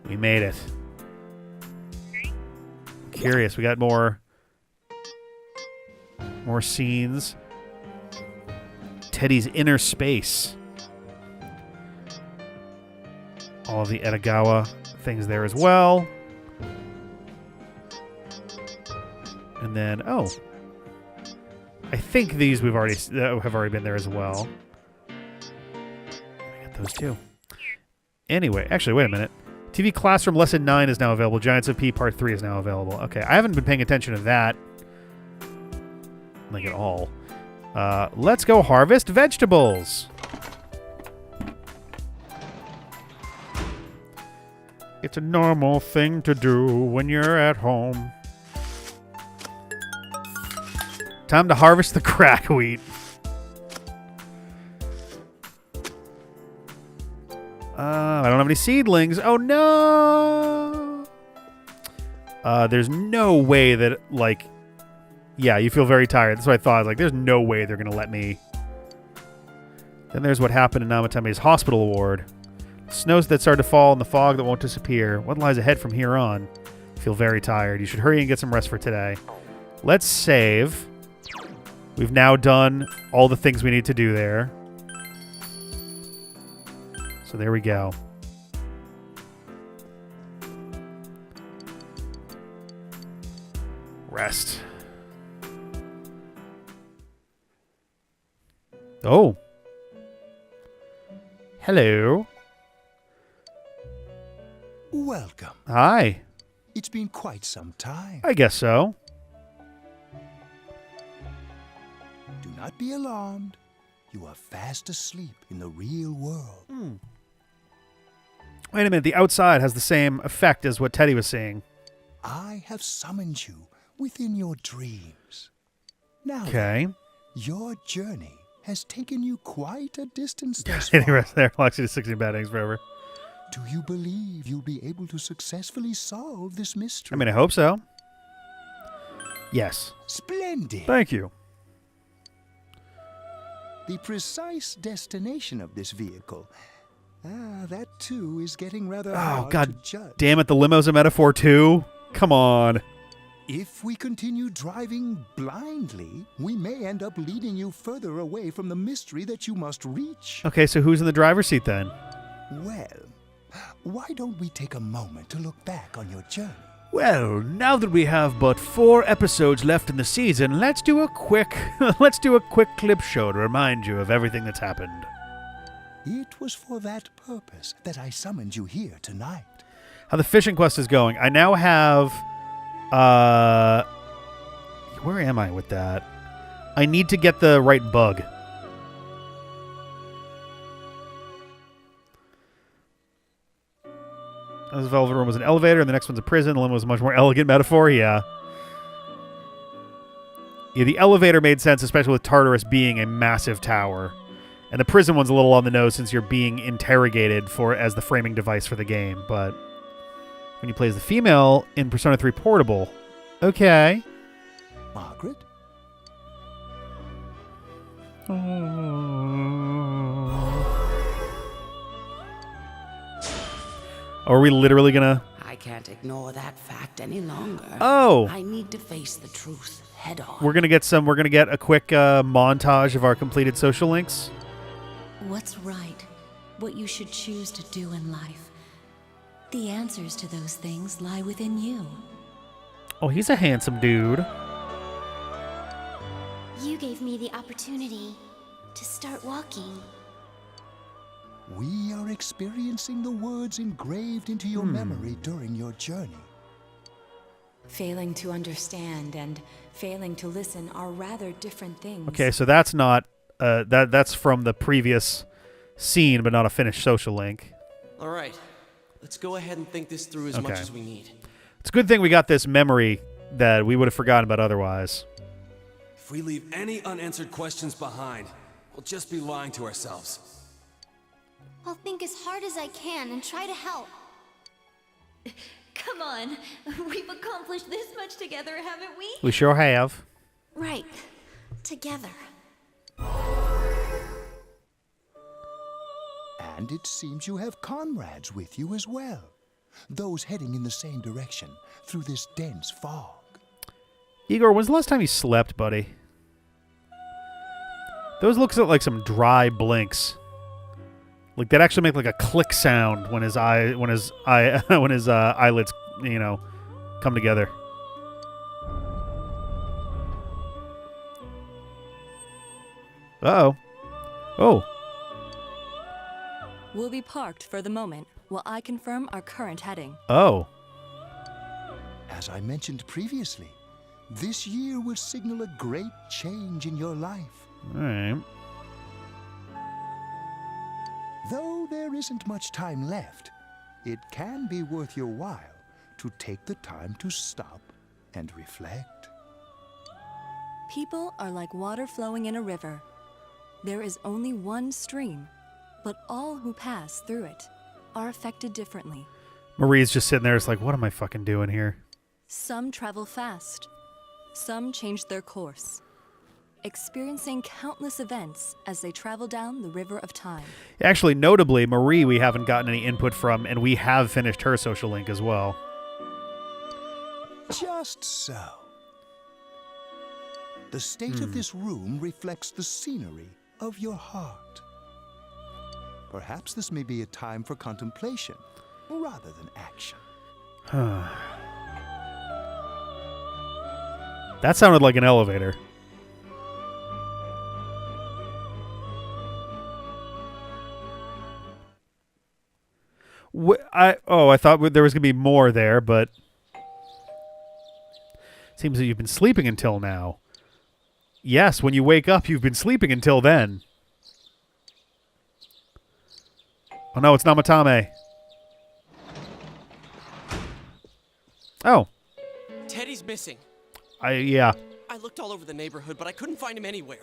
We made it. Curious, we got more scenes. Teddy's inner space. All of the Edogawa things there as well. And then, oh. I think these have already been there as well. I got those too. Anyway, actually, wait a minute. TV Classroom Lesson 9 is now available. Giants of P Part 3 is now available. Okay, I haven't been paying attention to that. Like at all. Let's go harvest vegetables. It's a normal thing to do when you're at home. Time to harvest the crack wheat. I don't have any seedlings. Oh, no. There's no way that, like... Yeah, you feel very tired. That's what I thought. Like, there's no way they're going to let me... Then there's what happened in Namatami's hospital ward. Snows that start to fall and the fog that won't disappear. What lies ahead from here on? I feel very tired. You should hurry and get some rest for today. Let's save. We've now done all the things we need to do there. So there we go. Rest. Oh. Hello. Welcome. Hi. It's been quite some time. I guess so. Do not be alarmed. You are fast asleep in the real world. Wait a minute. The outside has the same effect as what Teddy was seeing. I have summoned you within your dreams. Now, okay. Your journey has taken you quite a distance thus Any far. rest there. Locks you to 16 bad eggs forever. Do you believe you'll be able to successfully solve this mystery? I mean, I hope so. Yes. Splendid. Thank you. The precise destination of this vehicle, that too is getting rather hard God to judge. Damn it, the limo's a metaphor too? Come on. If we continue driving blindly, we may end up leading you further away from the mystery that you must reach. Okay, so who's in the driver's seat then? Well, why don't we take a moment to look back on your journey? Well, now that we have but 4 episodes left in the season, let's do a quick clip show to remind you of everything that's happened. It was for that purpose that I summoned you here tonight. How the fishing quest is going. I now have where am I with that? I need to get the right bug. This velvet room was an elevator, and the next one's a prison. The limo was a much more elegant metaphor, yeah. Yeah, the elevator made sense, especially with Tartarus being a massive tower. And the prison one's a little on the nose since you're being interrogated as the framing device for the game. But when you play as the female in Persona 3 Portable, okay. Margaret? Are we literally gonna... I can't ignore that fact any longer. Oh. I need to face the truth head on. We're gonna get a quick montage of our completed social links. What's right? What you should choose to do in life. The answers to those things lie within you. Oh, he's a handsome dude. You gave me the opportunity to start walking. We are experiencing the words engraved into your memory during your journey. Failing to understand and failing to listen are rather different things. Okay, so that's not that's from the previous scene, but not a finished social link. All right, let's go ahead and think this through as much as we need. It's a good thing we got this memory that we would have forgotten about otherwise. If we leave any unanswered questions behind, we'll just be lying to ourselves. I'll think as hard as I can and try to help. Come on. We've accomplished this much together, haven't we? We sure have. Right. Together. And it seems you have comrades with you as well. Those heading in the same direction through this dense fog. Igor, when's the last time you slept, buddy? Those looks like some dry blinks. Like that actually make like a click sound when his eyelids, you know, come together. Uh-oh. Oh. We'll be parked for the moment while I confirm our current heading. Oh. As I mentioned previously, this year will signal a great change in your life. All right. Though there isn't much time left, it can be worth your while to take the time to stop and reflect. People are like water flowing in a river. There is only one stream, but all who pass through it are affected differently. Marie's just sitting there. It's like, what am I fucking doing here? Some travel fast. Some change their course, experiencing countless events as they travel down the river of time. Actually, notably, Marie we haven't gotten any input from, and we have finished her social link as well. Just so. The state of this room reflects the scenery of your heart. Perhaps this may be a time for contemplation rather than action. That sounded like an elevator. I thought there was going to be more there, but seems that you've been sleeping until now. Yes, when you wake up, you've been sleeping until then. Oh no, it's Namatame. Oh. Teddy's missing. Yeah. I looked all over the neighborhood, but I couldn't find him anywhere.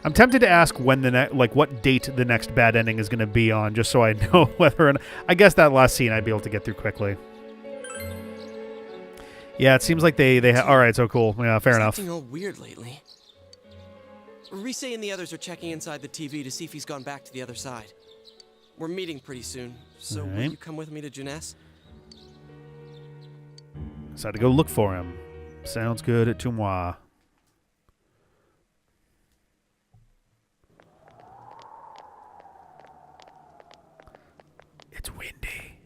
I'm tempted to ask when what date the next bad ending is going to be on, just so I know whether or not. I guess that last scene I'd be able to get through quickly. Yeah, it seems like they all right, so cool. Yeah, fair enough. Acting all weird lately. Rise and the others are checking inside the TV to see if he's gone back to the other side. We're meeting pretty soon, so will you come with me to Jeunesse? Decided to go look for him. Sounds good to moi. It's windy.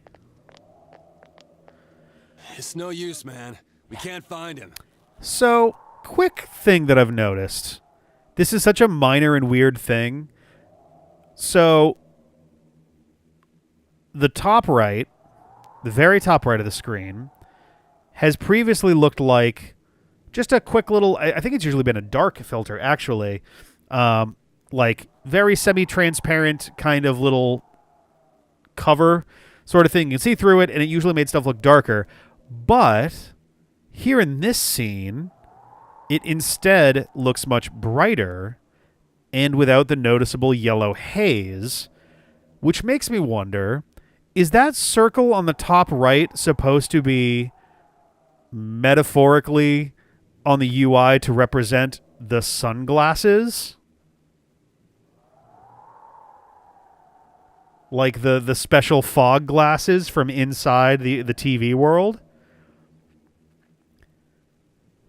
It's no use, man. We can't find him. So, quick thing that I've noticed. This is such a minor and weird thing. So, the top right, the very top right of the screen, has previously looked like just a quick little, I think it's usually been a dark filter, actually. Like, very semi-transparent kind of little cover sort of thing. You can see through it, and it usually made stuff look darker. But here in this scene, it instead looks much brighter and without the noticeable yellow haze, which makes me wonder, is that circle on the top right supposed to be metaphorically on the UI to represent the sunglasses? Like the special fog glasses from inside the TV world?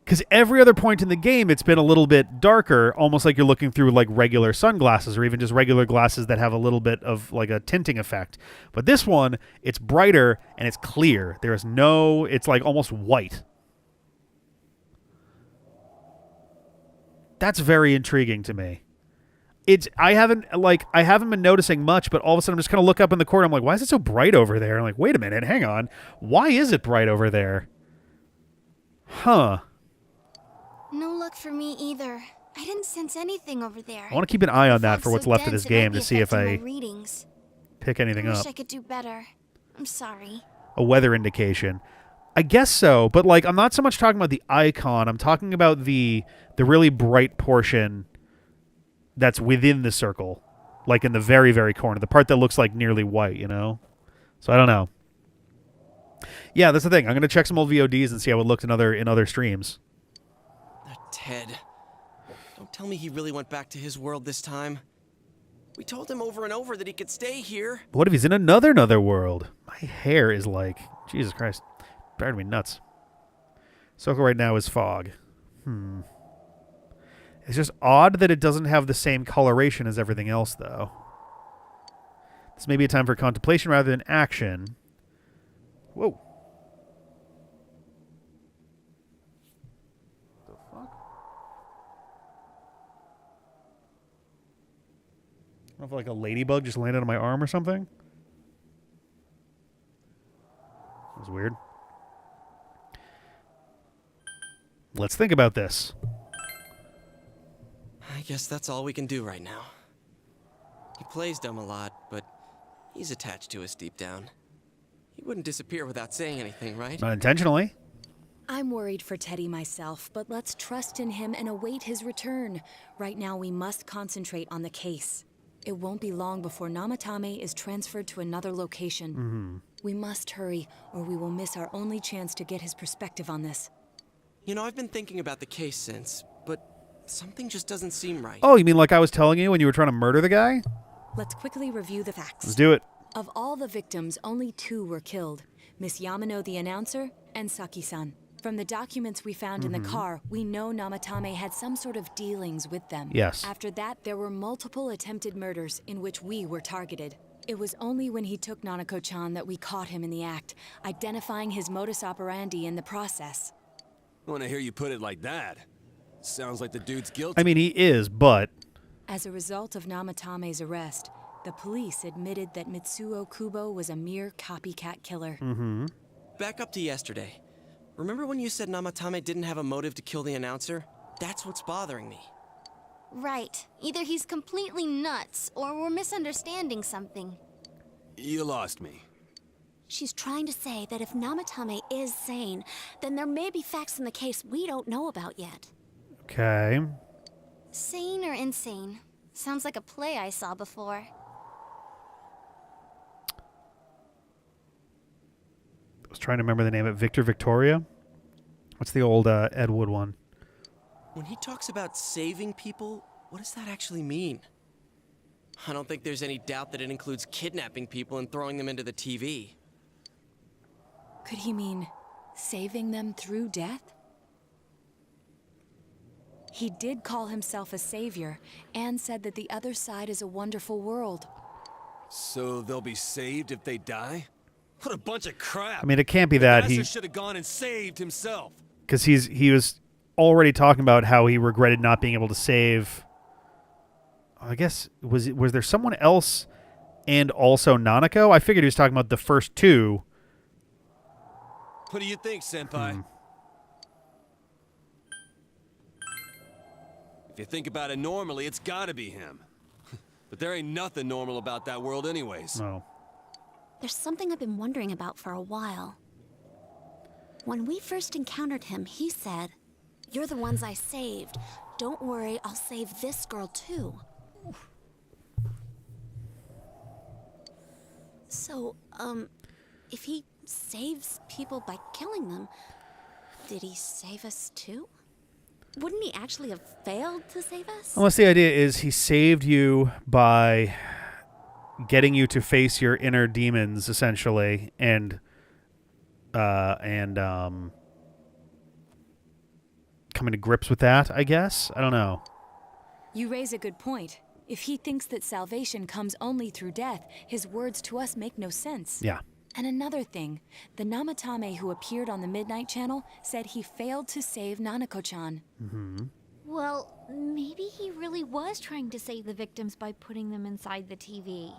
Because every other point in the game, it's been a little bit darker, almost like you're looking through like regular sunglasses or even just regular glasses that have a little bit of like a tinting effect. But this one, it's brighter and it's clear. There is no, it's like almost white. That's very intriguing to me. I haven't been noticing much, but all of a sudden I'm just kind of look up in the corner. I'm like, why is it so bright over there? I'm like, wait a minute, hang on. Why is it bright over there? Huh. No luck for me either. I didn't sense anything over there. I want to keep an eye on that for what's left of this game to see if I pick anything up. I up. wish I could do better. I'm sorry. A weather indication. I guess so, but like I'm not so much talking about the icon. I'm talking about the really bright portion that's within the circle, like in the very, very corner, the part that looks like nearly white, you know? So I don't know. Yeah, that's the thing. I'm going to check some old VODs and see how it looked in other streams. Ted. Don't tell me he really went back to his world this time. We told him over and over that he could stay here. What if he's in another world? My hair is like, Jesus Christ, driving me nuts. Soko right now is fog. It's just odd that it doesn't have the same coloration as everything else, though. This may be a time for contemplation rather than action. Whoa. The fuck? I don't know if like a ladybug just landed on my arm or something. That was weird. Let's think about this. I guess that's all we can do right now. He plays dumb a lot, but he's attached to us deep down. He wouldn't disappear without saying anything, right? Not intentionally. I'm worried for Teddy myself, but let's trust in him and await his return. Right now, we must concentrate on the case. It won't be long before Namatame is transferred to another location. We must hurry, or we will miss our only chance to get his perspective on this. You know, I've been thinking about the case since, but something just doesn't seem right. Oh, you mean like I was telling you when you were trying to murder the guy? Let's quickly review the facts. Let's do it. Of all the victims, only 2 were killed. Miss Yamano the announcer and Saki-san. From the documents we found in the car, we know Namatame had some sort of dealings with them. Yes. After that, there were multiple attempted murders in which we were targeted. It was only when he took Nanako-chan that we caught him in the act, identifying his modus operandi in the process. When I hear you put it like that, sounds like the dude's guilty. I mean, he is, but... As a result of Namatame's arrest, the police admitted that Mitsuo Kubo was a mere copycat killer. Back up to yesterday. Remember when you said Namatame didn't have a motive to kill the announcer? That's what's bothering me. Right. Either he's completely nuts, or we're misunderstanding something. You lost me. She's trying to say that if Namatame is sane, then there may be facts in the case we don't know about yet. Okay. Sane or insane? Sounds like a play I saw before. I was trying to remember the name of it. Victor Victoria? What's the old Ed Wood one? When he talks about saving people, what does that actually mean? I don't think there's any doubt that it includes kidnapping people and throwing them into the TV. Could he mean saving them through death? He did call himself a savior and said that the other side is a wonderful world. So they'll be saved if they die? What a bunch of crap. I mean, it can't be that he should have gone and saved himself. Because he was already talking about how he regretted not being able to save. I guess was there someone else and also Nanako? I figured he was talking about the first 2. What do you think, Senpai? If you think about it normally, it's gotta be him. But there ain't nothing normal about that world anyways. No. There's something I've been wondering about for a while. When we first encountered him, he said, "You're the ones I saved. Don't worry, I'll save this girl too." So, if he saves people by killing them, did he save us too? Wouldn't he actually have failed to save us? Unless the idea is he saved you by getting you to face your inner demons, essentially, and coming to grips with that, I guess? I don't know. You raise a good point. If he thinks that salvation comes only through death, his words to us make no sense. Yeah. And another thing, the Namatame who appeared on the Midnight Channel said he failed to save Nanako-chan. Well, maybe he really was trying to save the victims by putting them inside the TV.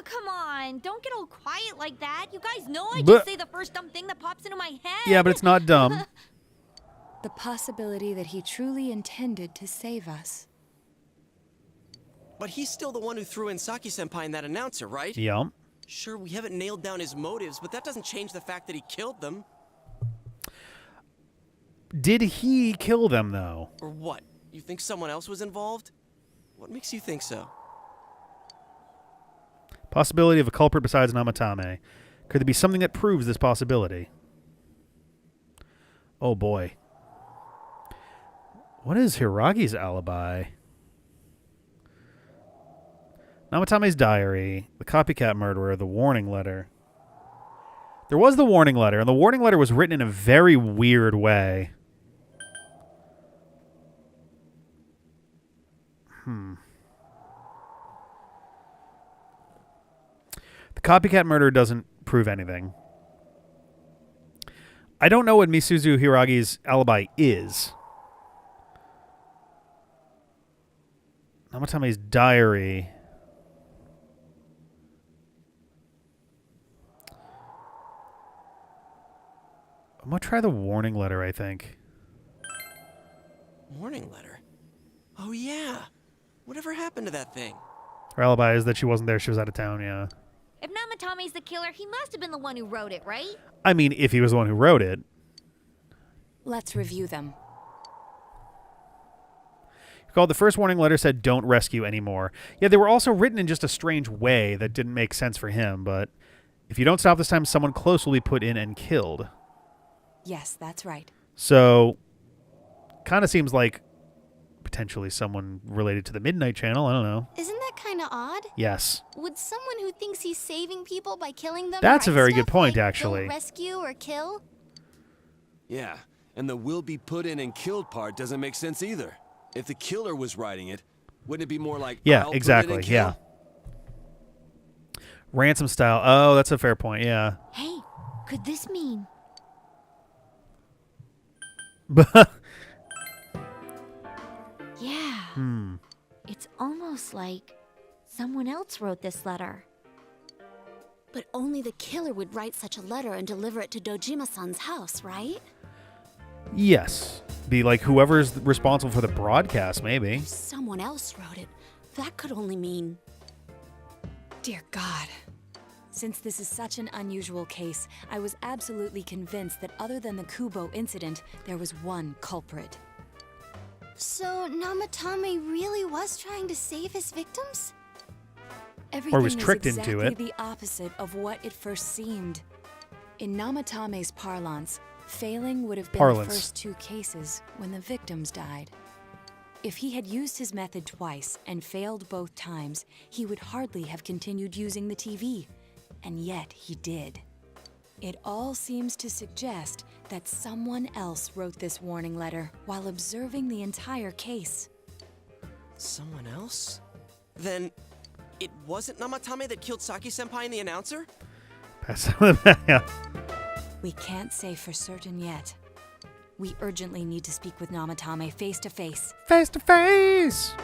Come on, don't get all quiet like that. You guys know I just say the first dumb thing that pops into my head. Yeah, but it's not dumb. The possibility that he truly intended to save us. But he's still the one who threw in Saki-senpai and that announcer, right? Yeah. Sure, we haven't nailed down his motives, but that doesn't change the fact that he killed them. Did he kill them, though? Or what? You think someone else was involved? What makes you think so? Possibility of a culprit besides Namatame. Could there be something that proves this possibility? Oh, boy. What is Hiragi's alibi? Namatame's diary, the copycat murderer, the warning letter. There was the warning letter, and the warning letter was written in a very weird way. The copycat murder doesn't prove anything. I don't know what Misuzu Hiragi's alibi is. Namatame's diary. I'm going to try the warning letter, I think. Warning letter? Oh, yeah. Whatever happened to that thing? Her alibi is that she wasn't there. She was out of town, yeah. If Namatome's the killer, he must have been the one who wrote it, right? I mean, if he was the one who wrote it. Let's review them. The first warning letter said, don't rescue anymore. Yeah, they were also written in just a strange way that didn't make sense for him, but if you don't stop this time, someone close will be put in and killed. Yes, that's right. So, kind of seems like potentially someone related to the Midnight Channel. I don't know. Isn't that kind of odd? Yes. Would someone who thinks he's saving people by killing them That's a write very stuff good point, like, actually. "Don't rescue or kill? Yeah, and the will be put in and killed part doesn't make sense either. If the killer was writing it, wouldn't it be more like, Yeah, I'll exactly, put it in and yeah. Ransom style. Oh, that's a fair point, yeah. Hey, could this mean... Yeah. It's almost like someone else wrote this letter. But only the killer would write such a letter and deliver it to Dojima-san's house, right? Yes. Be like whoever's responsible for the broadcast, maybe. If someone else wrote it, that could only mean... Dear God. Since this is such an unusual case, I was absolutely convinced that other than the Kubo incident, there was one culprit. So Namatame really was trying to save his victims? Everything was tricked is into exactly it. the opposite of what it first seemed. In Namatame's parlance, failing would have been the first two cases when the victims died. If he had used his method twice and failed both times, he would hardly have continued using the TV. And yet he did. It all seems to suggest that someone else wrote this warning letter while observing the entire case. Someone else? Then it wasn't Namatame that killed Saki-senpai and the announcer? Yeah. We can't say for certain yet. We urgently need to speak with Namatame face to face. Face to face!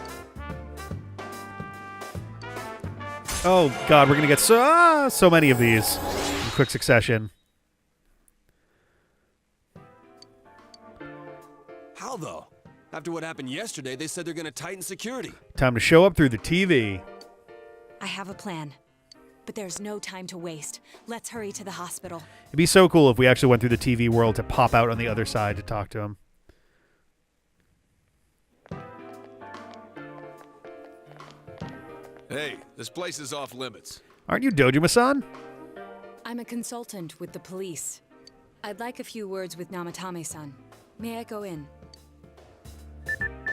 Oh, God, we're going to get so many of these in quick succession. How, though? After what happened yesterday, they said they're going to tighten security. Time to show up through the TV. I have a plan, but there's no time to waste. Let's hurry to the hospital. It'd be so cool if we actually went through the TV world to pop out on the other side to talk to him. Hey, this place is off limits. Aren't you Dojima-san? I'm a consultant with the police. I'd like a few words with Namatame-san. May I go in?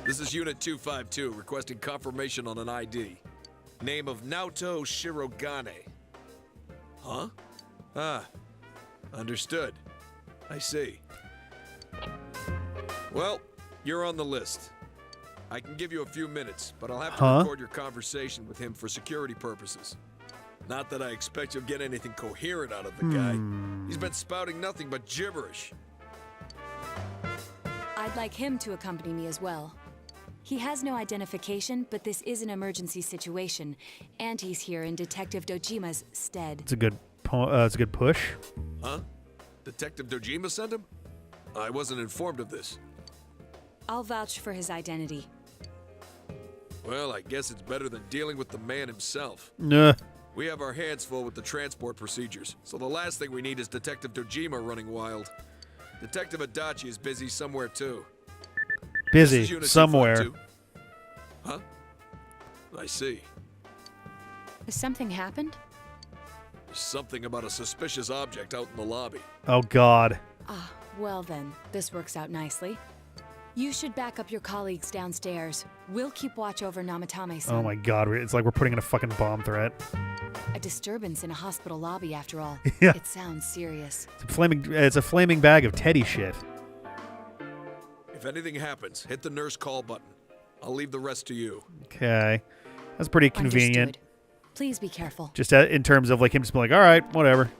This is Unit 252, requesting confirmation on an ID. Name of Naoto Shirogane. Huh? Ah, understood. I see. Well, you're on the list. I can give you a few minutes, but I'll have to record your conversation with him for security purposes. Not that I expect you'll get anything coherent out of the guy. He's been spouting nothing but gibberish. I'd like him to accompany me as well. He has no identification, but this is an emergency situation, and he's here in Detective Dojima's stead. It's a good push. Huh? Detective Dojima sent him? I wasn't informed of this. I'll vouch for his identity. Well, I guess it's better than dealing with the man himself. Nah. We have our hands full with the transport procedures, so the last thing we need is Detective Dojima running wild. Detective Adachi is busy somewhere too. Busy somewhere. Huh? I see. Has something happened? There's something about a suspicious object out in the lobby. Oh, God. Ah, well then, this works out nicely. You should back up your colleagues downstairs. We'll keep watch over Namatame-san. Oh my god, it's like we're putting in a fucking bomb threat. A disturbance in a hospital lobby, after all. Yeah. It sounds serious. It's a flaming bag of teddy shit. If anything happens, hit the nurse call button. I'll leave the rest to you. Okay. That's pretty convenient. Understood. Please be careful. Just in terms of like him just being like, all right, whatever.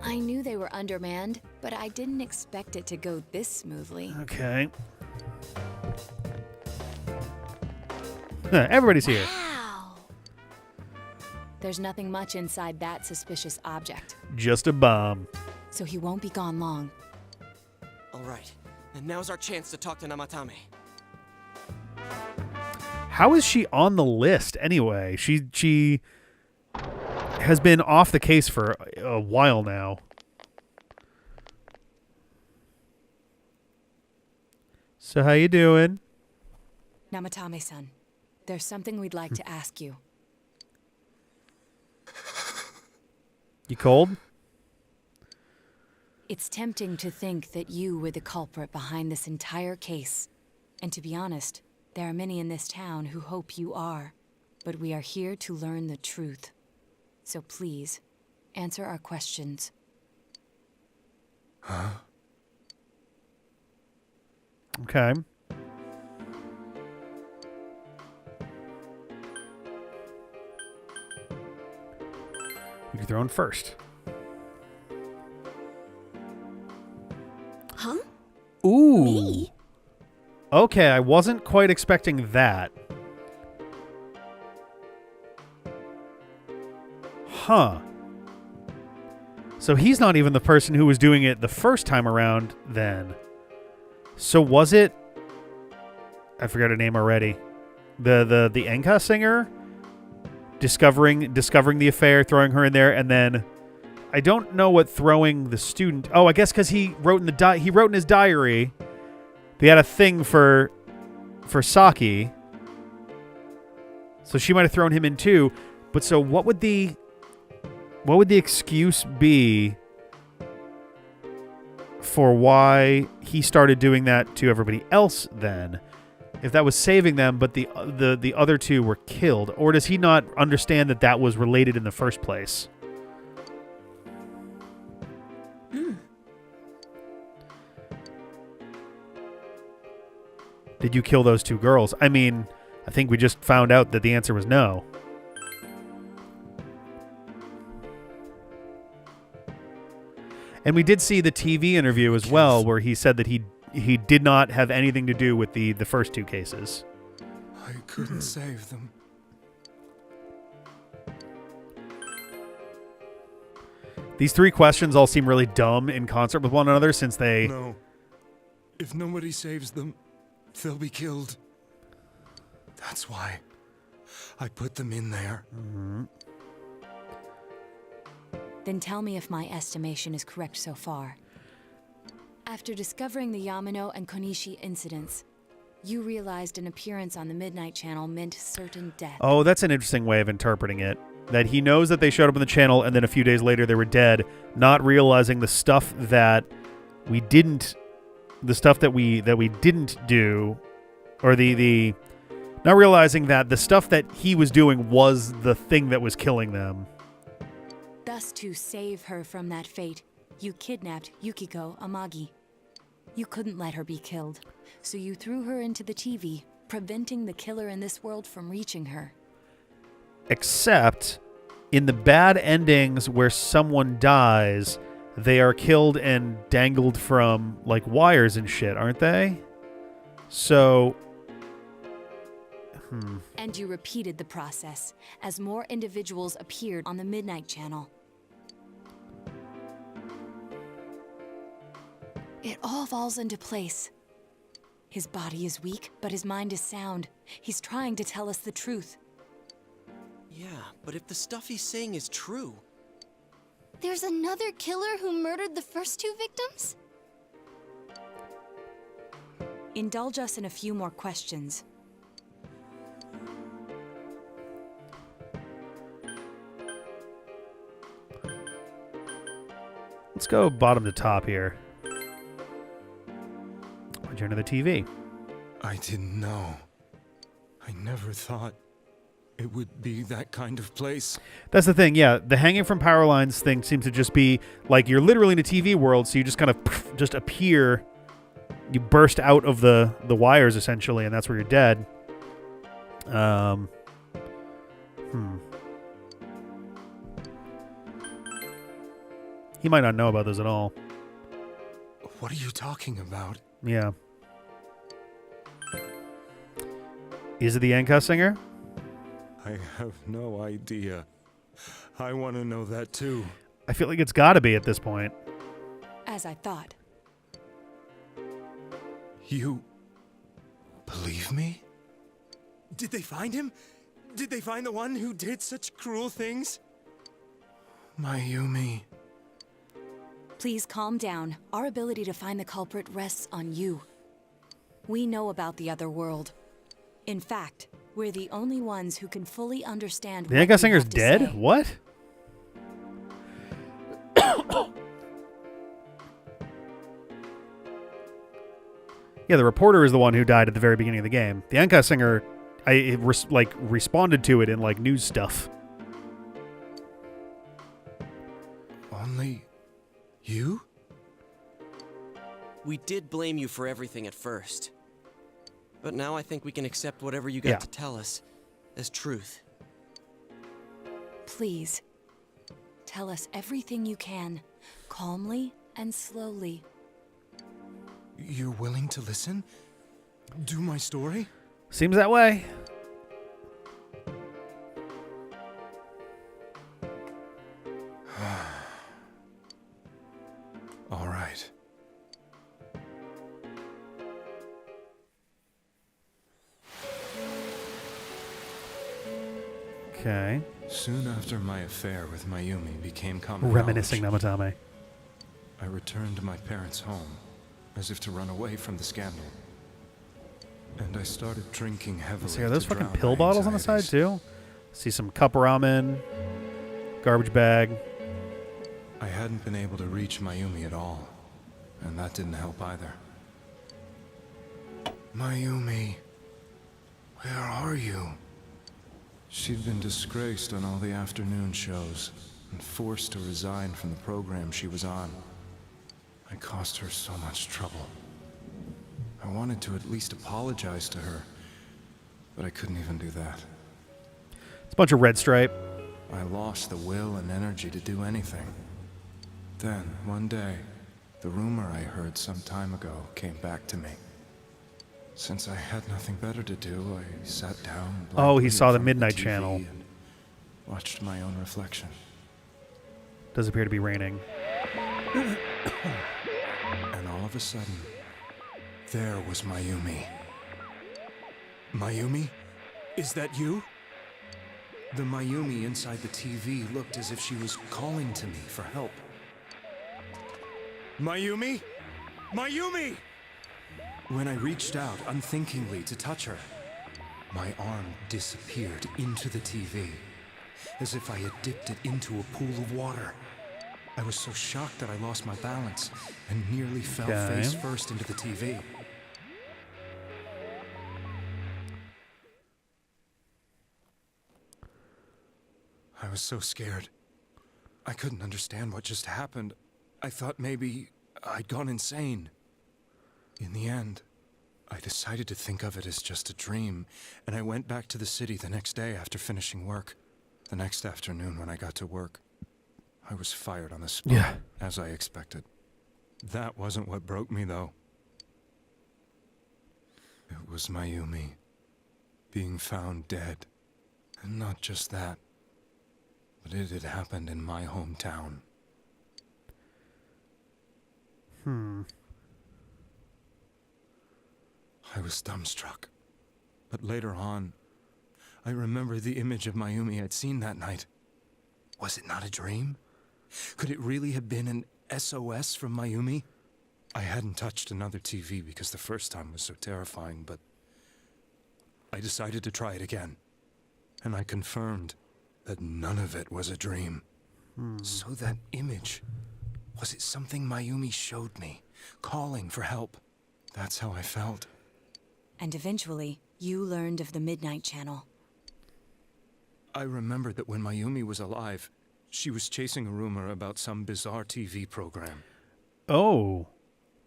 I knew they were undermanned, but I didn't expect it to go this smoothly. Okay. Everybody's here. Wow. There's nothing much inside that suspicious object. Just a bomb. So he won't be gone long. All right. And now's our chance to talk to Namatame. How is she on the list anyway? She has been off the case for a while now. So how you doing? Namatame-san, there's something we'd like to ask you. You cold? It's tempting to think that you were the culprit behind this entire case. And to be honest, there are many in this town who hope you are. But we are here to learn the truth. So please, answer our questions. Huh? Okay. You can throw in first. Huh? Ooh. Me? Okay, I wasn't quite expecting that. Huh. So he's not even the person who was doing it the first time around then. So was it... I forgot her name already. The Enka singer? Discovering the affair, throwing her in there, and then... I don't know what throwing the student... Oh, I guess because he wrote in his diary... They had a thing for Saki. So she might have thrown him in too. But so what would the excuse be for why he started doing that to everybody else then? If that was saving them, but the other two were killed, or does he not understand that that was related in the first place? Did you kill those two girls? I mean, I think we just found out that the answer was no. And we did see the TV interview as well, where he said that he did not have anything to do with the first two cases. I couldn't save them. These three questions all seem really dumb in concert with one another since they... No. If nobody saves them, they'll be killed. That's why I put them in there. Mm-hmm. Then tell me if my estimation is correct so far. After discovering the Yamano and Konishi incidents, you realized an appearance on the Midnight Channel meant certain death. Oh, that's an interesting way of interpreting it. That he knows that they showed up on the channel and then a few days later they were dead, not realizing the stuff that we didn't... The stuff that we didn't do, or the not realizing that the stuff that he was doing was the thing that was killing them. Thus, to save her from that fate, you kidnapped Yukiko Amagi. You couldn't let her be killed, so you threw her into the TV, preventing the killer in this world from reaching her. Except in the bad endings where someone dies, they are killed and dangled from, like, wires and shit, aren't they? So... And you repeated the process, as more individuals appeared on the Midnight Channel. It all falls into place. His body is weak, but his mind is sound. He's trying to tell us the truth. Yeah, but if the stuff he's saying is true... There's another killer who murdered the first two victims? Indulge us in a few more questions. Let's go bottom to top here. Why'd you turn to the TV. I didn't know. I never thought it would be that kind of place. That's the thing, yeah. The hanging from power lines thing seems to just be like you're literally in a TV world, so you just kind of just appear. You burst out of the wires, essentially, and that's where you're dead. He might not know about this at all. What are you talking about? Yeah. Is it the Enka singer? I have no idea. I want to know that too. I feel like it's got to be at this point. As I thought. You believe me? Did they find him? Did they find the one who did such cruel things? Mayumi. Please calm down. Our ability to find the culprit rests on you. We know about the other world. In fact, we're the only ones who can fully understand. The Enka singer's dead? What? Yeah, the reporter is the one who died at the very beginning of the game. The Enka singer, responded to it in like news stuff. Only you? We did blame you for everything at first. But now I think we can accept whatever you got to tell us as truth. Please, tell us everything you can, calmly and slowly. You're willing to listen? Do my story? Seems that way. All right. Okay. Soon after my affair with Mayumi became common Reminiscing knowledge, Namatame. I returned to my parents' home, as if to run away from the scandal. And I started drinking heavily. See, are those to fucking drown pill my bottles on the side too? See some cup ramen, garbage bag. I hadn't been able to reach Mayumi at all, and that didn't help either. Mayumi, where are you? She'd been disgraced on all the afternoon shows and forced to resign from the program she was on. I caused her so much trouble. I wanted to at least apologize to her, but I couldn't even do that. It's a bunch of red stripe. I lost the will and energy to do anything. Then, one day, the rumor I heard some time ago came back to me. Since I had nothing better to do, I sat down. Oh, he saw the in front of Midnight TV Channel. And watched my own reflection. Does appear to be raining. And all of a sudden, there was Mayumi. Mayumi? Is that you? The Mayumi inside the TV looked as if she was calling to me for help. Mayumi? Mayumi! When I reached out unthinkingly to touch her, my arm disappeared into the TV, as if I had dipped it into a pool of water. I was so shocked that I lost my balance and nearly fell face first into the TV. I was so scared. I couldn't understand what just happened. I thought maybe I'd gone insane. In the end, I decided to think of it as just a dream, and I went back to the city the next day after finishing work. The next afternoon when I got to work, I was fired on the spot, as I expected. That wasn't what broke me, though. It was Mayumi being found dead. And not just that, but it had happened in my hometown. I was dumbstruck. But later on, I remember the image of Mayumi I'd seen that night. Was it not a dream? Could it really have been an SOS from Mayumi? I hadn't touched another TV because the first time was so terrifying, but I decided to try it again. And I confirmed that none of it was a dream. So that image, was it something Mayumi showed me, calling for help? That's how I felt. And eventually, you learned of the Midnight Channel. I remembered that when Mayumi was alive, she was chasing a rumor about some bizarre TV program. Oh,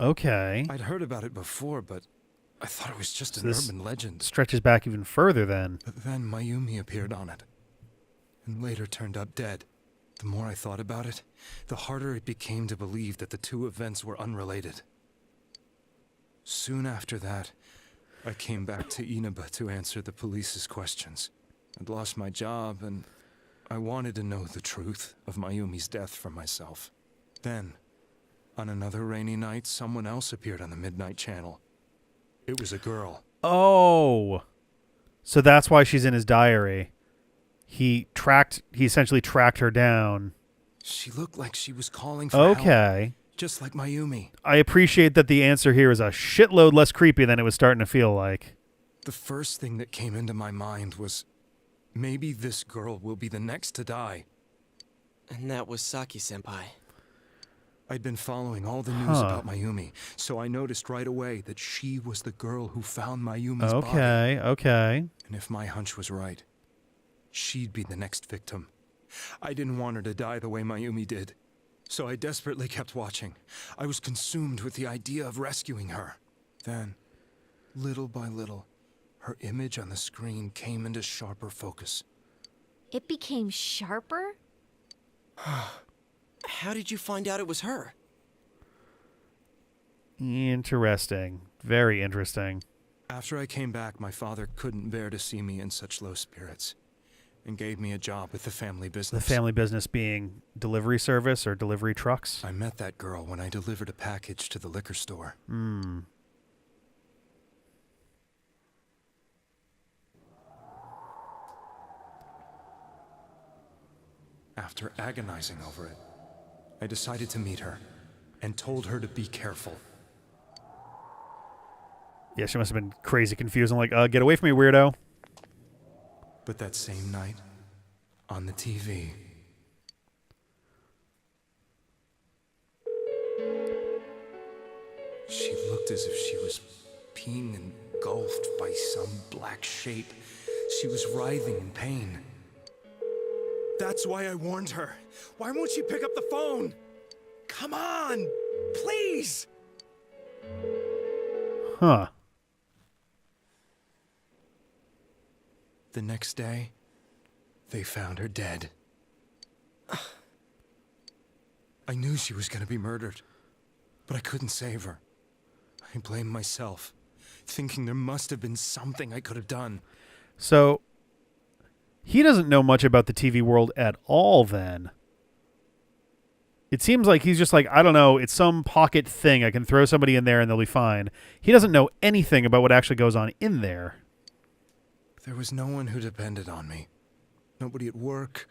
okay. I'd heard about it before, but I thought it was just an urban legend. Stretches back even further then. But then Mayumi appeared on it, and later turned up dead. The more I thought about it, the harder it became to believe that the two events were unrelated. Soon after that, I came back to Inaba to answer the police's questions. I'd lost my job, and I wanted to know the truth of Mayumi's death for myself. Then, on another rainy night, someone else appeared on the Midnight Channel. It was a girl. Oh. So that's why she's in his diary. He essentially tracked her down. She looked like she was calling for help, just like Mayumi. I appreciate that the answer here is a shitload less creepy than it was starting to feel like. The first thing that came into my mind was, maybe this girl will be the next to die. And that was Saki-senpai. I'd been following all the news about Mayumi, so I noticed right away that she was the girl who found Mayumi's body. Okay. And if my hunch was right, she'd be the next victim. I didn't want her to die the way Mayumi did, so I desperately kept watching. I was consumed with the idea of rescuing her. Then, little by little, her image on the screen came into sharper focus. It became sharper? How did you find out it was her? Interesting. Very interesting. After I came back, my father couldn't bear to see me in such low spirits, and gave me a job with the family business. The family business being delivery service or delivery trucks? I met that girl when I delivered a package to the liquor store. After agonizing over it, I decided to meet her and told her to be careful. Yeah, she must have been crazy confused. I'm like, get away from me, weirdo. But that same night, on the TV, she looked as if she was being engulfed by some black shape. She was writhing in pain. That's why I warned her. Why won't she pick up the phone? Come on, please! Huh. The next day, they found her dead. I knew she was going to be murdered, but I couldn't save her. I blamed myself, thinking there must have been something I could have done. So, he doesn't know much about the TV world at all then. It seems like he's just like, I don't know, it's some pocket thing. I can throw somebody in there and they'll be fine. He doesn't know anything about what actually goes on in there. There was no one who depended on me. Nobody at work,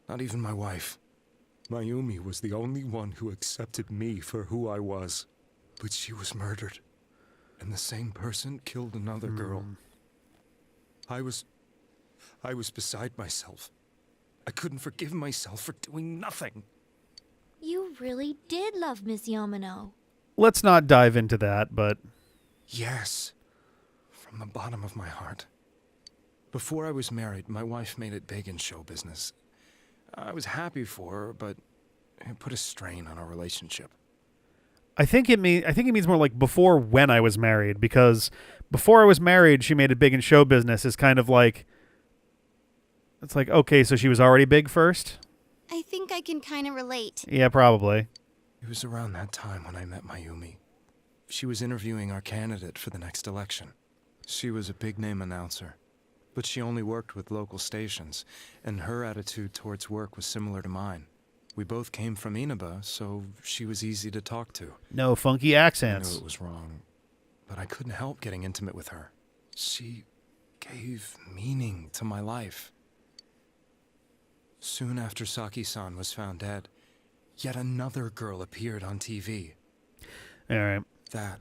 not even my wife. Mayumi was the only one who accepted me for who I was. But she was murdered, and the same person killed another girl. I was beside myself. I couldn't forgive myself for doing nothing. You really did love Miss Yamano. Let's not dive into that, but... Yes, from the bottom of my heart. Before I was married, my wife made it big in show business. I was happy for her, but it put a strain on our relationship. I think it means more like before when I was married, because before I was married, she made it big in show business is kind of like... It's like, okay, so she was already big first? I think I can kind of relate. Yeah, probably. It was around that time when I met Mayumi. She was interviewing our candidate for the next election. She was a big-name announcer, but she only worked with local stations, and her attitude towards work was similar to mine. We both came from Inaba, so she was easy to talk to. No funky accents. I knew it was wrong, but I couldn't help getting intimate with her. She gave meaning to my life. Soon after Saki-san was found dead, yet another girl appeared on TV. All right. That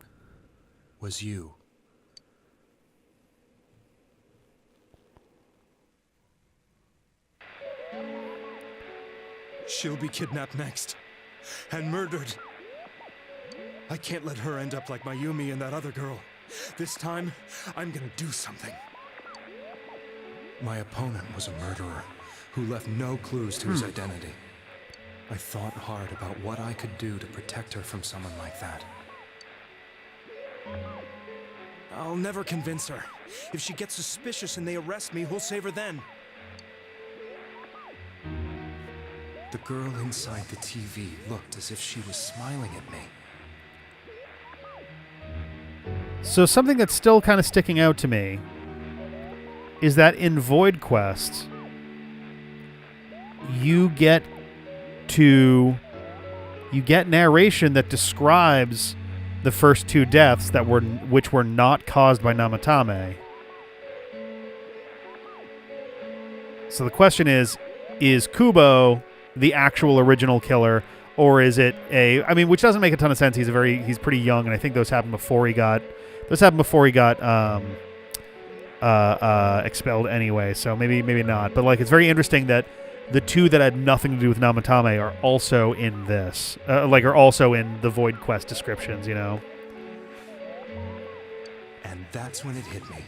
was you. She'll be kidnapped next, and murdered. I can't let her end up like Mayumi and that other girl. This time, I'm gonna do something. My opponent was a murderer who left no clues to his identity. I thought hard about what I could do to protect her from someone like that. I'll never convince her. If she gets suspicious and they arrest me, who'll save her then? The girl inside the TV looked as if she was smiling at me. So something that's still kind of sticking out to me is that in Void Quest, you get narration that describes the first two deaths which were not caused by Namatame. So the question is Kubo the actual original killer, or is it which doesn't make a ton of sense. He's pretty young, and I think those happened before he got expelled anyway, so maybe not. But like, it's very interesting that the two that had nothing to do with Namatame are also in this, are also in the Void Quest descriptions, you know? And that's when it hit me.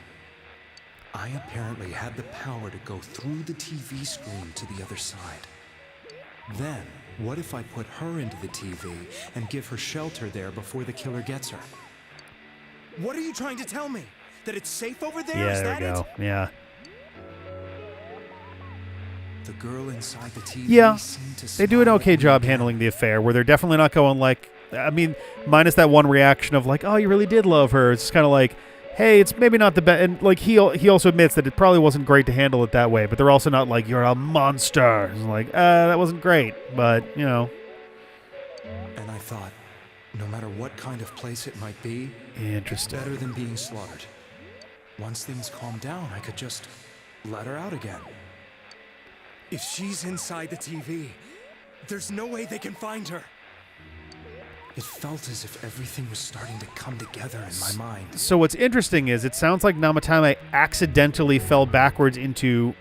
I apparently had the power to go through the TV screen to the other side. Then, what if I put her into the TV and give her shelter there before the killer gets her? What are you trying to tell me? That it's safe over there? Yeah, Is there that we go. it? Yeah. The girl inside the TV seemed to They do an okay job handling the affair, where they're definitely not going like, minus that one reaction of like, oh, you really did love her. It's kind of like, hey, it's maybe not the best. And like, he also admits that it probably wasn't great to handle it that way, but they're also not like, you're a monster. It's like, that wasn't great, but you know. And I thought, no matter what kind of place it might be, interesting. It's better than being slaughtered. Once things calm down, I could just let her out again. If she's inside the TV, there's no way they can find her. It felt as if everything was starting to come together in my mind. So what's interesting is it sounds like Namatame accidentally fell backwards into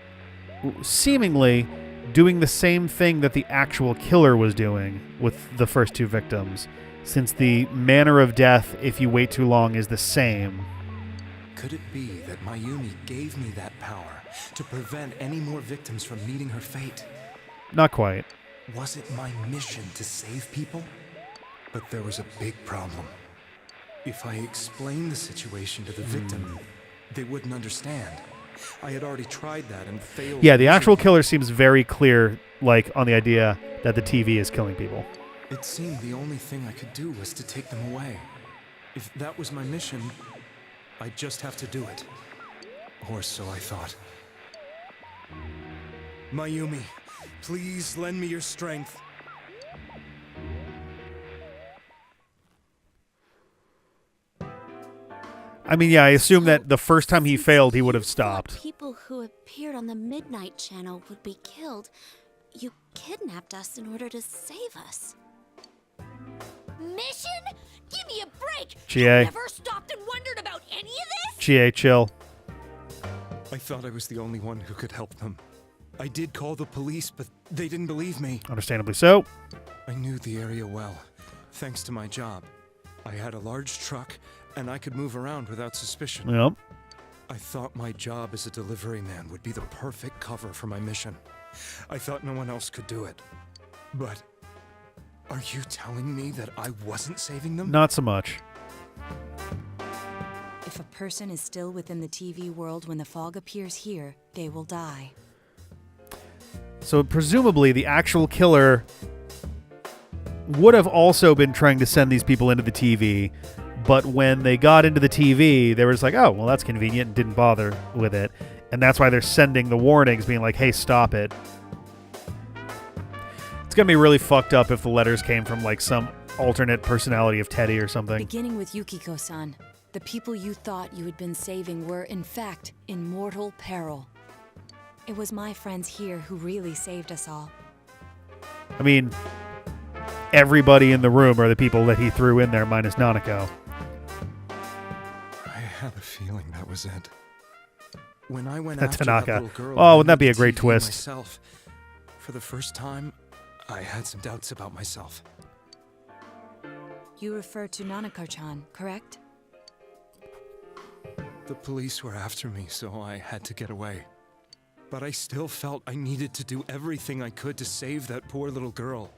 seemingly doing the same thing that the actual killer was doing with the first two victims, since the manner of death, if you wait too long, is the same. Could it be that Mayumi gave me that power to prevent any more victims from meeting her fate? Not quite. Was it my mission to save people? But there was a big problem. If I explained the situation to the victim, they wouldn't understand. I had already tried that and failed. Yeah, the actual killer seems very clear, like, on the idea that the TV is killing people. It seemed the only thing I could do was to take them away. If that was my mission, I'd just have to do it. Or so I thought. Mayumi, please lend me your strength. I assume that the first time he failed, he would have stopped. People who appeared on the Midnight Channel would be killed. You kidnapped us in order to save us. Mission? Give me a break! GA. You never stopped and wondered about any of this? GA, chill. I thought I was the only one who could help them. I did call the police, but they didn't believe me. Understandably so. I knew the area well, thanks to my job. I had a large truck, and I could move around without suspicion. Yep. I thought my job as a delivery man would be the perfect cover for my mission. I thought no one else could do it. But are you telling me that I wasn't saving them? Not so much. If a person is still within the TV world when the fog appears here, they will die. So presumably the actual killer would have also been trying to send these people into the TV, but when they got into the TV, they were just like, oh, well, that's convenient, and didn't bother with it. And that's why they're sending the warnings, being like, hey, stop it. It's going to be really fucked up if the letters came from, like, some alternate personality of Teddy or something. Beginning with Yukiko-san, the people you thought you had been saving were, in fact, in mortal peril. It was my friends here who really saved us all. I mean, everybody in the room are the people that he threw in there, minus Nanako. I had a feeling that was it. When I went That's after Tanaka. that little girl, Oh, wouldn't that be a the great TV twist? Myself, for the first time, I had some doubts about myself. You refer to Nanako-chan, correct? The police were after me, so I had to get away. But I still felt I needed to do everything I could to save that poor little girl.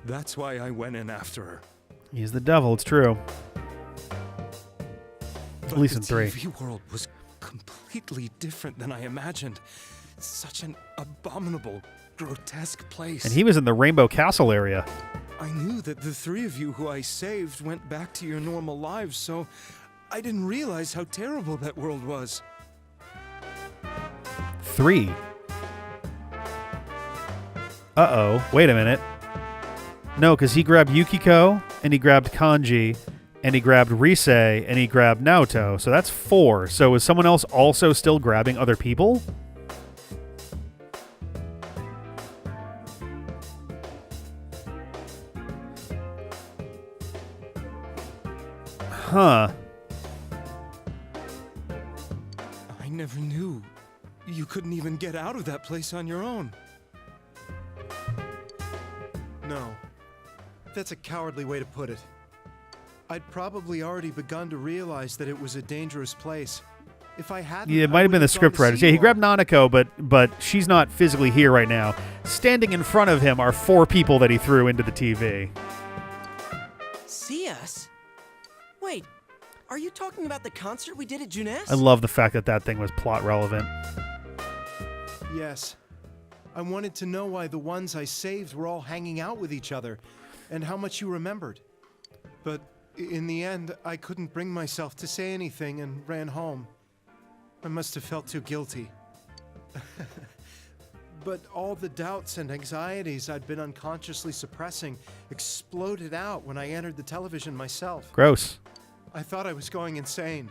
That's why I went in after her. He's the devil, it's true. But at least in 3. The TV world was completely different than I imagined. It's such an abominable, grotesque place. And he was in the Rainbow Castle area. I knew that the 3 of you who I saved went back to your normal lives, so I didn't realize how terrible that world was. 3. Uh-oh. Wait a minute. No, because he grabbed Yukiko, and he grabbed Kanji, and he grabbed Rise, and he grabbed Naoto. So that's 4. So is someone else also still grabbing other people? Huh. I never knew. You couldn't even get out of that place on your own. No. That's a cowardly way to put it. I'd probably already begun to realize that it was a dangerous place. If I hadn't, Yeah, it might have been the script writers. Yeah, he grabbed Nanako, but she's not physically here right now. Standing in front of him are 4 people that he threw into the TV. See us? Wait, are you talking about the concert we did at Juness? I love the fact that that thing was plot relevant. Yes. I wanted to know why the ones I saved were all hanging out with each other, and how much you remembered. But in the end, I couldn't bring myself to say anything and ran home. I must have felt too guilty. But all the doubts and anxieties I'd been unconsciously suppressing exploded out when I entered the television myself. Gross. I thought I was going insane.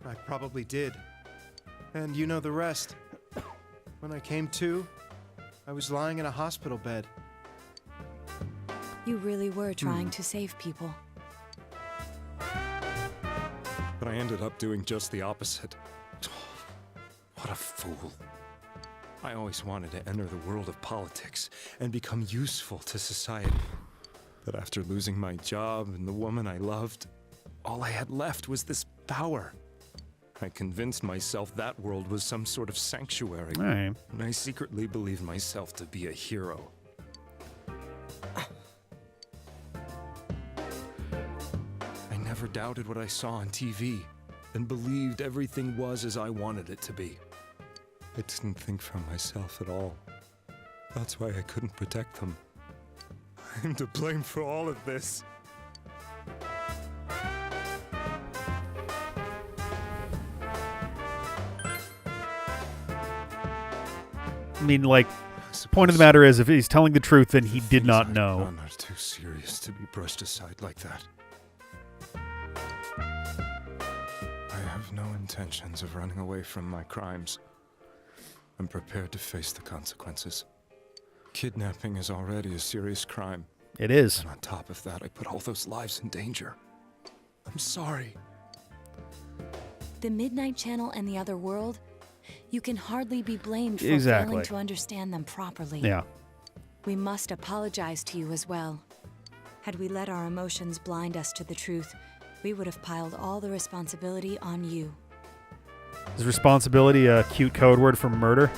I probably did. And you know the rest. When I came to, I was lying in a hospital bed. You really were trying to save people. But I ended up doing just the opposite. What a fool. I always wanted to enter the world of politics and become useful to society. But after losing my job and the woman I loved, all I had left was this power. I convinced myself that world was some sort of sanctuary. Right. And I secretly believed myself to be a hero. I never doubted what I saw on TV and believed everything was as I wanted it to be. I didn't think for myself at all. That's why I couldn't protect them. I'm to blame for all of this. I mean, like, point of the matter is, if he's telling the truth, then he did not know. None are too serious to be brushed aside like that. I have no intentions of running away from my crimes. I'm prepared to face the consequences. Kidnapping is already a serious crime. It is. And on top of that, I put all those lives in danger. I'm sorry. The Midnight Channel and the other world, you can hardly be blamed for Exactly. failing to understand them properly. Yeah. We must apologize to you as well. Had we let our emotions blind us to the truth, we would have piled all the responsibility on you. Is responsibility a cute code word for murder?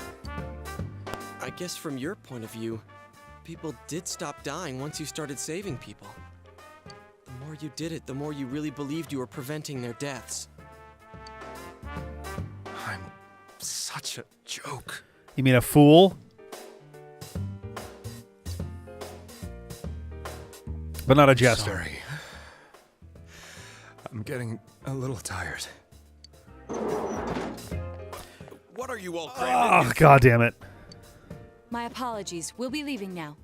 I guess from your point of view, people did stop dying once you started saving people. The more you did it, the more you really believed you were preventing their deaths. I'm such a joke. You mean a fool? But not a jester. Sorry. I'm getting a little tired. What are you all Oh, God damn it. My apologies. We'll be leaving now.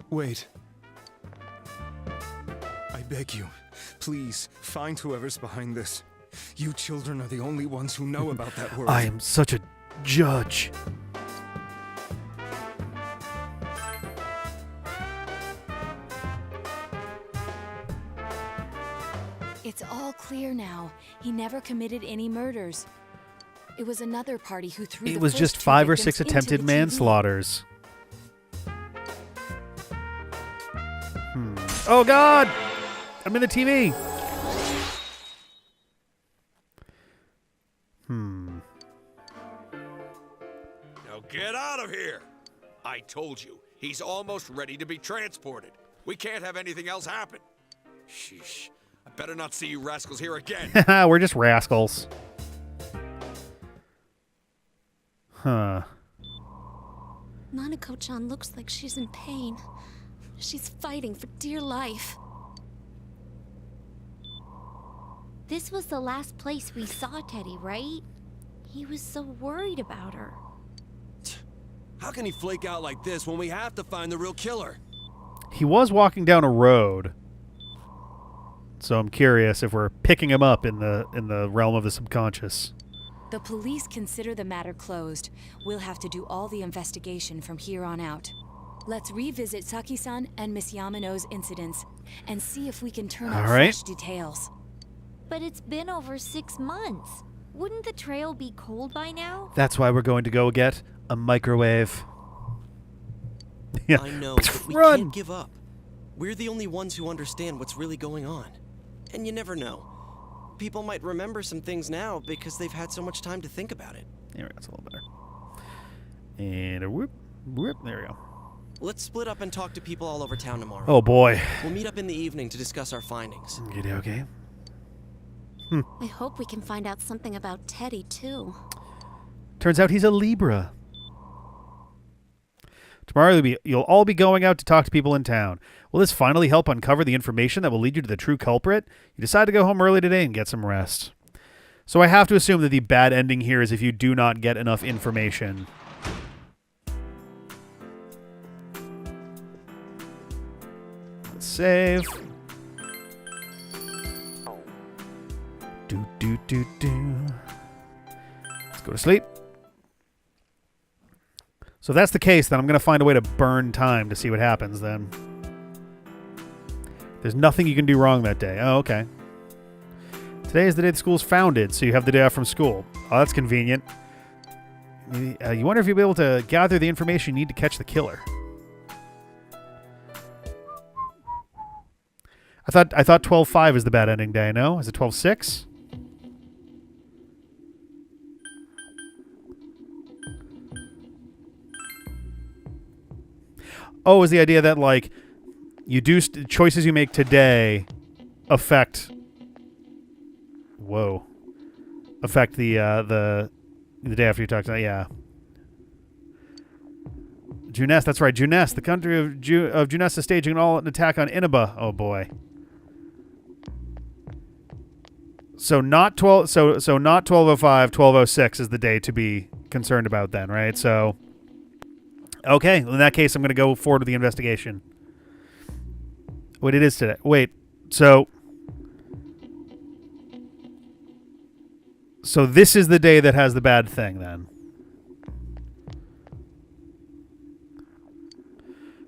Wait. I beg you, please, find whoever's behind this. You children are the only ones who know about that world. I am such a judge. It's all clear now. He never committed any murders. It was another party who threw It the was first just 2 5 or victims 6 into attempted the TV. manslaughters. Oh, God! I'm in the TV. Now get out of here! I told you, he's almost ready to be transported. We can't have anything else happen. Sheesh. I better not see you rascals here again. We're just rascals. Huh. Nanako-chan looks like she's in pain. She's fighting for dear life. This was the last place we saw Teddy, right? He was so worried about her. How can he flake out like this when we have to find the real killer? He was walking down a road. So I'm curious if we're picking him up in the realm of the subconscious. The police consider the matter closed. We'll have to do all the investigation from here on out. Let's revisit Saki-san and Miss Yamano's incidents and see if we can turn up fresh details. But it's been over 6 months. Wouldn't the trail be cold by now? That's why we're going to go get a microwave. Yeah. I know, but we Run! can't give up. We're the only ones who understand what's really going on. And you never know. People might remember some things now because they've had so much time to think about it. There we go, it's a little better. And a whoop, whoop, there we go. Let's split up and talk to people all over town tomorrow. Oh boy. We'll meet up in the evening to discuss our findings. Okay. I hope we can find out something about Teddy, too. Turns out he's a Libra. Tomorrow you'll all be going out to talk to people in town. Will this finally help uncover the information that will lead you to the true culprit? You decide to go home early today and get some rest. So I have to assume that the bad ending here is if you do not get enough information. Let's save. Let's go to sleep. So if that's the case, then I'm going to find a way to burn time to see what happens then. There's nothing you can do wrong that day. Oh, okay. Today is the day the school's founded, so you have the day off from school. Oh, that's convenient. You wonder if you'll be able to gather the information you need to catch the killer. I thought 12/5 is the bad ending day, no? Is it 12/6? Oh, is the idea that, like, you do choices you make today affect... Whoa. Affect the day after you talk to... Yeah. Juness, that's right, Juness. The country of Juness is staging an attack on Inaba. Oh, boy. So not 12... So not 12:05, 12:06 is the day to be concerned about then, right? So... Okay, in that case, I'm going to go forward with the investigation. Wait, it is today. Wait, so this is the day that has the bad thing, then.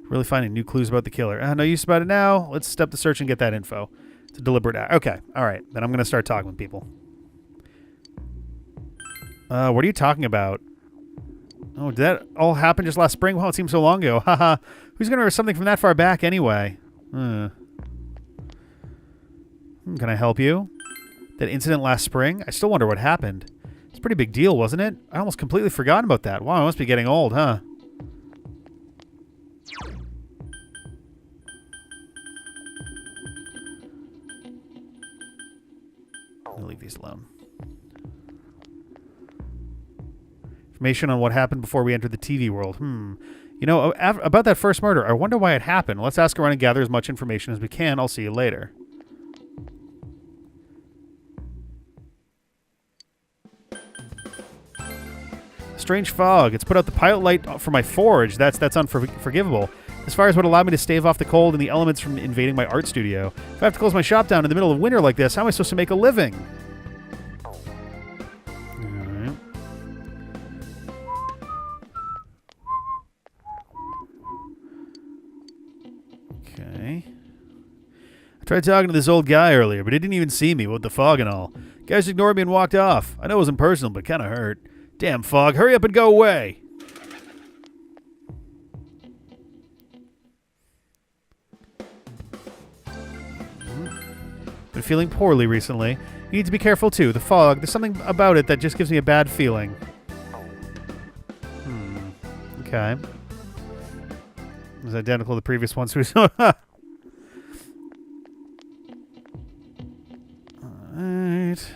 Really finding new clues about the killer. No use about it now. Let's step the search and get that info. It's a deliberate act. Okay, all right. Then I'm going to start talking with people. What are you talking about? Oh, did that all happen just last spring? Well, it seems so long ago. Haha. Who's going to remember something from that far back anyway? Can I help you? That incident last spring? I still wonder what happened. It's a pretty big deal, wasn't it? I almost completely forgot about that. Wow, I must be getting old, huh? I'll leave these alone. Information on what happened before we entered the TV world. You know, about that first murder, I wonder why it happened. Let's ask around and gather as much information as we can. I'll see you later. Strange fog. It's put out the pilot light for my forge. That's unforgivable. This fire is what allowed me to stave off the cold and the elements from invading my art studio. If I have to close my shop down in the middle of winter like this, how am I supposed to make a living? Okay. I tried talking to this old guy earlier, but he didn't even see me with the fog and all. Guys ignored me and walked off. I know it wasn't personal, but kind of hurt. Damn fog, hurry up and go away. Been feeling poorly recently. You need to be careful too. The fog, there's something about it that just gives me a bad feeling. Okay. It was identical to the previous one, so Alright.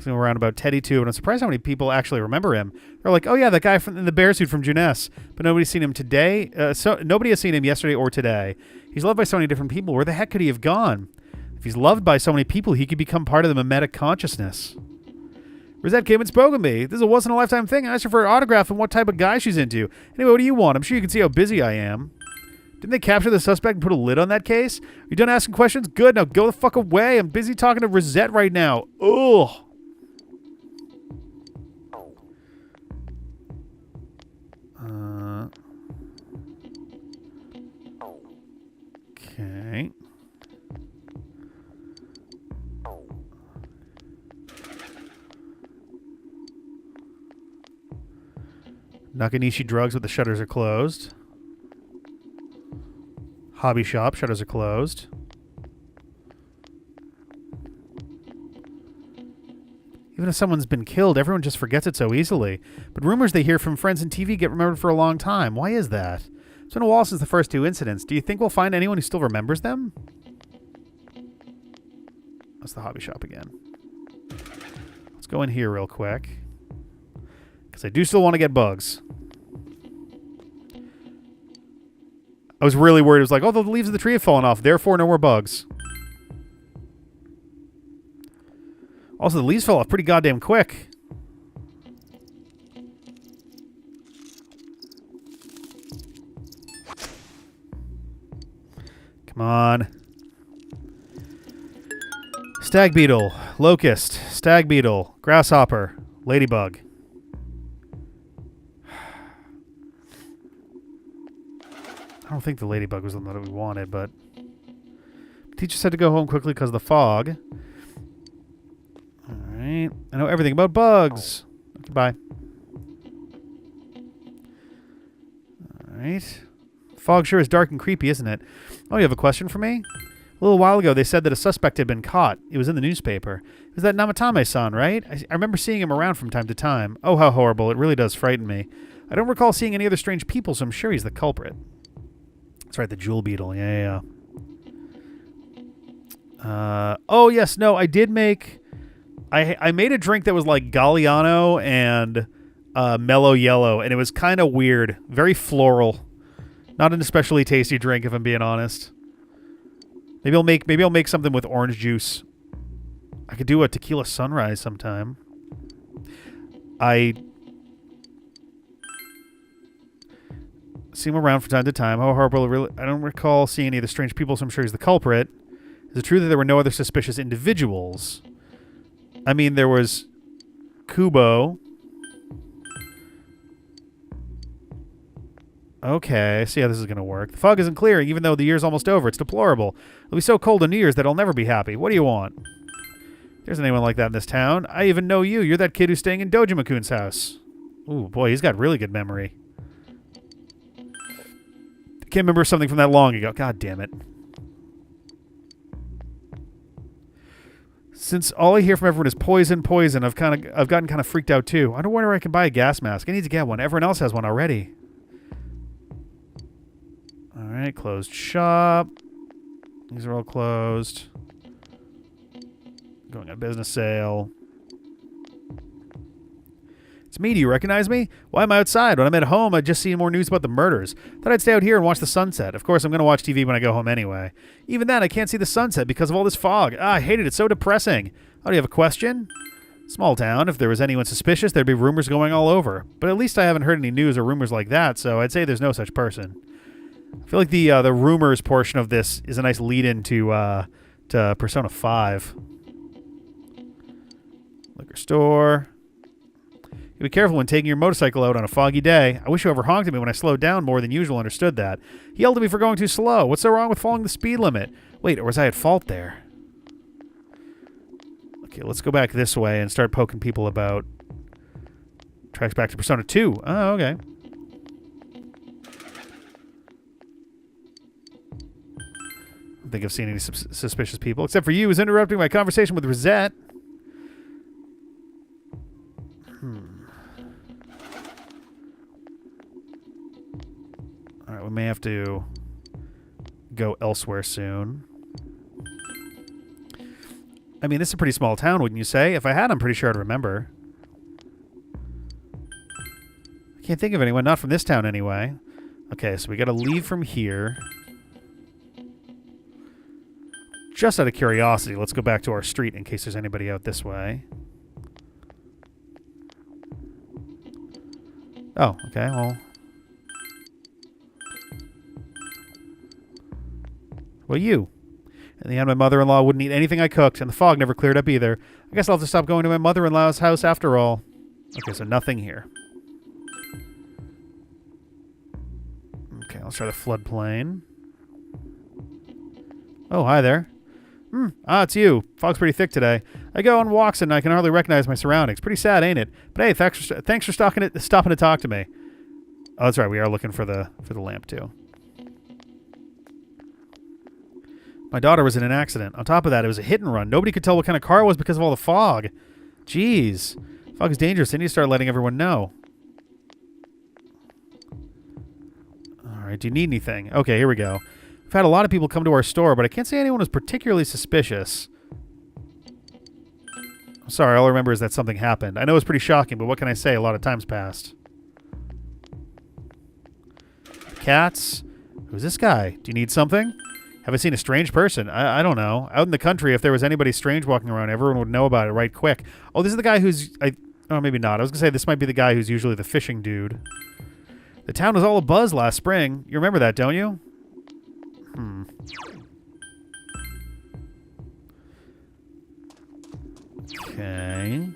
Around about Teddy too, and I'm surprised how many people actually remember him. They're like, "Oh yeah, that guy in the bear suit from Juness," but nobody's seen him today. So nobody has seen him yesterday or today. He's loved by so many different people. Where the heck could he have gone? If he's loved by so many people, he could become part of the mimetic consciousness. Rosette came and spoke with me. This is a once-in-a-lifetime thing. I asked her for an autograph and what type of guy she's into. Anyway, what do you want? I'm sure you can see how busy I am. Didn't they capture the suspect and put a lid on that case? Are you done asking questions? Good. Now go the fuck away. I'm busy talking to Rosette right now. Ugh. Okay. Nakanishi Drugs, but the shutters are closed. Hobby Shop, shutters are closed. Even if someone's been killed, everyone just forgets it so easily. But rumors they hear from friends and TV get remembered for a long time. Why is that? It's been a while since the first two incidents. Do you think we'll find anyone who still remembers them? That's the hobby shop again. Let's go in here real quick. Because I do still want to get bugs. I was really worried. It was like, oh, the leaves of the tree have fallen off. Therefore, no more bugs. Also, the leaves fell off pretty goddamn quick. Come on. Stag beetle, locust, stag beetle, grasshopper, ladybug. I don't think the ladybug was the one that we wanted, but... The teacher said to go home quickly because of the fog. Alright. I know everything about bugs. Goodbye. Alright. Fog sure is dark and creepy, isn't it? Oh, you have a question for me? A little while ago, they said that a suspect had been caught. It was in the newspaper. It was that Namatame-san, right? I remember seeing him around from time to time. Oh, how horrible. It really does frighten me. I don't recall seeing any other strange people, so I'm sure he's the culprit. That's right, the jewel beetle. Yeah. Oh, yes. No, I did make... I made a drink that was like Galliano and mellow yellow, and it was kind of weird. Very floral. Not an especially tasty drink, if I'm being honest. Maybe I'll make something with orange juice. I could do a tequila sunrise sometime. I see him around from time to time. How horrible! Really, I don't recall seeing any of the strange people, so I'm sure he's the culprit. Is it true that there were no other suspicious individuals? I mean, there was Kubo. Okay, I see how this is going to work. The fog isn't clearing, even though the year's almost over. It's deplorable. It'll be so cold on New Year's that I'll never be happy. What do you want? There's anyone like that in this town. I even know you. You're that kid who's staying in Dojima-kun's house. Ooh, boy, he's got really good memory. I can't remember something from that long ago. God damn it. Since all I hear from everyone is poison, I've gotten kind of freaked out too. I don't wonder where I can buy a gas mask. I need to get one. Everyone else has one already. Alright, closed shop. These are all closed. Going on business sale. It's me. Do you recognize me? Why am I outside? When I'm at home, I just see more news about the murders. Thought I'd stay out here and watch the sunset. Of course, I'm going to watch TV when I go home anyway. Even then, I can't see the sunset because of all this fog. I hate it. It's so depressing. Oh, do you have a question? Small town. If there was anyone suspicious, there'd be rumors going all over. But at least I haven't heard any news or rumors like that, so I'd say there's no such person. I feel like the rumors portion of this is a nice lead-in to Persona 5. Liquor store. You be careful when taking your motorcycle out on a foggy day. I wish whoever honked at me when I slowed down more than usual understood that. He yelled at me for going too slow. What's so wrong with following the speed limit? Wait, or was I at fault there? Okay, let's go back this way and start poking people about. Tracks back to Persona 2. Oh, okay. think I've seen any suspicious people, except for you who's interrupting my conversation with Rosette. Alright, we may have to go elsewhere soon. I mean, this is a pretty small town, wouldn't you say? If I had, I'm pretty sure I'd remember. I can't think of anyone. Not from this town, anyway. Okay, so we gotta leave from here. Just out of curiosity, let's go back to our street in case there's anybody out this way. Oh, okay, well... Well, you. In the end, my mother-in-law wouldn't eat anything I cooked, and the fog never cleared up either. I guess I'll have to stop going to my mother-in-law's house after all. Okay, so nothing here. Okay, let's try the floodplain. Oh, hi there. It's you. Fog's pretty thick today. I go on walks and I can hardly recognize my surroundings. Pretty sad, ain't it? But hey, thanks for stopping to talk to me. Oh, that's right. We are looking for the lamp too. My daughter was in an accident. On top of that, it was a hit and run. Nobody could tell what kind of car it was because of all the fog. Jeez. Fog is dangerous. They need to start letting everyone know. All right. Do you need anything? Okay, here we go. We've had a lot of people come to our store, but I can't say anyone was particularly suspicious. I'm sorry, all I remember is that something happened. I know it's pretty shocking, but what can I say? A lot of time's passed. Cats? Who's this guy? Do you need something? Have I seen a strange person? I don't know. Out in the country, if there was anybody strange walking around, everyone would know about it right quick. Oh, this is the guy who's... Oh, maybe not. I was going to say this might be the guy who's usually the fishing dude. The town was all abuzz last spring. You remember that, don't you? Okay.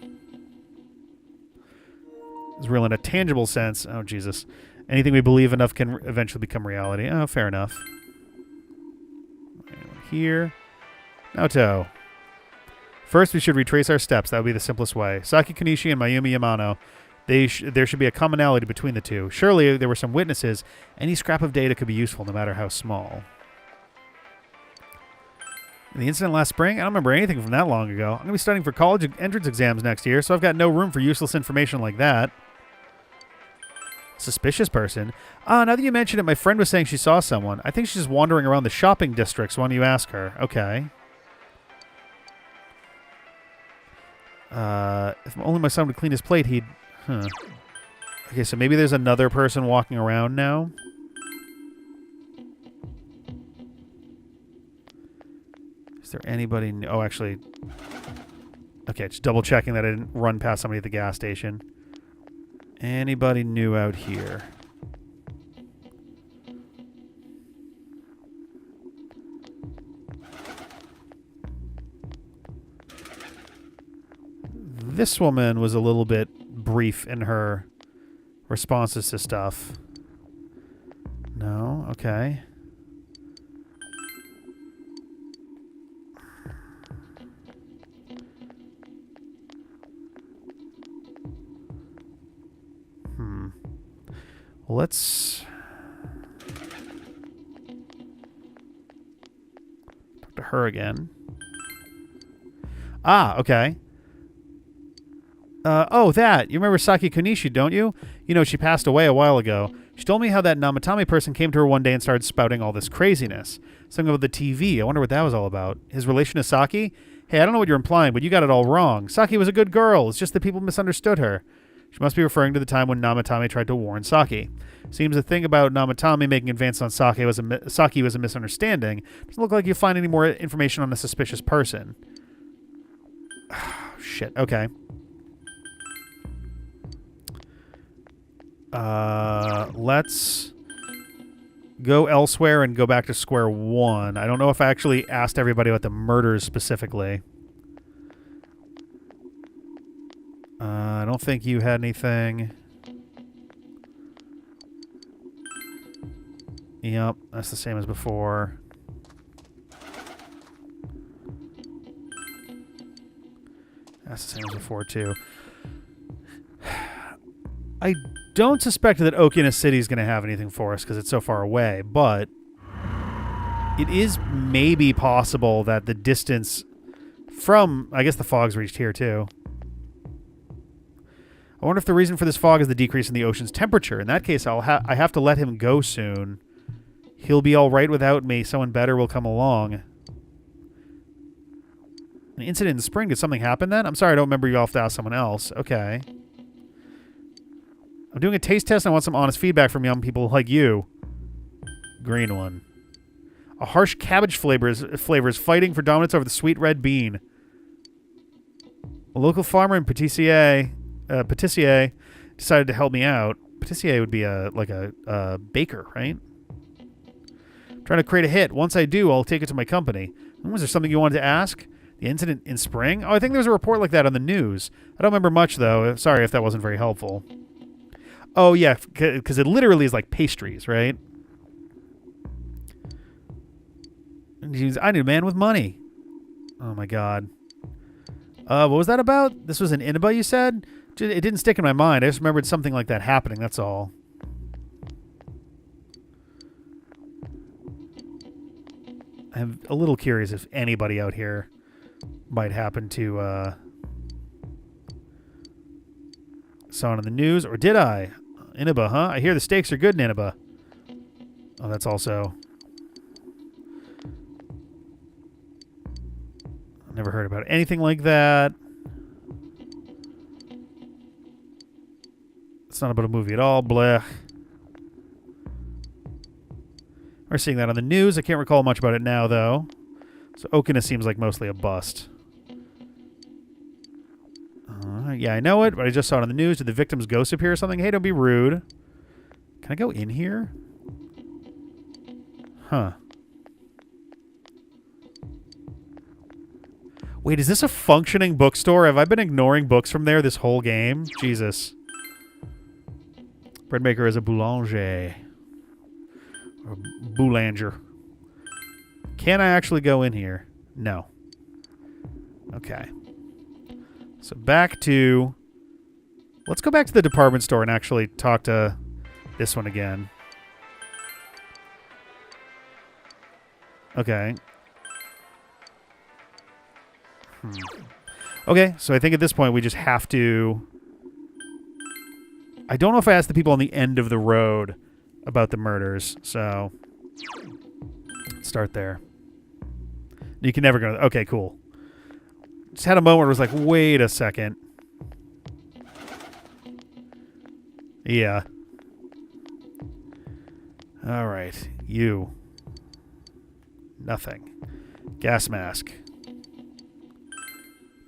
It's real in a tangible sense. Oh, Jesus. Anything we believe enough can eventually become reality. Oh, fair enough. Here. Naoto. First, we should retrace our steps. That would be the simplest way. Saki Konishi and Mayumi Yamano. There should be a commonality between the two. Surely there were some witnesses. Any scrap of data could be useful, no matter how small. The incident last spring? I don't remember anything from that long ago. I'm going to be studying for college entrance exams next year, so I've got no room for useless information like that. Suspicious person? Now that you mention it, my friend was saying she saw someone. I think she's just wandering around the shopping districts when you ask her. Okay. If only my son would clean his plate, he'd... Okay, so maybe there's another person walking around now. Is there anybody... Oh, actually... Okay, just double checking that I didn't run past somebody at the gas station. Anybody new out here? This woman was a little bit brief in her responses to stuff. No? Okay. Well, let's talk to her again. Okay. Oh, that. You remember Saki Konishi, don't you? You know, she passed away a while ago. She told me how that Namatame person came to her one day and started spouting all this craziness. Something about the TV. I wonder what that was all about. His relation to Saki? Hey, I don't know what you're implying, but you got it all wrong. Saki was a good girl. It's just that people misunderstood her. She must be referring to the time when Namatame tried to warn Saki. Seems the thing about Namatame making advances on Saki was a misunderstanding. Doesn't look like you'll find any more information on a suspicious person. Shit. Okay. Let's go elsewhere and go back to square one. I don't know if I actually asked everybody about the murders specifically. I don't think you had anything. Yep, that's the same as before. That's the same as before, too. I don't suspect that Okina City is going to have anything for us because it's so far away, but It is maybe possible that the distance from... I guess the fog's reached here, too. I wonder if the reason for this fog is the decrease in the ocean's temperature. In that case, I have to let him go soon. He'll be all right without me. Someone better will come along. An incident in the spring. Did something happen then? I'm sorry, I don't remember. You'll have to ask someone else. Okay. I'm doing a taste test and I want some honest feedback from young people like you. Green one. A harsh cabbage flavor is fighting for dominance over the sweet red bean. A local farmer in Patissier decided to help me out. Patissier would be like a baker, right? I'm trying to create a hit. Once I do, I'll take it to my company. Was there something you wanted to ask? The incident in spring? Oh, I think there was a report like that on the news. I don't remember much, though. Sorry if that wasn't very helpful. Oh, yeah, because it literally is like pastries, right? I need a man with money. Oh, my God. What was that about? This was an Inaba, you said? It didn't stick in my mind. I just remembered something like that happening, that's all. I'm a little curious if anybody out here might happen to saw it on the news, or did I? Inaba, huh? I hear the steaks are good in Inaba. Oh, that's also... I've never heard about anything like that. It's not about a movie at all. Blech. We're seeing that on the news. I can't recall much about it now, though. So Okina seems like mostly a bust. Yeah, I know it, but I just saw it on the news. Did the victim's ghost appear or something? Hey, don't be rude. Can I go in here? Huh. Wait, is this a functioning bookstore? Have I been ignoring books from there this whole game? Jesus. Bread maker is a boulanger. Or boulanger. Can I actually go in here? No. Okay. So back to... Let's go back to the department store and actually talk to this one again. Okay. Okay, so I think at this point we just have to... I don't know if I asked the people on the end of the road about the murders, so... Start there. You can never go... Okay, cool. Just had a moment where it was like, wait a second. Yeah. Alright, you. Nothing. Gas mask.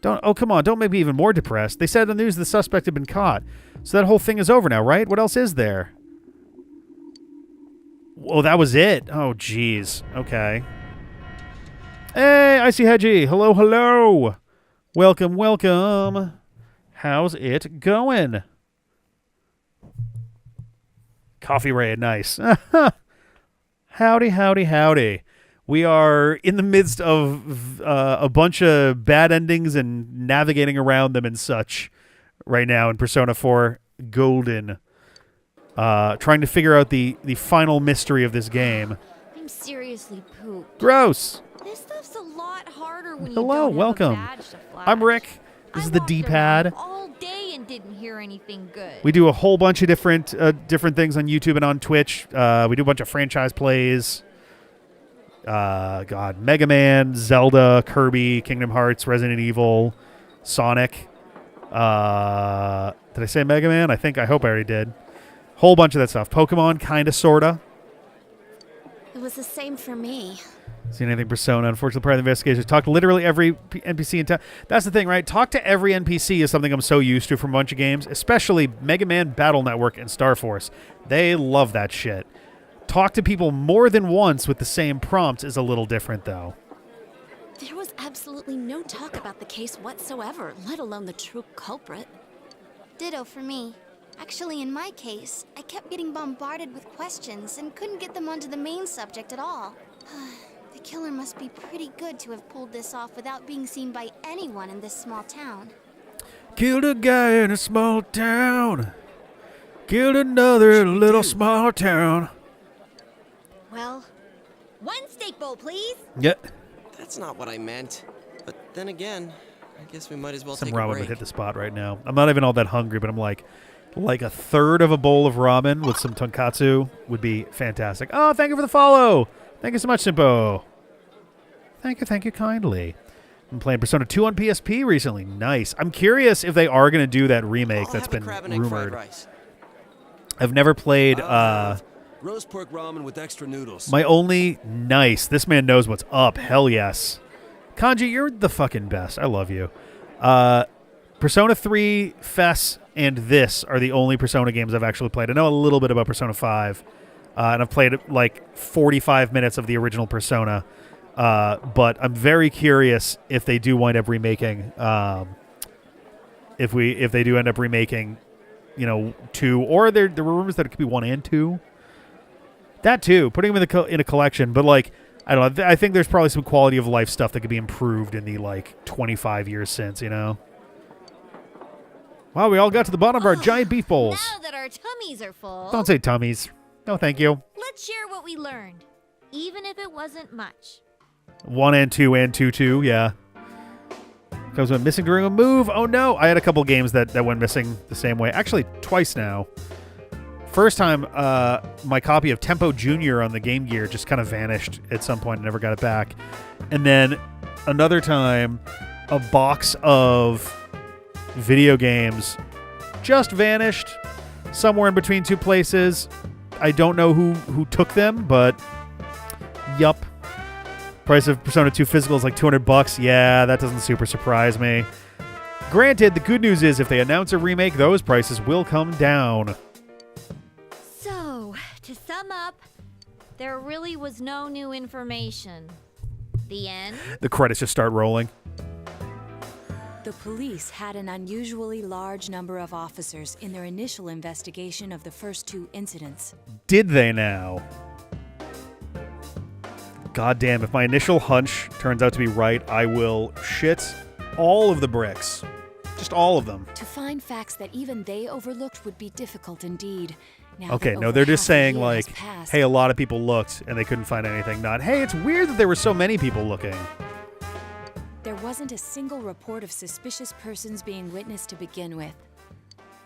Oh, come on. Don't make me even more depressed. They said on the news the suspect had been caught. So that whole thing is over now, right? What else is there? Oh, that was it? Oh, jeez. Okay. Hey, Icy Hedgie. Hello, hello. Welcome, welcome. How's it going? Coffee raid. Nice. Howdy, howdy, howdy. We are in the midst of a bunch of bad endings and navigating around them and such right now in Persona 4 Golden. Trying to figure out the final mystery of this game. I'm seriously pooped. Gross. This stuff's a lot harder when Hello, you don't welcome. have a badge to flash. I'm Rick. This is the D-pad. All day and didn't hear anything good. We do a whole bunch of different things on YouTube and on Twitch. We do a bunch of franchise plays. God, Mega Man, Zelda, Kirby, Kingdom Hearts, Resident Evil, Sonic. Did I say Mega Man? I hope I already did. Whole bunch of that stuff. Pokemon, kinda, sorta. It was the same for me. Seen anything Persona? Unfortunately, part of the investigation. Talk to literally every NPC in town. That's the thing, right? Talk to every NPC is something I'm so used to from a bunch of games, especially Mega Man Battle Network and Star Force. They love that shit. Talk to people more than once with the same prompt is a little different, though. There was absolutely no talk about the case whatsoever, let alone the true culprit. Ditto for me. Actually, in my case, I kept getting bombarded with questions and couldn't get them onto the main subject at all. The killer must be pretty good to have pulled this off without being seen by anyone in this small town. Killed a guy in a small town. Killed another in a little small town. Well, one's steak bowl, please. Yep. That's not what I meant. But then again, I guess we might as well Some take a ramen break. would hit the spot right now. I'm not even all that hungry, but I'm like a third of a bowl of ramen with some tonkatsu would be fantastic. Oh, thank you for the follow. Thank you so much, Simpo. Thank you kindly. I'm playing Persona 2 on PSP recently. Nice. I'm curious if they are going to do that remake that's been rumored. I've never played roast pork ramen with extra noodles. my only nice. This man knows what's up. Hell yes. Kanji, you're the fucking best. I love you. Persona 3, Fess, and this are the only Persona games I've actually played. I know a little bit about Persona 5, and I've played like 45 minutes of the original Persona. But I'm very curious if they do wind up remaking, if they do end up remaking, 2, or there were rumors that it could be 1 and 2. That too, putting them in a collection. But like, I don't know. I think there's probably some quality of life stuff that could be improved in the 25 years since. Wow, we all got to the bottom of our giant beef bowls. Now that our tummies are full, Don't say tummies. No, thank you. let's share what we learned, even if it wasn't much. 1 and 2 and 2, yeah. Comes went missing during a move. Oh no, I had a couple games that went missing the same way. Actually, twice now. First time, my copy of Tempo Jr. on the Game Gear just kind of vanished at some point. I never got it back. And then another time, a box of video games just vanished somewhere in between two places. I don't know who took them, but yup. Price of Persona 2 physical is like $200. Yeah, that doesn't super surprise me. Granted, the good news is if they announce a remake, those prices will come down. So, to sum up, there really was no new information. The end? The credits just start rolling. The police had an unusually large number of officers in their initial investigation of the first 2 incidents. Did they now? Goddamn, if my initial hunch turns out to be right, I will shit all of the bricks. Just all of them. To find facts that even they overlooked would be difficult indeed. Now Okay, that no, over they're just half a saying year has like, passed, hey, a lot of people looked and they couldn't find anything. Not, hey, it's weird that there were so many people looking. there wasn't a single report of suspicious persons being witnessed to begin with.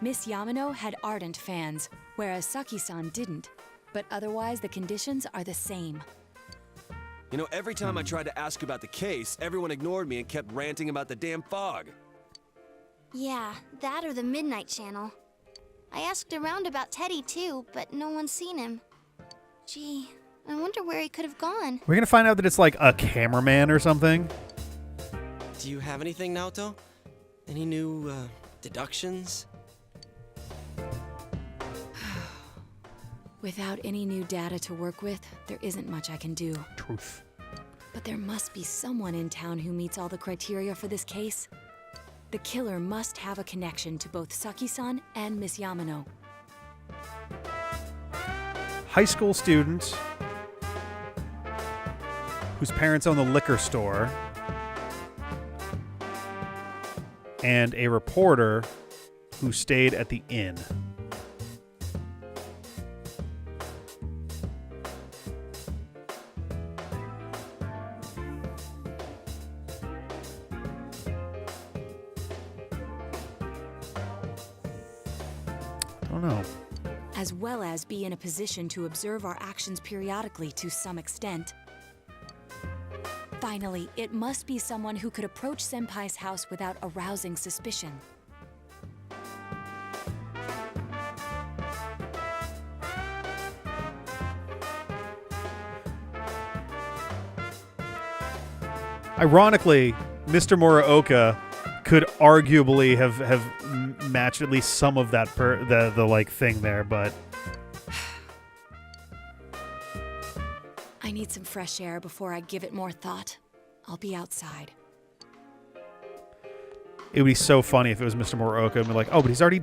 Miss Yamano had ardent fans, whereas Saki-san didn't. But otherwise, the conditions are the same. Every time I tried to ask about the case, everyone ignored me and kept ranting about the damn fog. Yeah, that or the Midnight Channel. I asked around about Teddy too, but no one's seen him. Gee, I wonder where he could have gone. We're going to find out that it's like a cameraman or something. Do you have anything, Naoto? Any new, deductions? Without any new data to work with, there isn't much I can do. Truth. But there must be someone in town who meets all the criteria for this case. The killer must have a connection to both Saki-san and Miss Yamano. High school student whose parents own the liquor store and a reporter who stayed at the inn. As well as be in a position to observe our actions periodically to some extent. Finally, it must be someone who could approach Senpai's house without arousing suspicion. Ironically, Mr. Muraoka could arguably have matched at least some of that the like thing there, but I need some fresh air before I give it more thought. I'll be outside. it would be so funny if it was Mr. Muraoka and be like, oh, but he's already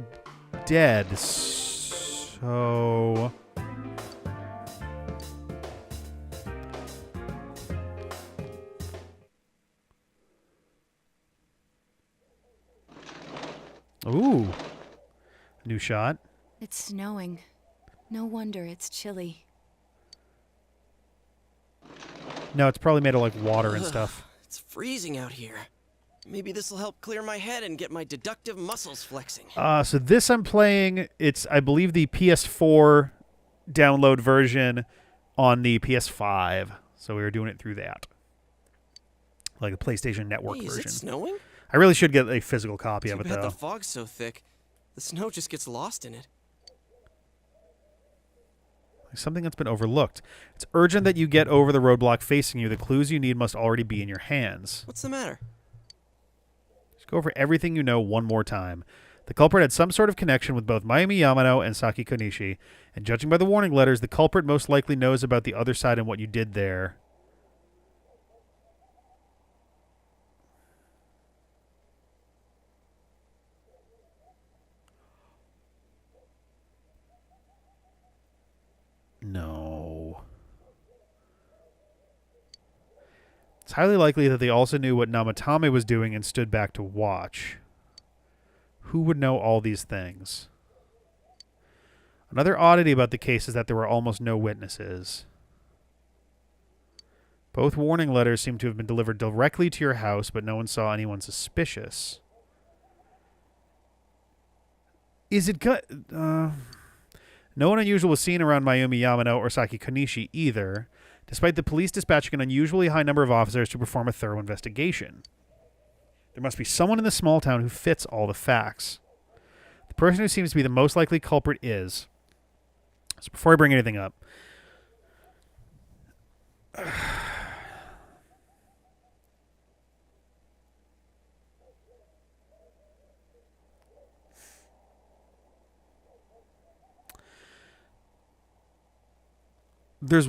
dead. So ooh. New shot. It's snowing. No wonder it's chilly. No, it's probably made of like water and stuff. It's freezing out here. Maybe this will help clear my head and get my deductive muscles flexing. So this I'm playing, it's, I believe, the PS4 download version on the PS5. So we were doing it through that. Like the PlayStation Network Hey, is version. it snowing? I really should get a physical copy of it, Too bad though. the fog's so thick. The snow just gets lost in it. Something that's been overlooked. It's urgent that you get over the roadblock facing you. The clues you need must already be in your hands. What's the matter? Just go over everything you know one more time. The culprit had some sort of connection with both Mayumi Yamano and Saki Konishi, and judging by the warning letters, the culprit most likely knows about the other side and what you did there. No. It's highly likely that they also knew what Namatame was doing and stood back to watch. Who would know all these things? Another oddity about the case is that there were almost no witnesses. Both warning letters seem to have been delivered directly to your house, but no one saw anyone suspicious. Is it no one unusual was seen around Mayumi Yamano or Saki Konishi either, despite the police dispatching an unusually high number of officers to perform a thorough investigation. There must be someone in the small town who fits all the facts. The person who seems to be the most likely culprit is... So before I bring anything up... There's...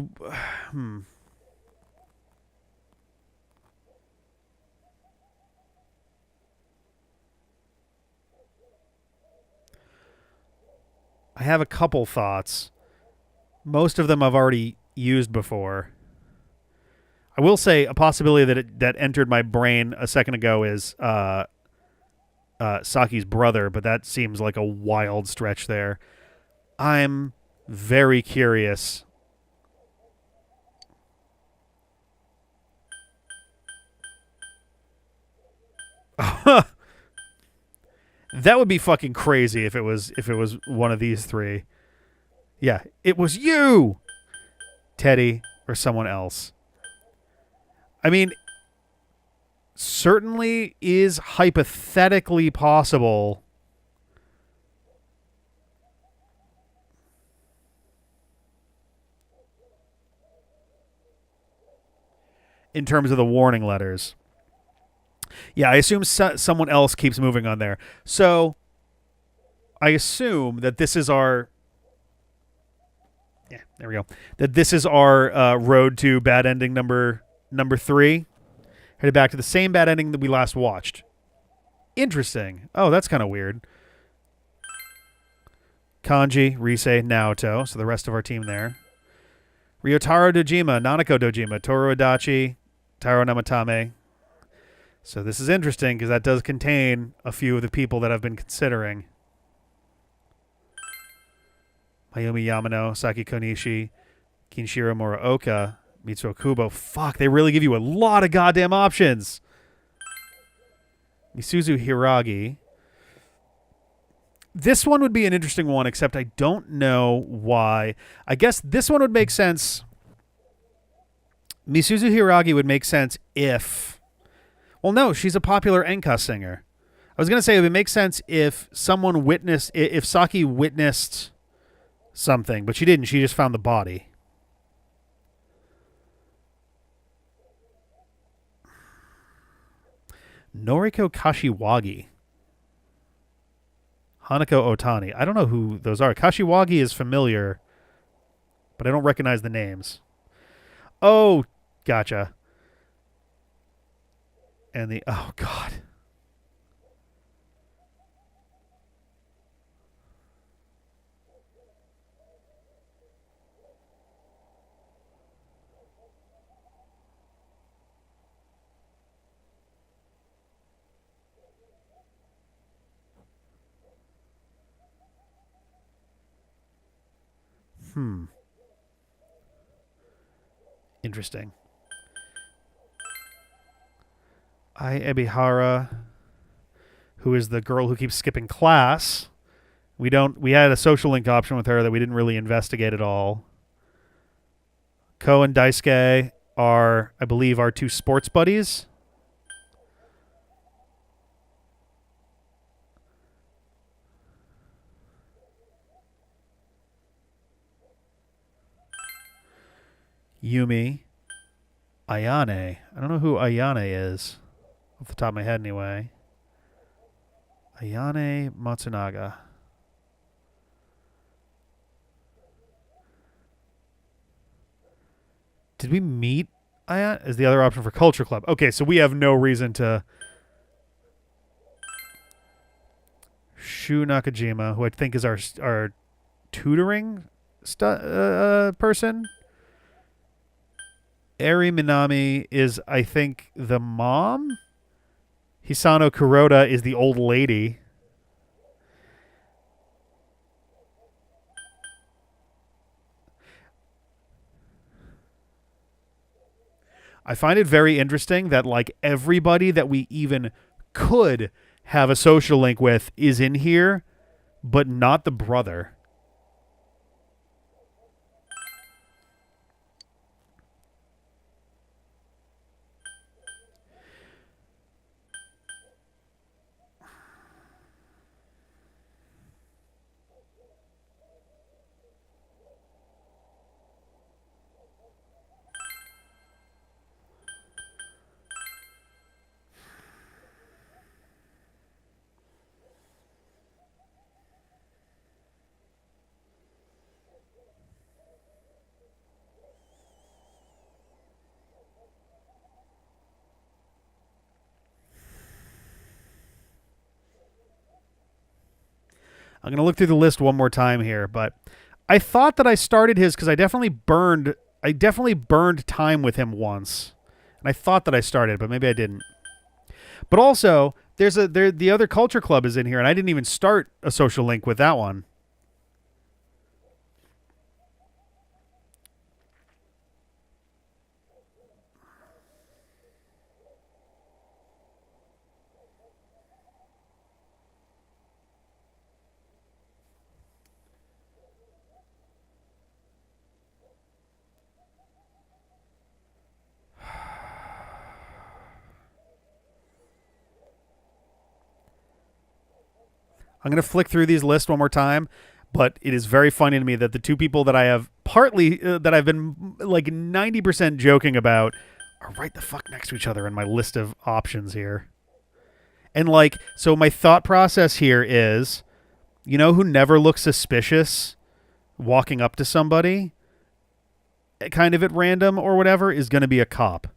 I have a couple thoughts. Most of them I've already used before. I will say a possibility that entered my brain a second ago is Saki's brother, but that seems like a wild stretch there. I'm very curious. That would be fucking crazy if it was one of these three. Yeah, it was you, Teddy, or someone else. I mean, certainly is hypothetically possible. In terms of the warning letters. Yeah, I assume someone else keeps moving on there. So, I assume that this is our... Yeah, there we go. That this is our road to bad ending number 3. Headed back to the same bad ending that we last watched. Interesting. Oh, that's kind of weird. Kanji, Rise, Naoto. So the rest of our team there. Ryotaro Dojima, Nanako Dojima, Toru Adachi, Taro Namatame. So this is interesting because that does contain a few of the people that I've been considering. Mayumi Yamano, Saki Konishi, Kinshiro Muraoka, Mitsuo Kubo. Fuck, they really give you a lot of goddamn options. Misuzu Hiragi. This one would be an interesting one, except I don't know why. I guess this one would make sense. Misuzu Hiragi would make sense if... Well, no, she's a popular enka singer. I was going to say it would make sense if someone witnessed... If Saki witnessed something, but she didn't. She just found the body. Noriko Kashiwagi. Hanako Otani. I don't know who those are. Kashiwagi is familiar, but I don't recognize the names. Oh, gotcha. And the... Oh, God. Interesting. Hi, Ebihara, who is the girl who keeps skipping class. We had a social link option with her that we didn't really investigate at all. Ko and Daisuke are, I believe, our two sports buddies. Yumi. Ayane. I don't know who Ayane is. Off the top of my head, anyway. Ayane Matsunaga. Did we meet Ayane? Is the other option for Culture Club. Okay, so we have no reason to... Shu Nakajima, who I think is our tutoring person. Eri Minami is, I think, the mom. Hisano Kuroda is the old lady. I find it very interesting that, like, everybody that we even could have a social link with is in here, but not the brother. I'm going to look through the list one more time here, but I thought that I started his because I definitely burned time with him once. And I thought that I started, but maybe I didn't. But also, the other Culture Club is in here, and I didn't even start a social link with that one. I'm going to flick through these lists one more time, but it is very funny to me that the two people that I have that I've been like 90% joking about are right the fuck next to each other in my list of options here. And like, so my thought process here is, you know who never looks suspicious walking up to somebody kind of at random or whatever is going to be a cop.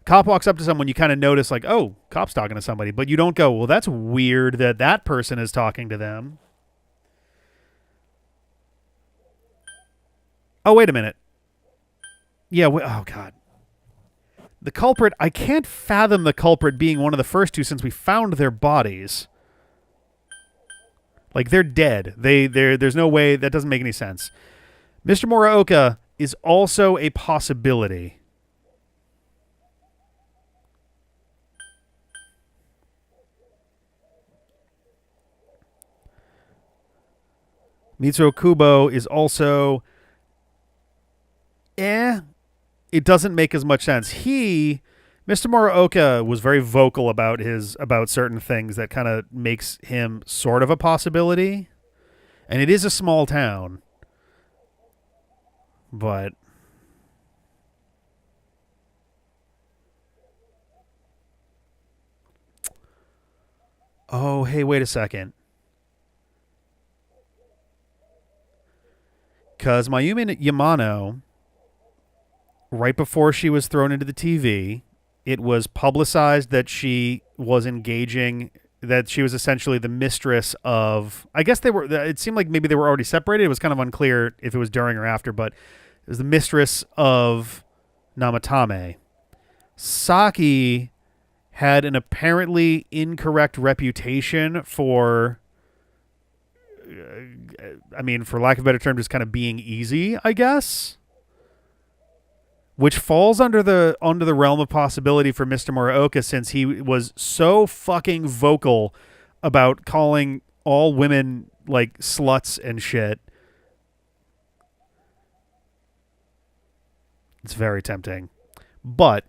Cop walks up to someone, you kind of notice like, oh, cop's talking to somebody, but you don't go, well, that's weird that that person is talking to them. Oh, wait a minute. Yeah, oh, God. The culprit, I can't fathom the culprit being one of the first two since we found their bodies. Like, they're dead. There's no way, that doesn't make any sense. Mr. Muraoka is also a possibility. Mitsuo Kubo is also... It doesn't make as much sense. Mr. Muraoka was very vocal about certain things that kind of makes him sort of a possibility. And it is a small town. But... Oh, hey, wait a second. Because Mayumi Yamano, right before she was thrown into the TV, it was publicized that she was engaging, that she was essentially the mistress of, I guess it seemed like maybe they were already separated. It was kind of unclear if it was during or after, but it was the mistress of Namatame. Saki had an apparently incorrect reputation for... I mean, for lack of a better term, just kind of being easy, I guess. which falls under the realm of possibility for Mr. Muraoka, since he was so fucking vocal about calling all women like sluts and shit. It's very tempting. But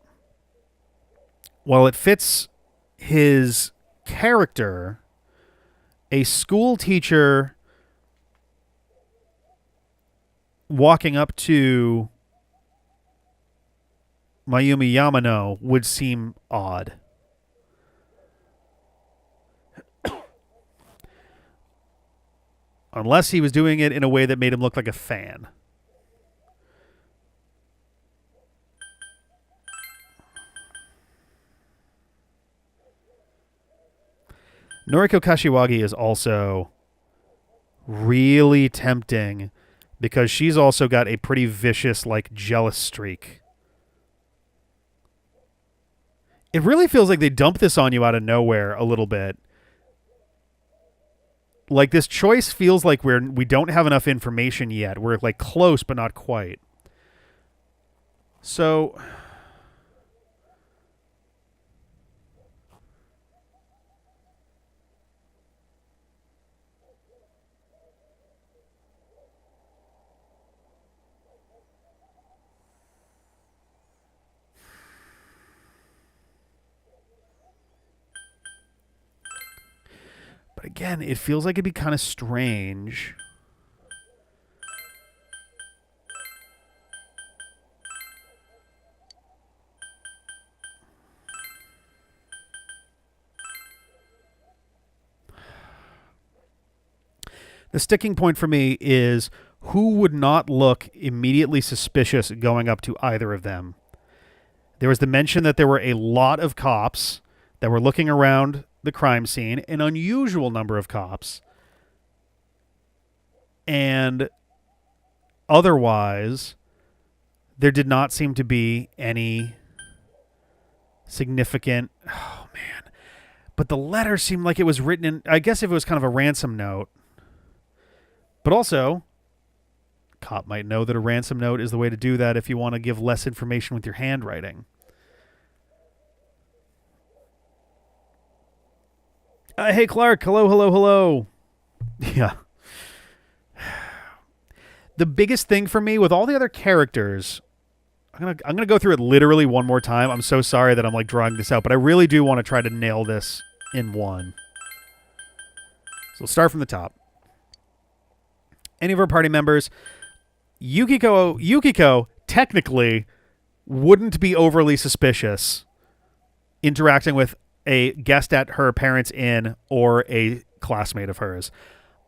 while it fits his character, a school teacher walking up to Mayumi Yamano would seem odd. Unless he was doing it in a way that made him look like a fan. Noriko Kashiwagi is also really tempting because she's also got a pretty vicious, like, jealous streak. It really feels like they dump this on you out of nowhere a little bit. Like, this choice feels like we don't have enough information yet. We're, like, close, but not quite. So... But again, it feels like it'd be kind of strange. The sticking point for me is who would not look immediately suspicious going up to either of them. There was the mention that there were a lot of cops that were looking around the crime scene, an unusual number of cops, and otherwise there did not seem to be any significant... Oh, man. But the letter seemed like it was written in... I guess if it was kind of a ransom note. But also, cop might know that a ransom note is the way to do that if you want to give less information with your handwriting. Hey, Clark. Hello, hello, hello. Yeah. The biggest thing for me with all the other characters, I'm gonna go through it literally one more time. I'm so sorry that I'm like drawing this out, but I really do want to try to nail this in one. So we'll start from the top. Any of our party members, Yukiko technically wouldn't be overly suspicious interacting with a guest at her parents' inn or a classmate of hers.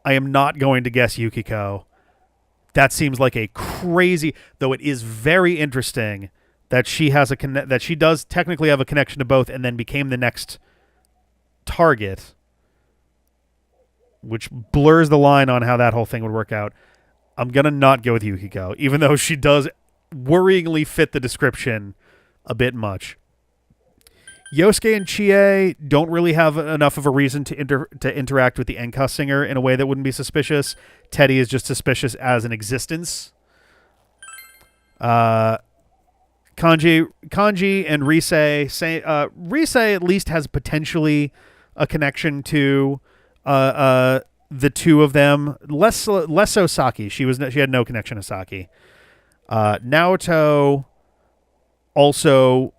I am not going to guess Yukiko. That seems like a crazy, though it is very interesting that she has that she does technically have a connection to both and then became the next target, which blurs the line on how that whole thing would work out. I'm going to not go with Yukiko, even though she does worryingly fit the description a bit much. Yosuke and Chie don't really have enough of a reason to interact with the Enka singer in a way that wouldn't be suspicious. Teddy is just suspicious as an existence. Kanji and Rise at least has potentially a connection to the two of them. Less so Saki. She had no connection to Saki. Naoto also,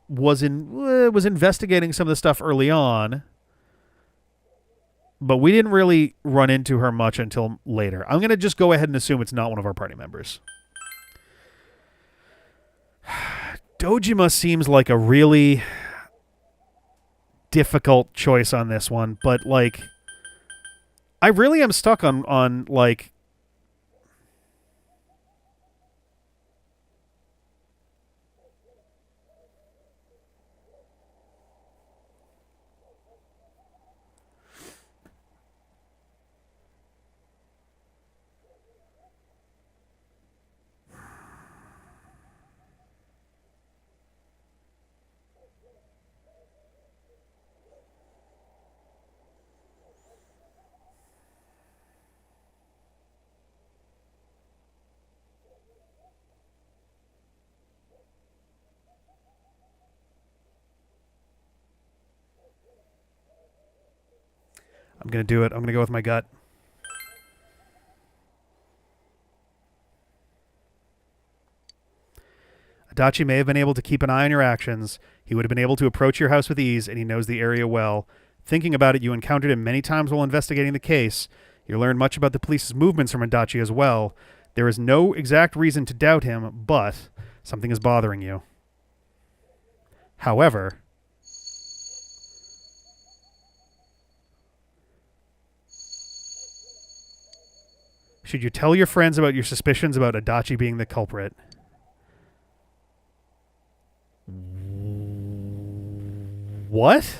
was investigating some of the stuff early on, but we didn't really run into her much until later. I'm going to just go ahead and assume it's not one of our party members. Dojima seems like a really difficult choice on this one, but like I really am stuck on like I'm going to do it. I'm going to go with my gut. Adachi may have been able to keep an eye on your actions. He would have been able to approach your house with ease, and he knows the area well. Thinking about it, you encountered him many times while investigating the case. You learned much about the police's movements from Adachi as well. There is no exact reason to doubt him, but something is bothering you. However, should you tell your friends about your suspicions about Adachi being the culprit? What?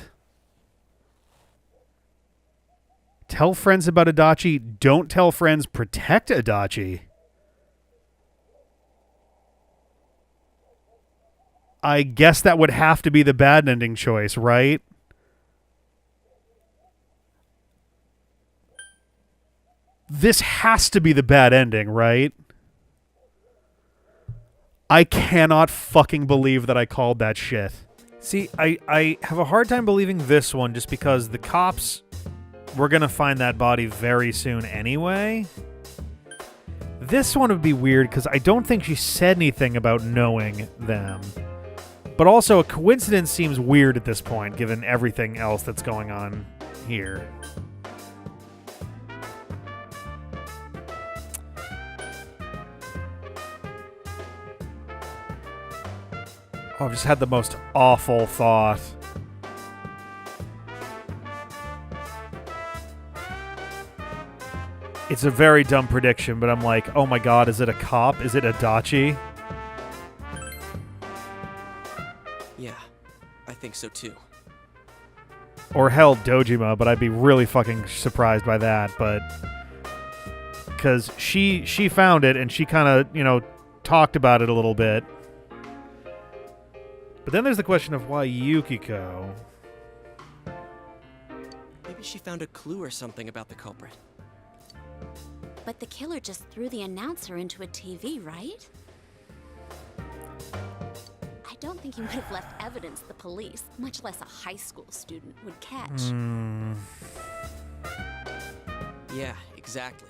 Tell friends about Adachi. Don't tell friends. Protect Adachi. I guess that would have to be the bad ending choice, right? This has to be the bad ending, right? I cannot fucking believe that I called that shit. See, I have a hard time believing this one just because the cops were going to find that body very soon anyway. This one would be weird because I don't think she said anything about knowing them. But also, a coincidence seems weird at this point, given everything else that's going on here. Oh, I've just had the most awful thought. It's a very dumb prediction, but I'm like, oh my god, is it a cop? Is it Adachi? Yeah, I think so too. Or hell, Dojima, but I'd be really fucking surprised by that, but... Because she found it, and she kind of, talked about it a little bit. But then there's the question of why Yukiko... Maybe she found a clue or something about the culprit. But the killer just threw the announcer into a TV, right? I don't think he would have left evidence the police, much less a high school student, would catch. Yeah, exactly.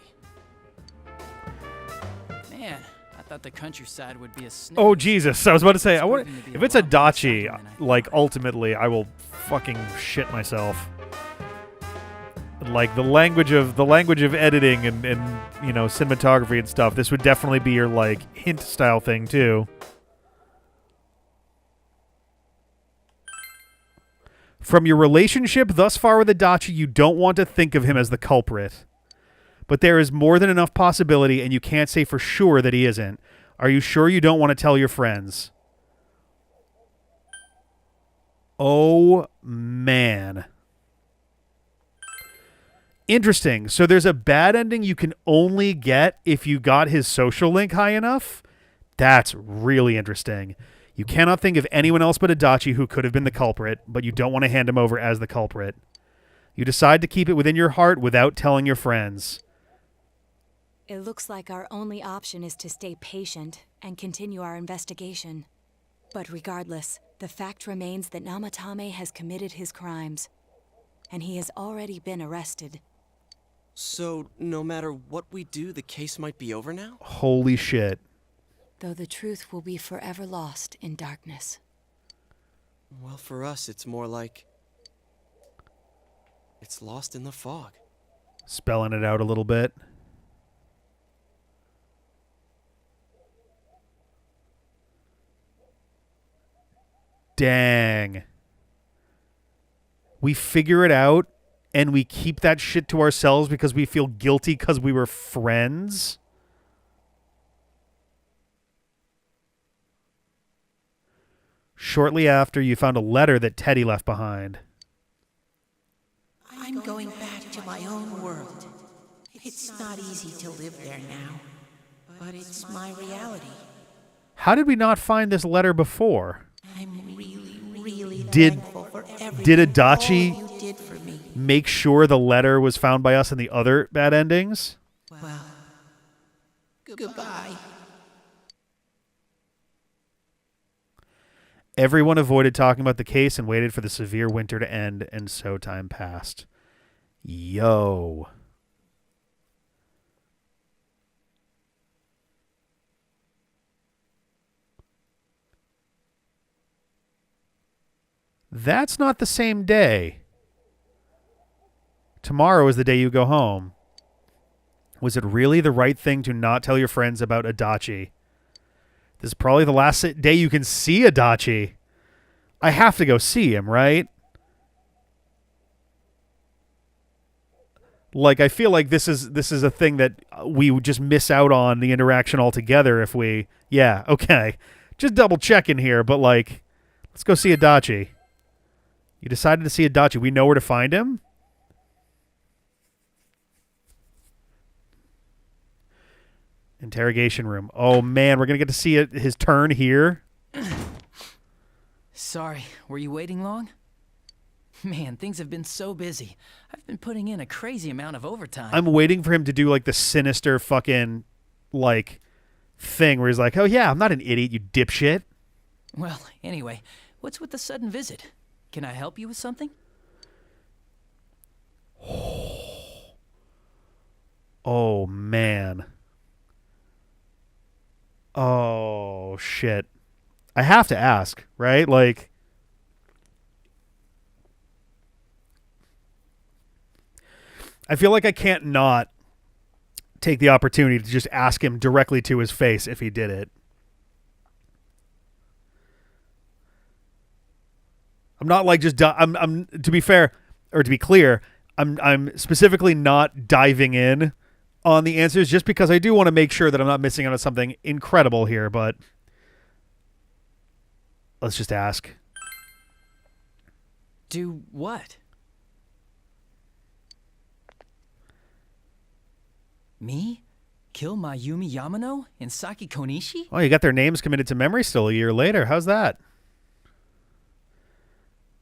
Man, I thought the countryside would be a snake. Oh, Jesus. I was about to say, if it's Adachi, like, ultimately, I will fucking shit myself. Like, the language of editing and cinematography and stuff, this would definitely be your, like, hint-style thing, too. From your relationship thus far with Adachi, you don't want to think of him as the culprit. But there is more than enough possibility, and you can't say for sure that he isn't. Are you sure you don't want to tell your friends? Oh, man. Interesting. So there's a bad ending you can only get if you got his social link high enough? That's really interesting. You cannot think of anyone else but Adachi who could have been the culprit, but you don't want to hand him over as the culprit. You decide to keep it within your heart without telling your friends. It looks like our only option is to stay patient and continue our investigation. But regardless, the fact remains that Namatame has committed his crimes, and he has already been arrested. So, no matter what we do, the case might be over now? Holy shit. Though the truth will be forever lost in darkness. Well, for us, it's more like... it's lost in the fog. Spelling it out a little bit. Dang. We figure it out, and we keep that shit to ourselves because we feel guilty because we were friends? Shortly after, you found a letter that Teddy left behind. I'm going back to my own world. It's not easy to live there now, but it's my reality. How did we not find this letter before? I'm really Did thankful for everything Adachi all you did for me. make sure the letter was found by us in the other bad endings? Well, goodbye. Everyone avoided talking about the case and waited for the severe winter to end, and so time passed. Yo. That's not the same day. Tomorrow is the day you go home. Was it really the right thing to not tell your friends about Adachi? This is probably the last day you can see Adachi. I have to go see him, right? Like, I feel like this is a thing that we would just miss out on the interaction altogether if we... Yeah, okay. Just double checking here, but like, let's go see Adachi. You decided to see Adachi. We know where to find him? Interrogation room. Oh, man, we're going to get to see his turn here. Sorry, were you waiting long? Man, things have been so busy. I've been putting in a crazy amount of overtime. I'm waiting for him to do, like, the sinister fucking, like, thing where he's like, oh, yeah, I'm not an idiot, you dipshit. Well, anyway, what's with the sudden visit? Can I help you with something? Oh, man. Oh, shit. I have to ask, right? Like, I feel like I can't not take the opportunity to just ask him directly to his face if he did it. I'm not like just I'm to be fair or to be clear, I'm specifically not diving in on the answers just because I do want to make sure that I'm not missing out on something incredible here, but let's just ask. Do what? Me? Kill Mayumi Yamano and Saki Konishi? Oh, you got their names committed to memory still a year later. How's that?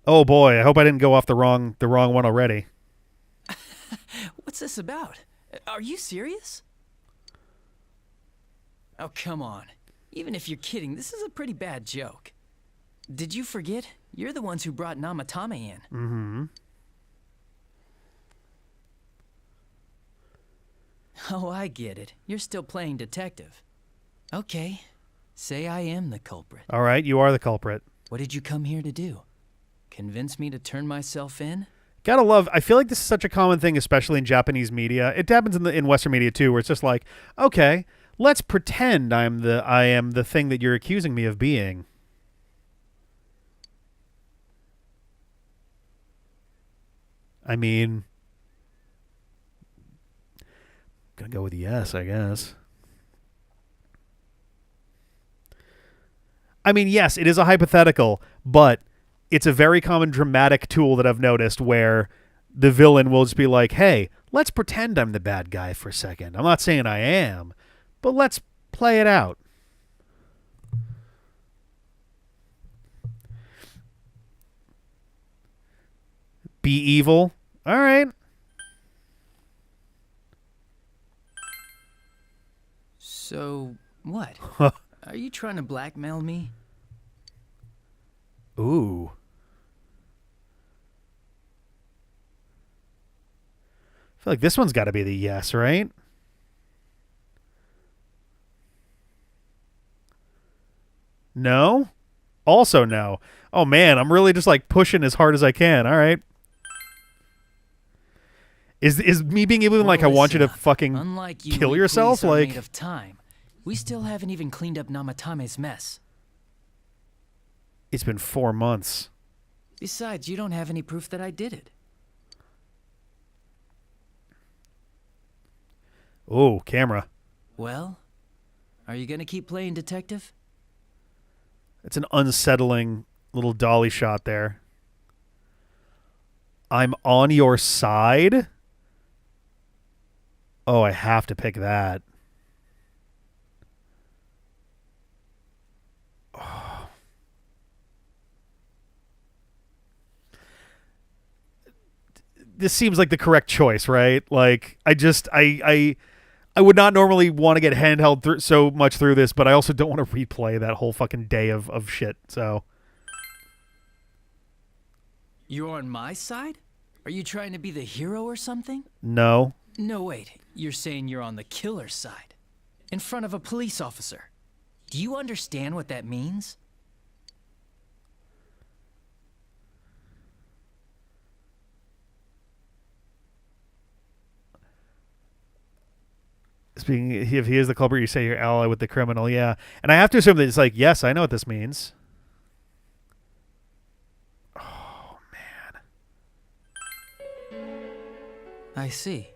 Oh boy, I hope I didn't go off the wrong one already. What's this about? Are you serious? Oh, come on. Even if you're kidding, this is a pretty bad joke. Did you forget? You're the ones who brought Namatame in. Mm-hmm. Oh, I get it. You're still playing detective. Okay. Say I am the culprit. All right, you are the culprit. What did you come here to do? Convince me to turn myself in? Gotta love, I feel like this is such a common thing, especially in Japanese media. It happens in Western media too, where it's just like, okay, let's pretend I am the thing that you're accusing me of being. I mean, gonna go with yes, I guess. I mean, yes, it is a hypothetical, but it's a very common dramatic tool that I've noticed where the villain will just be like, hey, let's pretend I'm the bad guy for a second. I'm not saying I am, but let's play it out. Be evil. All right. So, what? Are you trying to blackmail me? Ooh. I feel like this one's got to be the yes, right? No? Also no. Oh, man, I'm really just like pushing as hard as I can. All right. Is me being able to, like, I want you to fucking Unlike you, kill yourself? we Like, made of time. We still haven't even cleaned up Namatame's mess. it's been 4 months. Besides, you don't have any proof that I did it. Oh, camera. Well, are you gonna keep playing detective? It's an unsettling little dolly shot there. I'm on your side? Oh, I have to pick that. Oh. This seems like the correct choice, right? Like, I would not normally want to get handheld so much through this, but I also don't want to replay that whole fucking day of shit, so. You're on my side? Are you trying to be the hero or something? No. No, wait. You're saying you're on the killer's side. In front of a police officer. Do you understand what that means? Speaking, if he is the culprit, you say you're ally with the criminal. Yeah. And I have to assume that it's like, yes, I know what this means. Oh, man. I see.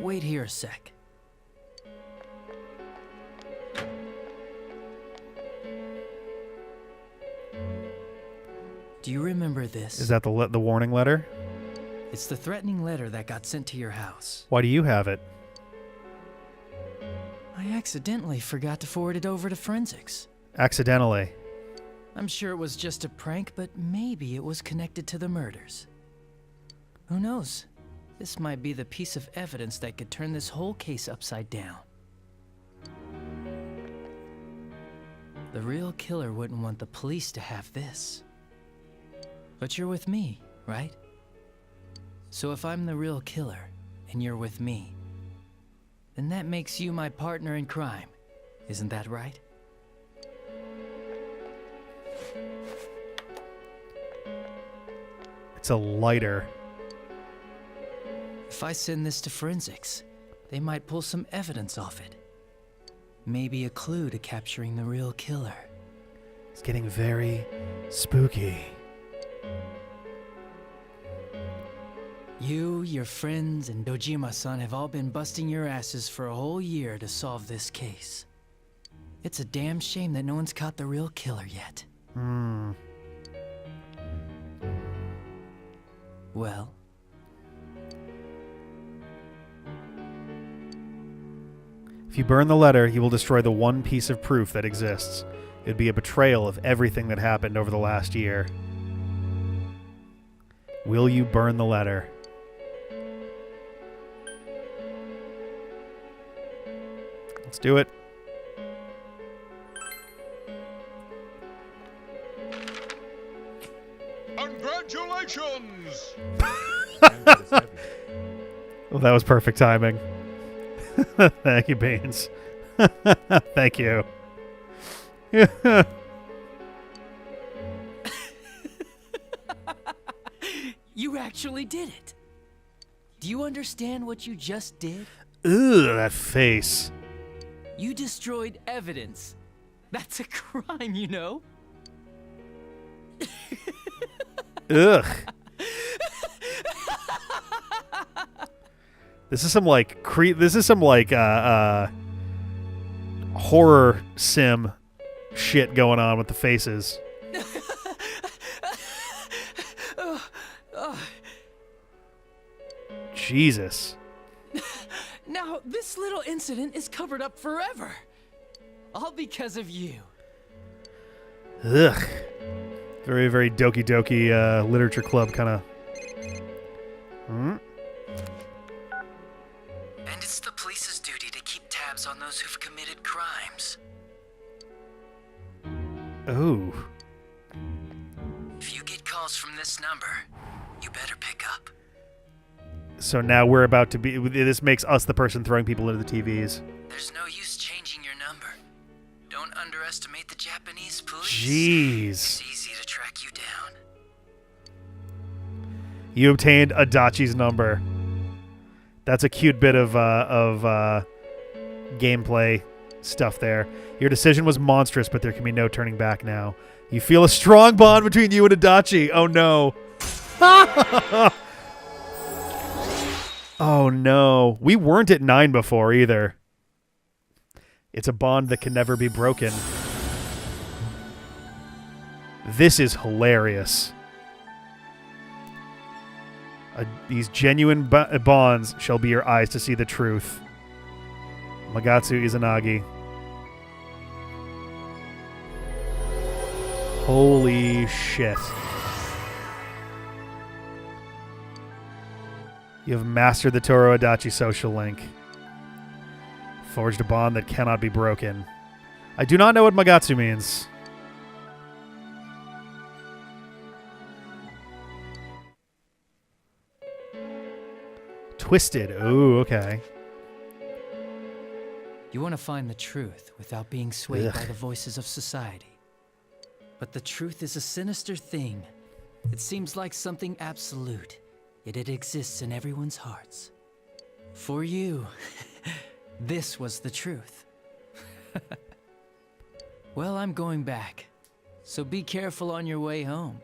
Wait here a sec. Do you remember this? Is that the warning letter? It's the threatening letter that got sent to your house. Why do you have it? I accidentally forgot to forward it over to forensics. Accidentally. I'm sure it was just a prank, but maybe it was connected to the murders. Who knows? This might be the piece of evidence that could turn this whole case upside down. The real killer wouldn't want the police to have this. But you're with me, right? So if I'm the real killer, and you're with me, then that makes you my partner in crime. Isn't that right? It's a lighter. If I send this to forensics, they might pull some evidence off it. Maybe a clue to capturing the real killer. It's getting very spooky. You, your friends, and Dojima-san have all been busting your asses for a whole year to solve this case. It's a damn shame that no one's caught the real killer yet. Well? If you burn the letter, you will destroy the one piece of proof that exists. It'd be a betrayal of everything that happened over the last year. Will you burn the letter? Let's do it. Congratulations! Well, that was perfect timing. Thank you, Beans. Thank you. You actually did it. Do you understand what you just did? Ugh, that face. You destroyed evidence. That's a crime, you know? Ugh. This is some like horror sim shit going on with the faces. Jesus. Now, this little incident is covered up forever. All because of you. Ugh. Very, very Doki Doki Literature Club kind of. And it's the police's duty to keep tabs on those who've committed crimes. Oh. If you get calls from this number, you better pick up. So now we're about to be. This makes us the person throwing people into the TVs. There's no use changing your number. Don't underestimate the Japanese police. Jeez. It's easy to track you down. You obtained Adachi's number. That's a cute bit of gameplay stuff there. Your decision was monstrous, but there can be no turning back now. You feel a strong bond between you and Adachi. Oh no. Oh no. We weren't at 9 before either. It's a bond that can never be broken. This is hilarious. These genuine bonds shall be your eyes to see the truth. Magatsu Izanagi. Holy shit. You have mastered the Toro Adachi social link. Forged a bond that cannot be broken. I do not know what Magatsu means. twisted. Ooh, okay. You want to find the truth without being swayed by Ugh. the voices of society. But the truth is a sinister thing. It seems like something absolute, yet it exists in everyone's hearts. For you, this was the truth. Well, I'm going back, so be careful on your way home.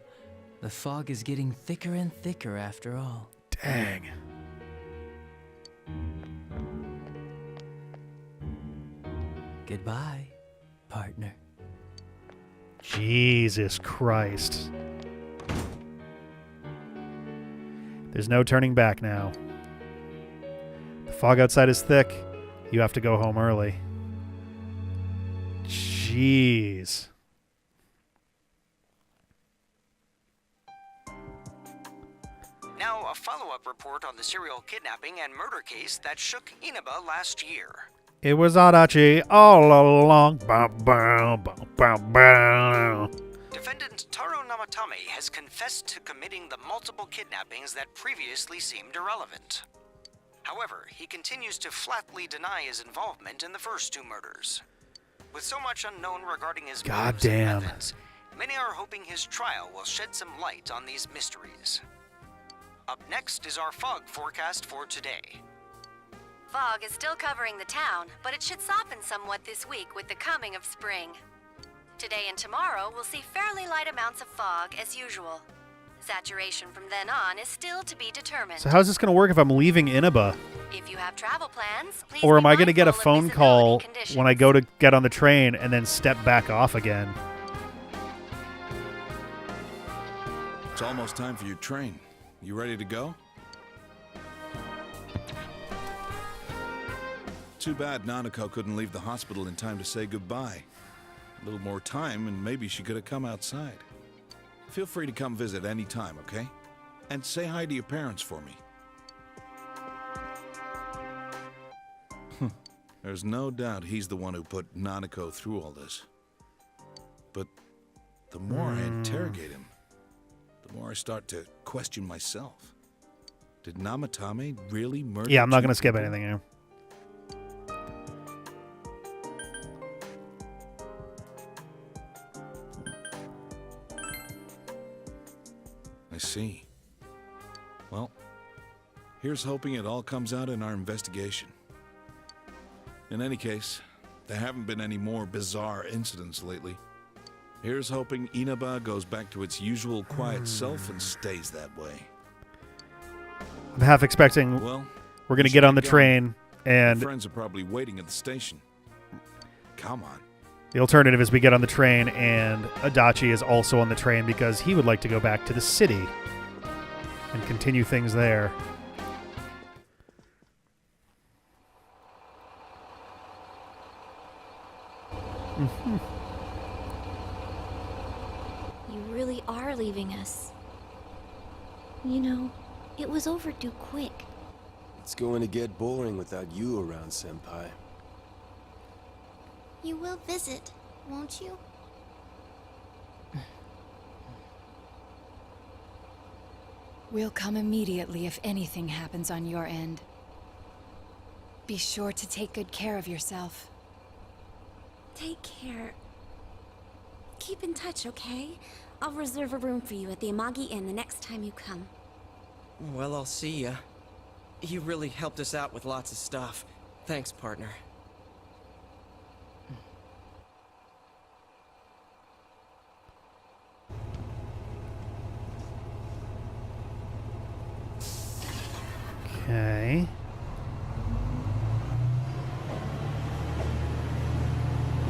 The fog is getting thicker and thicker after all. Dang. Goodbye, partner. Jesus Christ. There's no turning back now. The fog outside is thick. You have to go home early. Jeez. Now, a follow-up report on the serial kidnapping and murder case that shook Inaba last year. It was Adachi all along. Bow, bow, bow, bow, bow. Defendant Taro Namatame has confessed to committing the multiple kidnappings that previously seemed irrelevant. However, he continues to flatly deny his involvement in the first two murders. With so much unknown regarding his motives and Goddamn. methods, many are hoping his trial will shed some light on these mysteries. Up next is our fog forecast for today. Fog is still covering the town, but it should soften somewhat this week with the coming of spring. Today and tomorrow we'll see fairly light amounts of fog as usual. Saturation from then on is still to be determined. So how's this going to work if I'm leaving Inaba? If you have travel plans, please Or be am I going to get a mindful of phone call visibility when I go to get on the train and then step back off again? It's almost time for your train. You ready to go? Too bad Nanako couldn't leave the hospital in time to say goodbye. A little more time and maybe she could have come outside. Feel free to come visit any time, okay? And say hi to your parents for me. There's no doubt he's the one who put Nanako through all this. But the more I interrogate him, the more I start to question myself. Did Namatame really murder? Yeah, I'm not two going to skip people? anything here. I see. Well, here's hoping it all comes out in our investigation. In any case, there haven't been any more bizarre incidents lately. Here's hoping Inaba goes back to its usual quiet self and stays that way. I'm half expecting Well, we're going to we get should on the going. train My and friends are probably waiting at the station. Come on. the alternative is we get on the train and Adachi is also on the train because he would like to go back to the city and continue things there. You really are leaving us. You know, it was overdue quick. It's going to get boring without you around, Senpai. You will visit, won't you? We'll come immediately if anything happens on your end. Be sure to take good care of yourself. Take care. Keep in touch, okay? I'll reserve a room for you at the Amagi Inn the next time you come. Well, I'll see ya. You really helped us out with lots of stuff. Thanks, partner. Okay.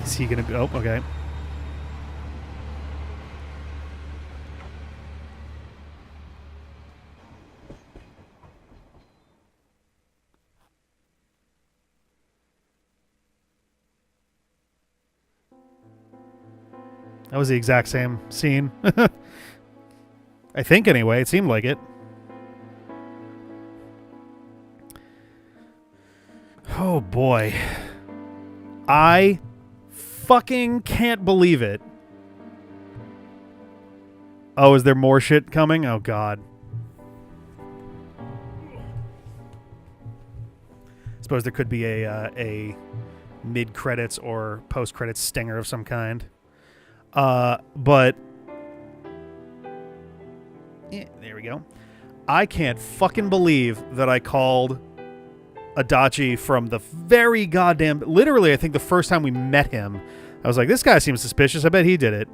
Is he going to go? Oh, okay. That was the exact same scene. I think, anyway. It seemed like it. Oh, boy. I fucking can't believe it. Oh, is there more shit coming? Oh, God. suppose there could be a mid credits or post credits stinger of some kind. But yeah, there we go. I can't fucking believe that I called Adachi from the very goddamn... Literally, I think the first time we met him, I was like, this guy seems suspicious. I bet he did it.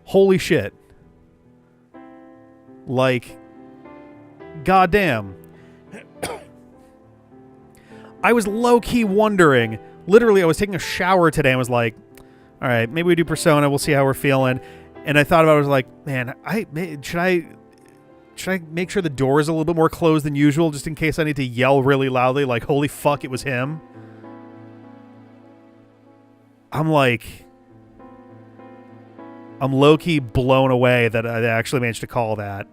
Holy shit. Like, goddamn. I was low-key wondering. Literally, I was taking a shower today and was like, all right, maybe we do Persona. We'll see how we're feeling. And I thought about it, I was like, man, should I make sure the door is a little bit more closed than usual just in case I need to yell really loudly like, holy fuck, it was him? I'm low-key blown away that I actually managed to call that.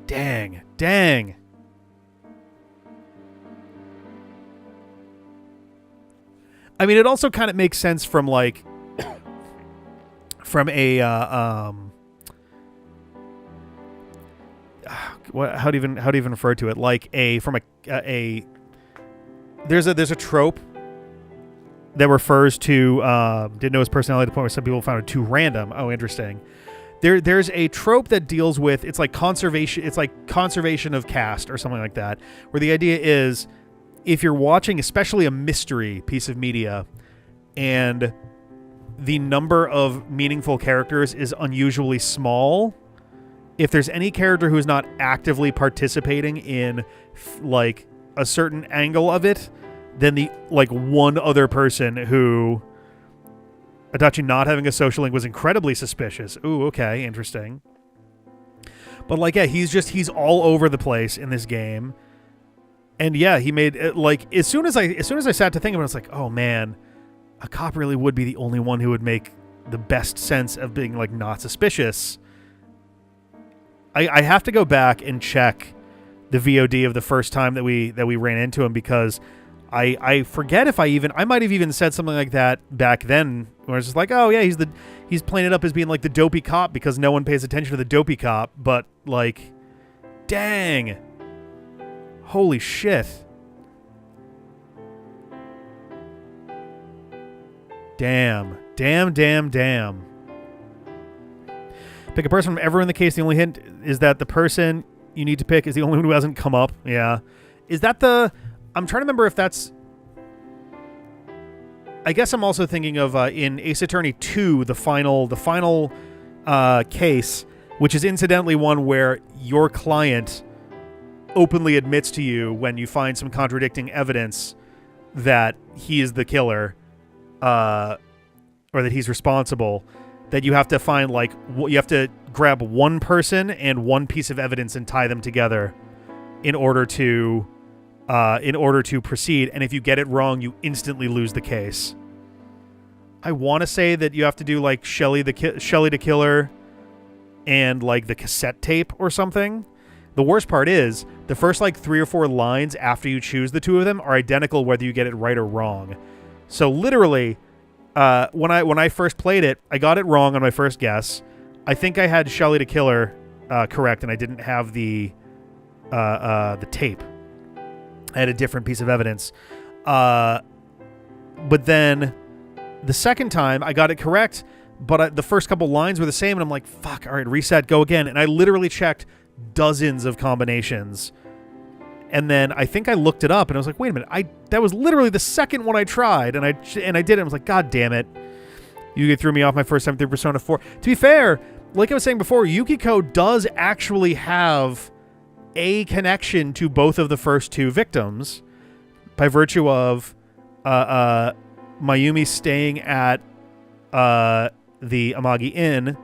Dang. I mean, it also kind of makes sense from like... from a how do you even refer to it, like there's a trope that refers to didn't know his personality to the point where some people found it too random. Oh, interesting. There's a trope that deals with it's like conservation of caste or something like that, where the idea is if you're watching especially a mystery piece of media and the number of meaningful characters is unusually small, if there's any character who's not actively participating in like a certain angle of it, then the like one other person who Adachi not having a social link was incredibly suspicious. Ooh, okay, interesting. But like, yeah, he's all over the place in this game. And yeah, he made it like as soon as I sat to think about it, it's like, oh man, a cop really would be the only one who would make the best sense of being like not suspicious. I have to go back and check the VOD of the first time that we ran into him, because I forget if I might have even said something like that back then, where it's just like, oh yeah, he's playing it up as being like the dopey cop because no one pays attention to the dopey cop, but like, dang, holy shit. Damn. Pick a person from everyone in the case. The only hint is that the person you need to pick is the only one who hasn't come up. Yeah. Is that I'm trying to remember if that's... I guess I'm also thinking of in Ace Attorney 2, the final case, which is incidentally one where your client openly admits to you when you find some contradicting evidence that he is the killer. Or that he's responsible, that you have to find you have to grab one person and one piece of evidence and tie them together in order to proceed. And if you get it wrong, you instantly lose the case. I want to say that you have to do like Shelly the Killer and like the cassette tape or something. The worst part is the first like 3 or 4 lines after you choose the two of them are identical whether you get it right or wrong. So literally, when I first played it, I got it wrong on my first guess. I think I had Shelly the Killer correct, and I didn't have the tape. I had a different piece of evidence. But then the second time, I got it correct, but the first couple lines were the same, and I'm like, fuck, all right, reset, go again. And I literally checked dozens of combinations. And then I think I looked it up, and I was like, wait a minute, that was literally the second one I tried, and I did it. I was like, God damn it. Yuki threw me off my first time through Persona 4. To be fair, like I was saying before, Yukiko does actually have a connection to both of the first 2 victims by virtue of Mayumi staying at the Amagi Inn,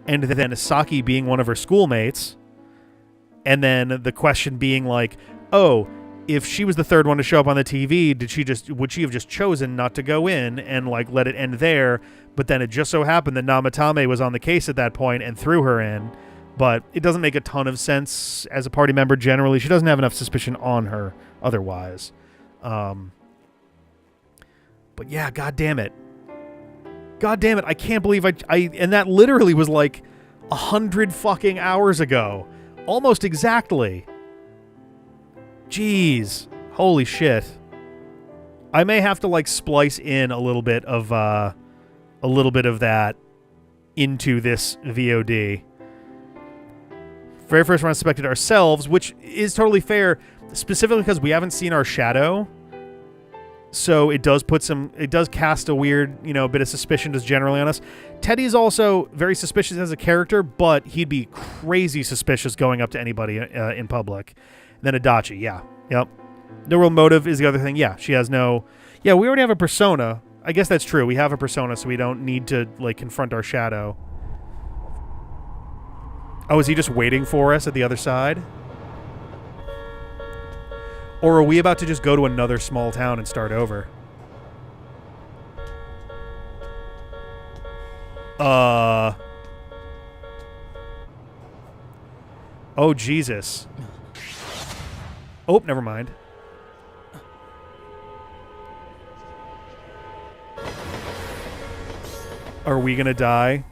and then Saki being one of her schoolmates, and then the question being like, oh, if she was the third one to show up on the TV, would she have just chosen not to go in and like let it end there? But then it just so happened that Namatame was on the case at that point and threw her in. But it doesn't make a ton of sense as a party member generally. She doesn't have enough suspicion on her otherwise. But yeah, God damn it. I can't believe and that literally was like 100 fucking hours ago. Almost exactly. Jeez. Holy shit. I may have to like splice in a little bit of that into this VOD. Very first round suspected ourselves, which is totally fair, specifically because we haven't seen our shadow. So it does cast a weird, bit of suspicion just generally on us. Teddy's also very suspicious as a character, but he'd be crazy suspicious going up to anybody in public. And then Adachi, yeah. Yep. No real motive is the other thing. Yeah, she has no... Yeah, we already have a persona. I guess that's true. We have a persona, so we don't need to, like, confront our shadow. Oh, is he just waiting for us at the other side? Or are we about to just go to another small town and start over? Oh, Jesus. Oh, never mind. Are we gonna die?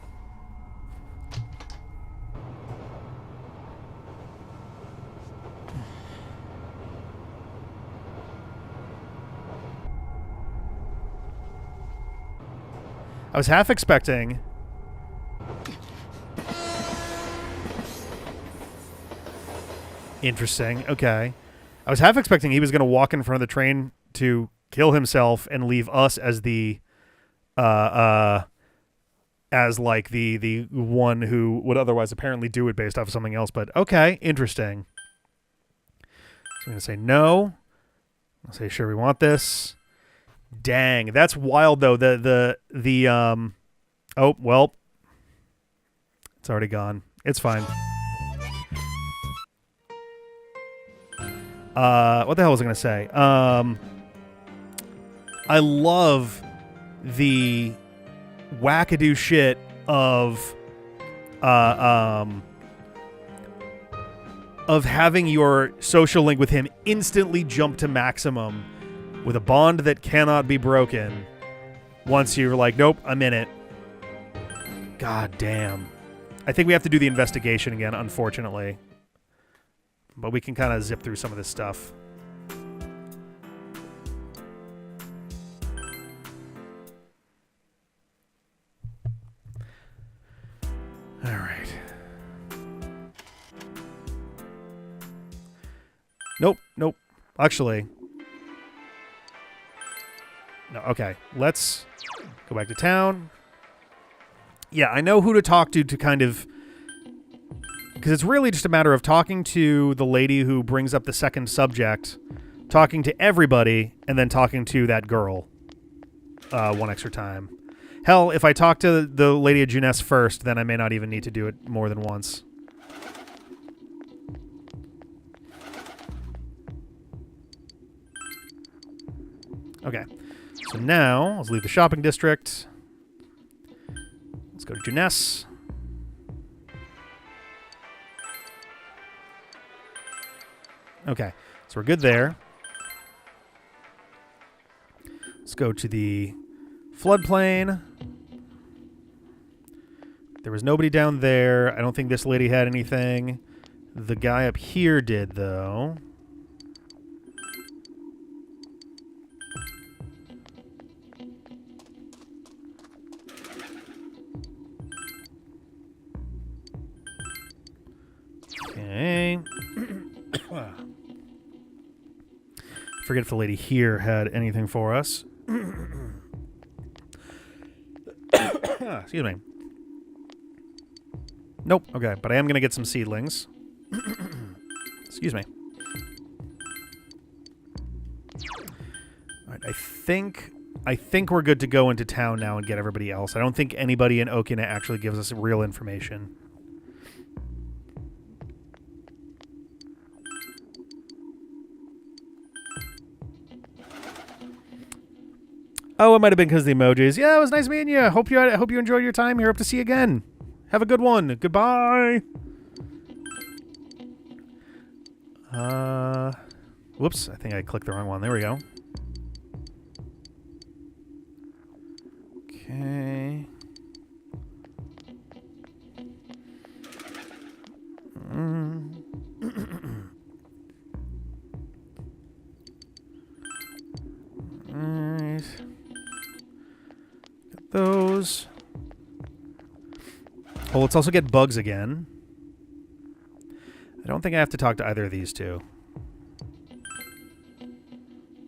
I was half expecting... Interesting. Okay. I was half expecting he was going to walk in front of the train to kill himself and leave us as the... as like the one who would otherwise apparently do it based off of something else. But okay, interesting. So I'm going to say no. I'll say sure we want this. Dang, that's wild though. Oh, well. It's already gone. It's fine. What the hell was I going to say? I love the wackadoo shit of having your social link with him instantly jump to maximum with a bond that cannot be broken once you're like, nope, I'm in it. God damn. I think we have to do the investigation again, unfortunately. But we can kind of zip through some of this stuff. All right. Nope. Actually... No, okay. Let's go back to town. Yeah, I know who to talk to kind of... Because it's really just a matter of talking to the lady who brings up the second subject, talking to everybody, and then talking to that girl one extra time. Hell, if I talk to the lady at Juness first, then I may not even need to do it more than once. Okay. So now, let's leave the shopping district. Let's go to Juness. Okay, so we're good there. Let's go to the floodplain. There was nobody down there. I don't think this lady had anything. The guy up here did, though. Okay. Forget if the lady here had anything for us. Excuse me. Nope. Okay, but I am going to get some seedlings. Excuse me. All right, I think we're good to go into town now and get everybody else. I don't think anybody in Okina actually gives us real information. Oh, it might have been because of the emojis. Yeah, it was nice meeting you. Hope you enjoyed your time here. Hope to see you again. Have a good one. Goodbye. Whoops. I think I clicked the wrong one. There we go. Okay. Alright. Get those. Oh, let's also get bugs again. I don't think I have to talk to either of these two.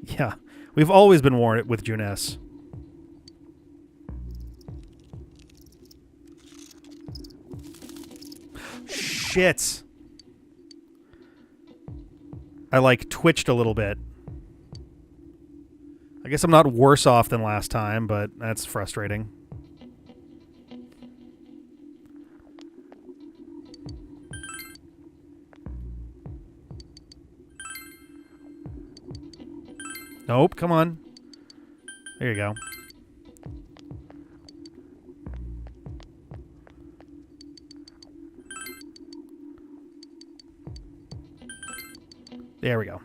Yeah. We've always been warned with Juness. Shit. I, like, twitched a little bit. I guess I'm not worse off than last time, but that's frustrating. Nope, come on. There you go. There we go. All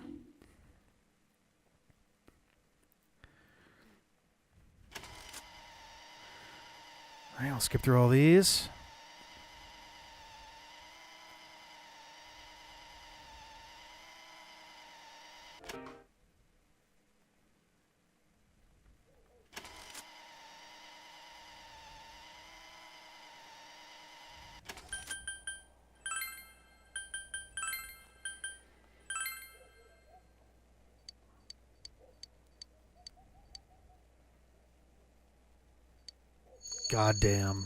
right, I'll skip through all these. Goddamn.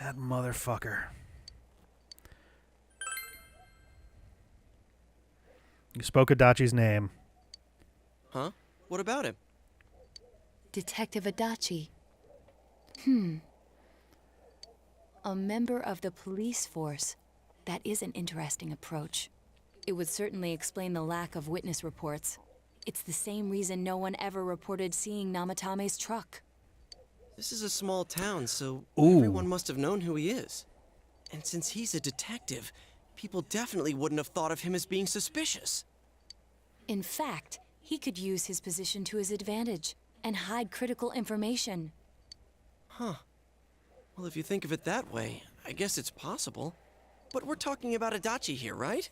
That motherfucker. You spoke Adachi's name. Huh? What about him? Detective Adachi. A member of the police force. That is an interesting approach. It would certainly explain the lack of witness reports. It's the same reason no one ever reported seeing Namatame's truck. This is a small town, so Ooh. everyone must have known who he is. And since he's a detective, people definitely wouldn't have thought of him as being suspicious. In fact, he could use his position to his advantage and hide critical information. Huh. Well, if you think of it that way, I guess it's possible. But we're talking about Adachi here, right?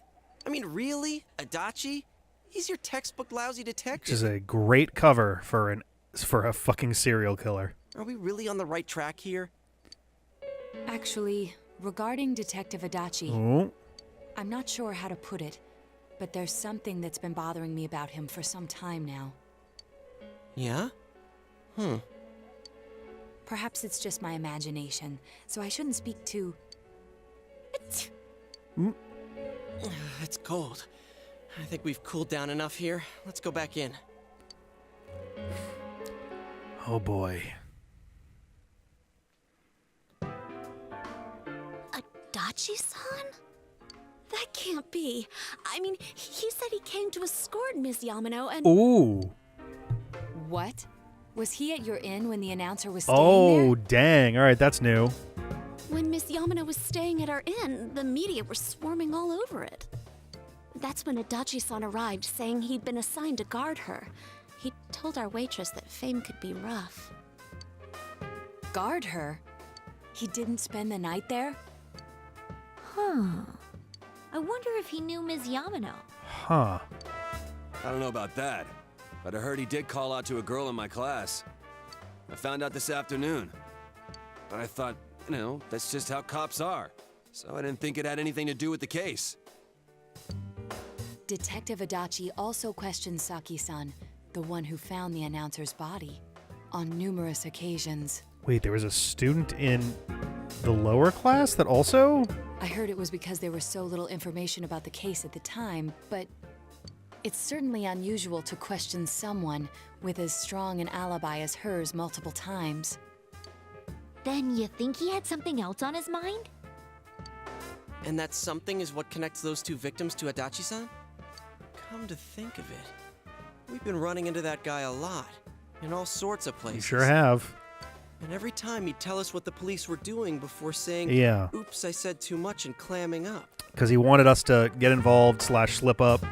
I mean, really? Adachi? He's your textbook lousy detective. Which is a great cover for a fucking serial killer. Are we really on the right track here? Actually, regarding Detective Adachi, Oh. I'm not sure how to put it, but there's something that's been bothering me about him for some time now. Yeah? Perhaps it's just my imagination, so I shouldn't speak too... It's cold. I think we've cooled down enough here. Let's go back in. Oh boy. Adachi-san? That can't be. I mean, he said he came to escort Miss Yamano and... Ooh. What? Was he at your inn when the announcer was staying Oh, there? dang. All right, that's new. When Miss Yamano was staying at our inn, the media were swarming all over it. That's when Adachi-san arrived, saying he'd been assigned to guard her. He told our waitress that fame could be rough. Guard her? He didn't spend the night there? Huh. I wonder if he knew Ms. Yamano. Huh. I don't know about that, but I heard he did call out to a girl in my class. I found out this afternoon. But I thought, you know, that's just how cops are. So I didn't think it had anything to do with the case. Detective Adachi also questioned Saki-san, the one who found the announcer's body, on numerous occasions. Wait, there was a student in the lower class that also? I heard it was because there was so little information about the case at the time, but it's certainly unusual to question someone with as strong an alibi as hers multiple times. Then you think he had something else on his mind? And that something is what connects those two victims to Adachi-san? Come to think of it, we've been running into that guy a lot, in all sorts of places. You sure have. And every time he'd tell us what the police were doing before saying, Yeah. oops, I said too much, and clamming up. Because he wanted us to get involved / slip up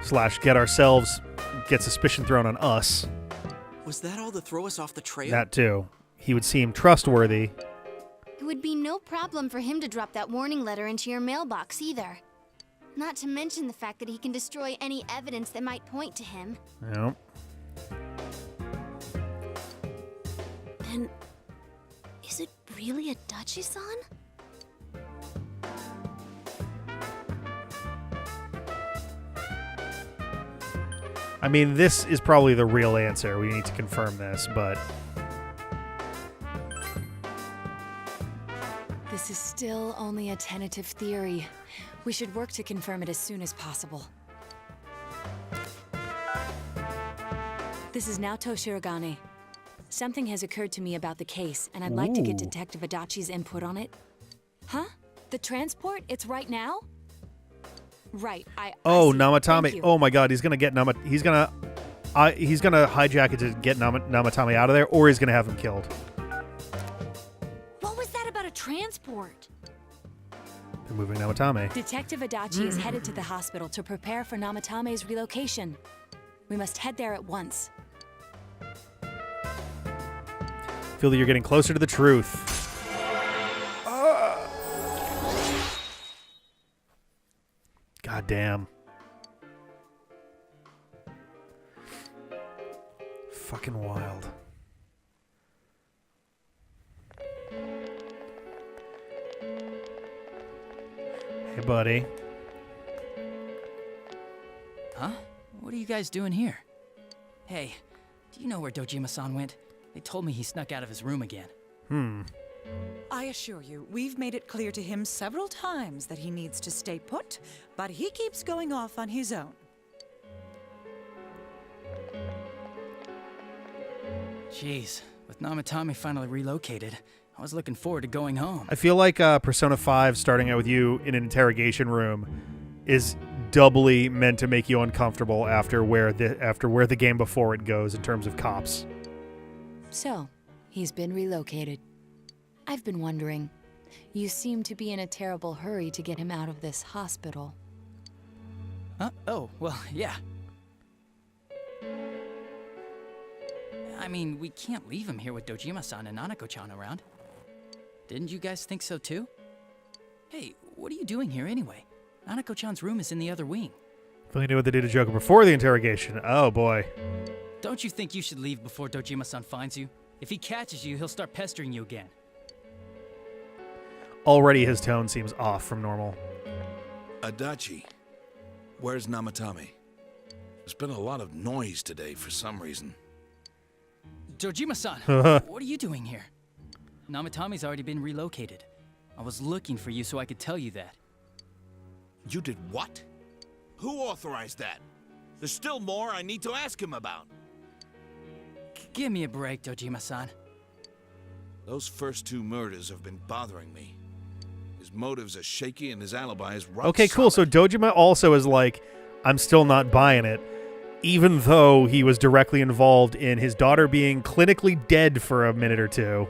/ get suspicion thrown on us. Was that all to throw us off the trail? That too. He would seem trustworthy. It would be no problem for him to drop that warning letter into your mailbox either. Not to mention the fact that he can destroy any evidence that might point to him. Yep. And is it really Adachi-san? I mean, this is probably the real answer. We need to confirm this, but... This is still only a tentative theory. We should work to confirm it as soon as possible. This is Naoto Shirogane. Something has occurred to me about the case, and I'd like to get Detective Adachi's input on it. Huh? The transport? It's right now? Right, Oh, I see. Namatame. Thank you. Oh my god, he's gonna get he's gonna hijack it to get Namatame out of there, or he's gonna have him killed. What was that about a transport? They're moving Namatame. Detective Adachi is headed to the hospital to prepare for Namatame's relocation. We must head there at once. Feel that you're getting closer to the truth. God damn. Fucking wild. Hey, buddy. Huh? What are you guys doing here? Hey, do you know where Dojima-san went? They told me he snuck out of his room again. I assure you, we've made it clear to him several times that he needs to stay put, but he keeps going off on his own. Jeez, with Namatame finally relocated, I was looking forward to going home. I feel like Persona 5 starting out with you in an interrogation room is doubly meant to make you uncomfortable after where the game before it goes in terms of cops. So, he's been relocated. I've been wondering. You seem to be in a terrible hurry to get him out of this hospital. Huh? Oh, well, yeah. I mean, we can't leave him here with Dojima-san and Nanako-chan around. Didn't you guys think so too? Hey, what are you doing here anyway? Nanako-chan's room is in the other wing. If only knew what they did to Joker before the interrogation. Oh, boy. Don't you think you should leave before Dojima-san finds you? If he catches you, he'll start pestering you again. Already his tone seems off from normal. Adachi, where's Namatame? There's been a lot of noise today for some reason. Dojima-san, what are you doing here? Namatame's already been relocated. I was looking for you so I could tell you that. You did what? Who authorized that? There's still more I need to ask him about. Give me a break, Dojima-san. Those first two murders have been bothering me. His motives are shaky and his alibi is rock Okay, cool. So Dojima also is like, I'm still not buying it, even though he was directly involved in his daughter being clinically dead for a minute or two.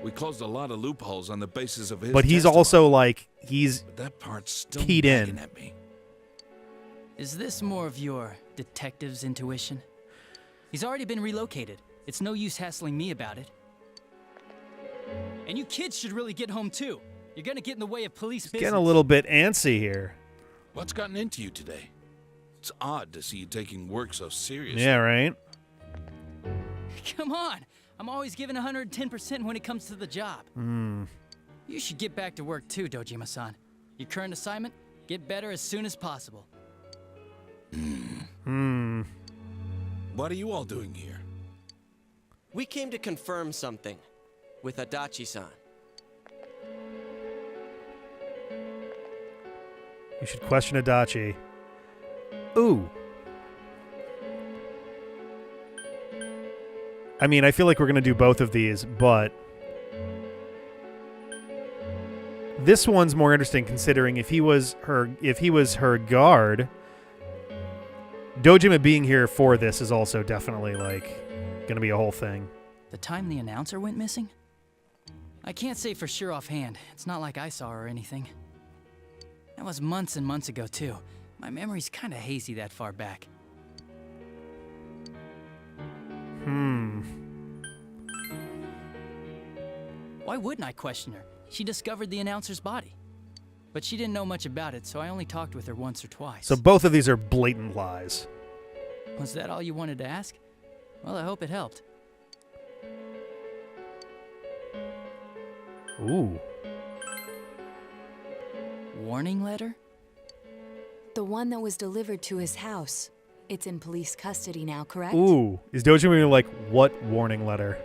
We closed a lot of loopholes on the basis of his But he's testimony. also like, he's But that part's still keyed nagging in. at me. Is this more of your detective's intuition? He's already been relocated. It's no use hassling me about it. And you kids should really get home too. You're gonna get in the way of police business. Getting a little bit antsy here. What's gotten into you today? It's odd to see you taking work so seriously. Yeah, right? Come on. I'm always giving 110% when it comes to the job. You should get back to work too, Dojima-san. Your current assignment, get better as soon as possible. What are you all doing here? We came to confirm something with Adachi-san. You should question Adachi. Ooh. I mean, I feel like we're going to do both of these, but this one's more interesting considering if he was her guard, Dojima being here for this is also definitely like going to be a whole thing. The time the announcer went missing? I can't say for sure offhand. It's not like I saw her or anything. That was months and months ago too. My memory's kind of hazy that far back. Why wouldn't I question her? She discovered the announcer's body. But she didn't know much about it, so I only talked with her once or twice. So both of these are blatant lies. Was that all you wanted to ask? Well, I hope it helped. Ooh. Warning letter? The one that was delivered to his house. It's in police custody now, correct? Ooh. Is Dojima like, what warning letter?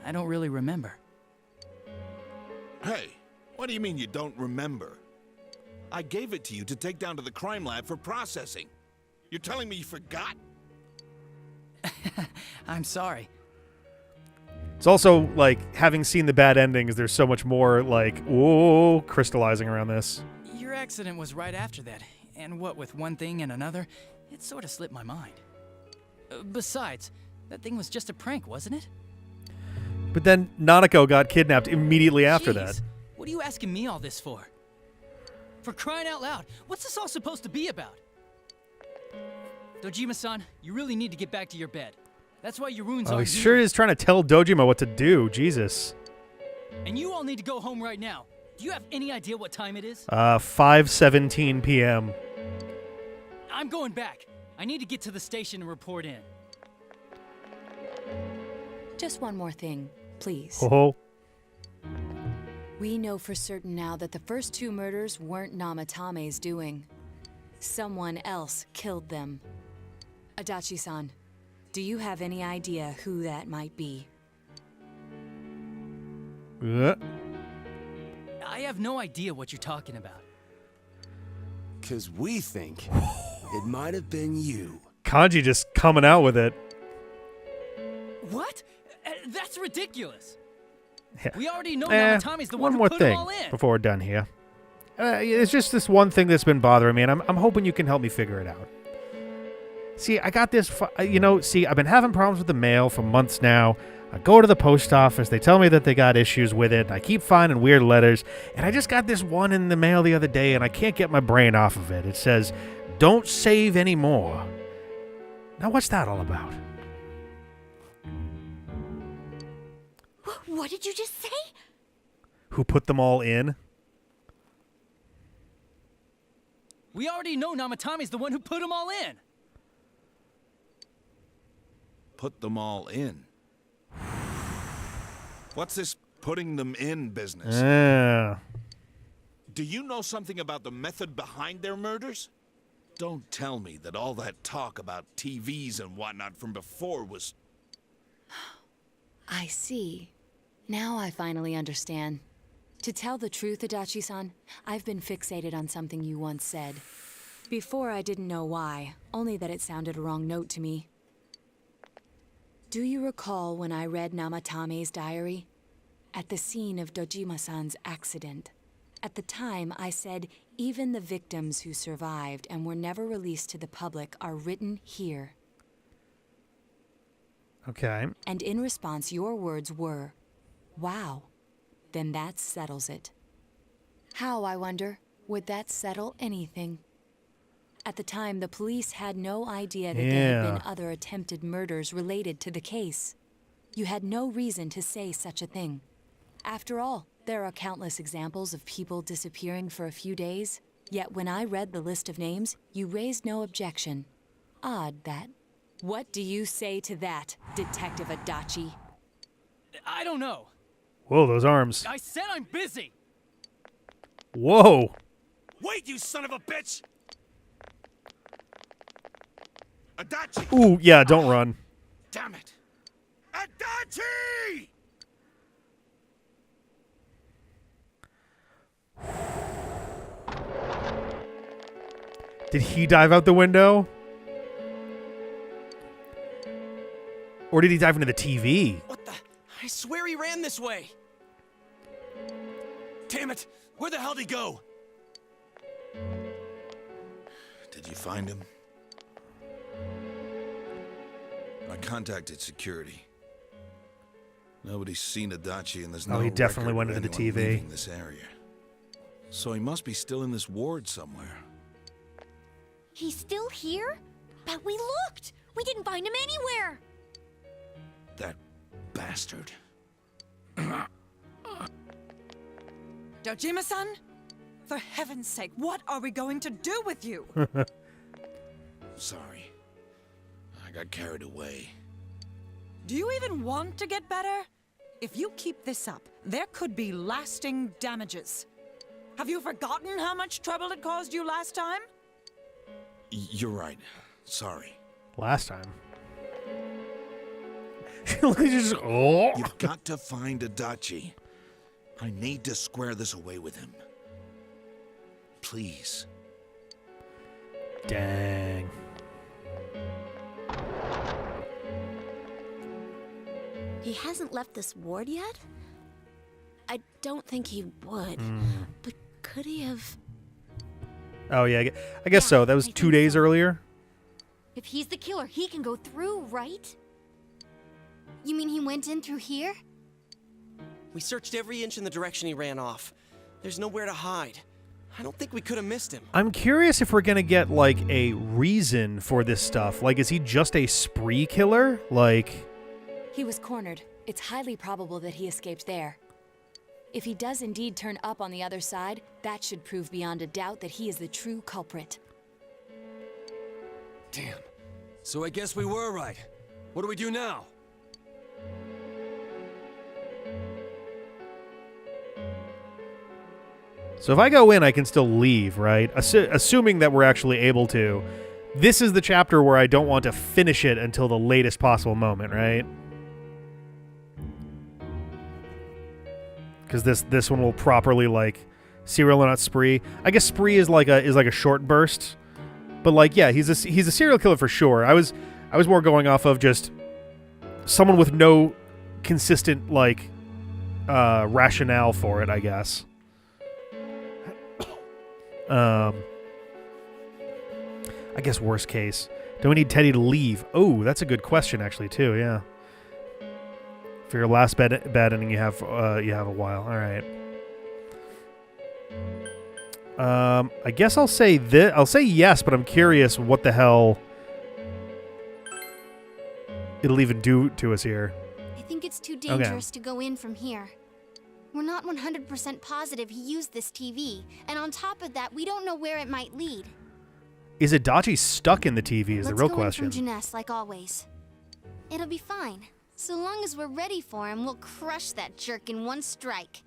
I don't really remember. Hey, what do you mean you don't remember? I gave it to you to take down to the crime lab for processing. You're telling me you forgot? I'm sorry. It's also, like, having seen the bad endings, there's so much more, like, ooh, crystallizing around this. Your accident was right after that, and what with one thing and another, it sort of slipped my mind. Besides, that thing was just a prank, wasn't it? But then Nanako got kidnapped immediately after that. What are you asking me all this for? For crying out loud, what's this all supposed to be about? Dojima-san, you really need to get back to your bed. That's why your wounds Oh, he aren't sure is trying to tell Dojima what to do. Jesus. And you all need to go home right now. Do you have any idea what time it is? 5:17 p.m. I'm going back. I need to get to the station and report in. Just one more thing, please. Oh. We know for certain now that the first two murders weren't Namatame's doing. Someone else killed them. Adachi-san, do you have any idea who that might be? I have no idea what you're talking about. 'Cause we think it might have been you. Kanji just coming out with it. What? That's ridiculous. Yeah. We already know Namatame's the one who more put thing them all in. before we're done here. It's just this one thing that's been bothering me, and I'm hoping you can help me figure it out. See, I got this, I've been having problems with the mail for months now. I go to the post office, they tell me that they got issues with it, and I keep finding weird letters, and I just got this one in the mail the other day, and I can't get my brain off of it. It says, "Don't save anymore." Now, what's that all about? What did you just say? Who put them all in? We already know Namatame's the one who put them all in. Put them all in. What's this putting them in business? Yeah. Do you know something about the method behind their murders? Don't tell me that all that talk about TVs and whatnot from before was... I see. Now I finally understand. To tell the truth, Adachi-san, I've been fixated on something you once said. Before I didn't know why, only that it sounded a wrong note to me. Do you recall when I read Namatame's diary? At the scene of Dojima-san's accident. At the time, I said, even the victims who survived and were never released to the public are written here. Okay. And in response, your words were, wow, then that settles it. How, I wonder, would that settle anything? At the time, the police had no idea that there had been other attempted murders related to the case. You had no reason to say such a thing. After all, there are countless examples of people disappearing for a few days. Yet when I read the list of names, you raised no objection. Odd that. What do you say to that, Detective Adachi? I don't know. Whoa, those arms. I said I'm busy. Whoa. Wait, you son of a bitch! Adachi! Ooh, yeah, don't run. Damn it! Adachi! Did he dive out the window? Or did he dive into the TV? What the? I swear he ran this way. Damn it! Where the hell did he go? Did you find him? I contacted security. Nobody's seen Adachi, and there's no he definitely record went of into the anyone TV. leaving this area. So he must be still in this ward somewhere. He's still here? But we looked! We didn't find him anywhere! That bastard. Dojima-san? For heaven's sake, what are we going to do with you? Sorry. I got carried away. Do you even want to get better? If you keep this up, there could be lasting damages. Have you forgotten how much trouble it caused you last time? You're right. Sorry. Last time. Oh. You've got to find Adachi. I need to square this away with him. Please. Dang. He hasn't left this ward yet? I don't think he would. But could he have... Oh, yeah. I guess so. That was 2 days earlier. If he's the killer, he can go through, right? You mean he went in through here? We searched every inch in the direction he ran off. There's nowhere to hide. I don't think we could have missed him. I'm curious if we're going to get, like, a reason for this stuff. Like, is he just a spree killer? Like... He was cornered. It's highly probable that he escaped there. If he does indeed turn up on the other side, that should prove beyond a doubt that he is the true culprit. Damn. So I guess we were right. What do we do now? So if I go in, I can still leave, right? Assuming that we're actually able to. This is the chapter where I don't want to finish it until the latest possible moment, right? Because this one will properly, like, serial and not spree. I guess spree is like a short burst, but like, yeah, he's a serial killer for sure. I was more going off of just someone with no consistent, like, rationale for it, I guess. I guess worst case. Do we need Teddy to leave? Oh, that's a good question, actually, too. Yeah. For your last bad ending, you have a while. All right. I guess I'll say this. I'll say yes, but I'm curious what the hell it'll even do to us here. I think it's too dangerous to go in from here. We're not 100% positive he used this TV, and on top of that, we don't know where it might lead. Is Adachi stuck in the TV? Is the real question. Let's go in from Jeunesse, like always. It'll be fine. So long as we're ready for him, we'll crush that jerk in one strike.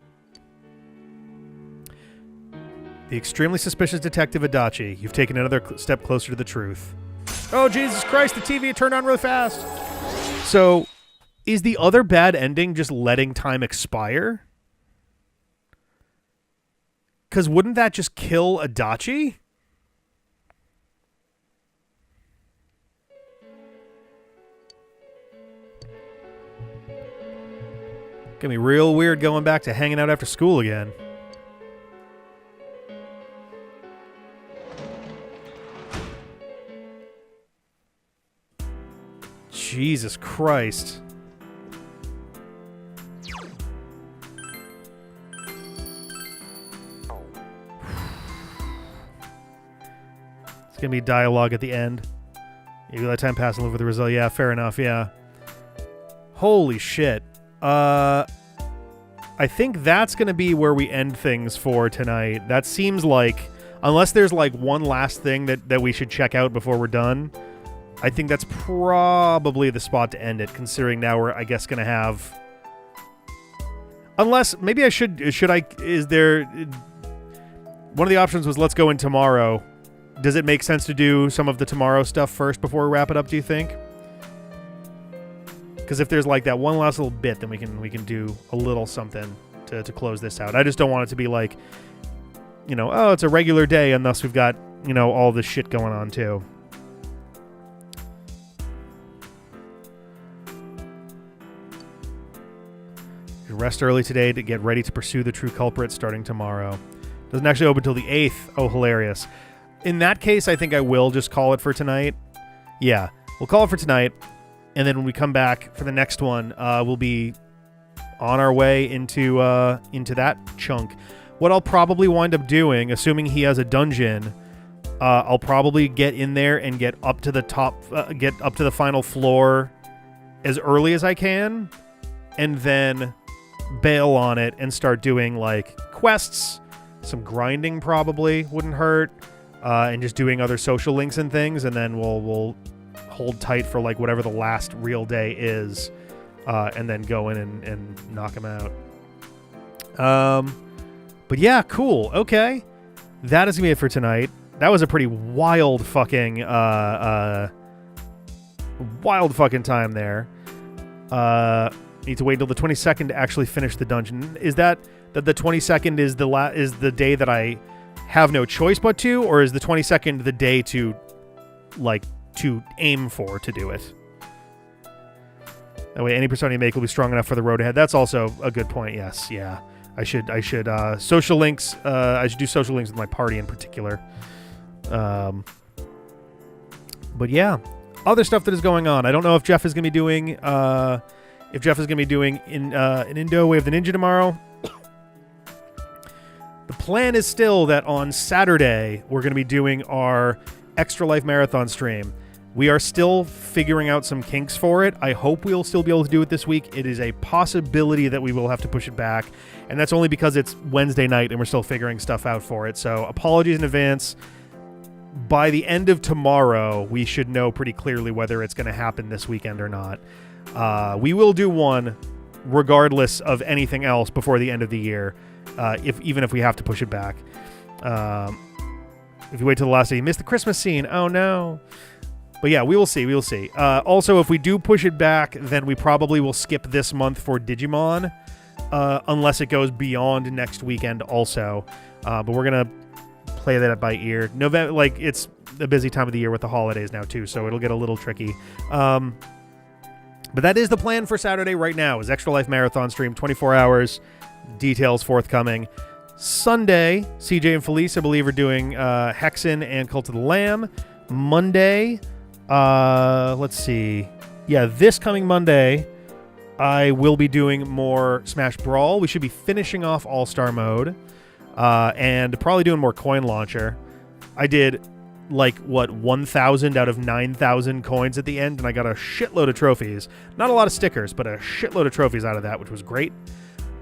The extremely suspicious detective Adachi. You've taken another step closer to the truth. Oh, Jesus Christ, the TV turned on really fast. So, is the other bad ending just letting time expire? Because wouldn't that just kill Adachi? Gonna be real weird going back to hanging out after school again. Jesus Christ. It's gonna be dialogue at the end. Maybe let time pass and live with the result. Yeah, fair enough, yeah. Holy shit. I think that's going to be where we end things for tonight. That seems like, unless there's like one last thing that we should check out before we're done, I think that's probably the spot to end it, considering now we're, I guess, going to have... Unless, maybe I should I, is there... One of the options was let's go in tomorrow. Does it make sense to do some of the tomorrow stuff first before we wrap it up, do you think? Because if there's like that one last little bit, then we can do a little something to close this out. I just don't want it to be like, you know, oh, it's a regular day, and thus we've got, you know, all this shit going on too. You rest early today to get ready to pursue the true culprit starting tomorrow. Doesn't actually open until the 8th. Oh, hilarious. In that case, I think I will just call it for tonight. Yeah, we'll call it for tonight. And then when we come back for the next one, we'll be on our way into that chunk. What I'll probably wind up doing, assuming he has a dungeon, I'll probably get in there and get up to the top, get up to the final floor as early as I can, and then bail on it and start doing like quests, some grinding probably wouldn't hurt, and just doing other social links and things, and then we'll hold tight for like whatever the last real day is, and then go in and knock them out. But yeah, cool. Okay, that is gonna be it for tonight. That was a pretty wild fucking time there. Need to wait till the 22nd to actually finish the dungeon. Is that the 22nd is the day that I have no choice but to, or is the 22nd the day to aim for to do it? That way, any persona you make will be strong enough for the road ahead. That's also a good point. Yes, yeah. I should social links. I should do social links with my party in particular. But yeah, other stuff that is going on. I don't know if Jeff is going to be doing an Indo Way of the Ninja tomorrow. The plan is still that on Saturday we're going to be doing our Extra Life Marathon stream. We are still figuring out some kinks for it. I hope we'll still be able to do it this week. It is a possibility that we will have to push it back, and that's only because it's Wednesday night and we're still figuring stuff out for it. So apologies in advance. By the end of tomorrow, we should know pretty clearly whether it's going to happen this weekend or not. We will do one regardless of anything else before the end of the year, even if we have to push it back. If you wait till the last day, you miss the Christmas scene. Oh, no. But yeah, we will see. We will see. Also, if we do push it back, then we probably will skip this month for Digimon, unless it goes beyond next weekend also. But we're going to play that by ear. November, it's a busy time of the year with the holidays now, too, so it'll get a little tricky. But that is the plan for Saturday right now, is Extra Life Marathon stream, 24 hours, details forthcoming. Sunday, CJ and Felice, I believe, are doing Hexen and Cult of the Lamb. Monday, let's see. Yeah, this coming Monday, I will be doing more Smash Brawl. We should be finishing off All-Star Mode, and probably doing more Coin Launcher. I did 1,000 out of 9,000 coins at the end, and I got a shitload of trophies. Not a lot of stickers, but a shitload of trophies out of that, which was great.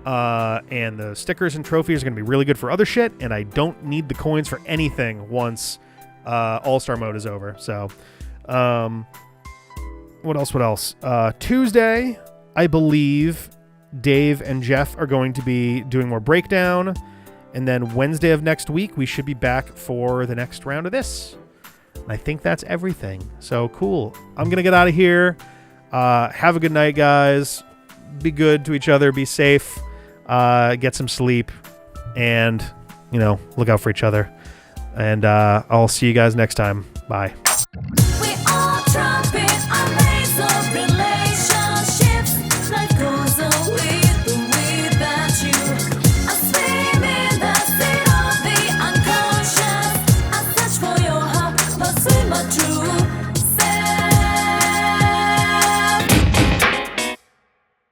And the stickers and trophies are going to be really good for other shit, and I don't need the coins for anything once All-Star Mode is over. So, what else? Tuesday, I believe Dave and Jeff are going to be doing more Breakdown. And then Wednesday of next week, we should be back for the next round of this. And I think that's everything. So cool. I'm going to get out of here. Have a good night, guys. Be good to each other. Be safe. Get some sleep. And, look out for each other. And I'll see you guys next time. Bye. We all trumpet our ways of relationships. Life goes on with the way that you are swimming the sea of the unconscious. I search for your heart, pursue my truth.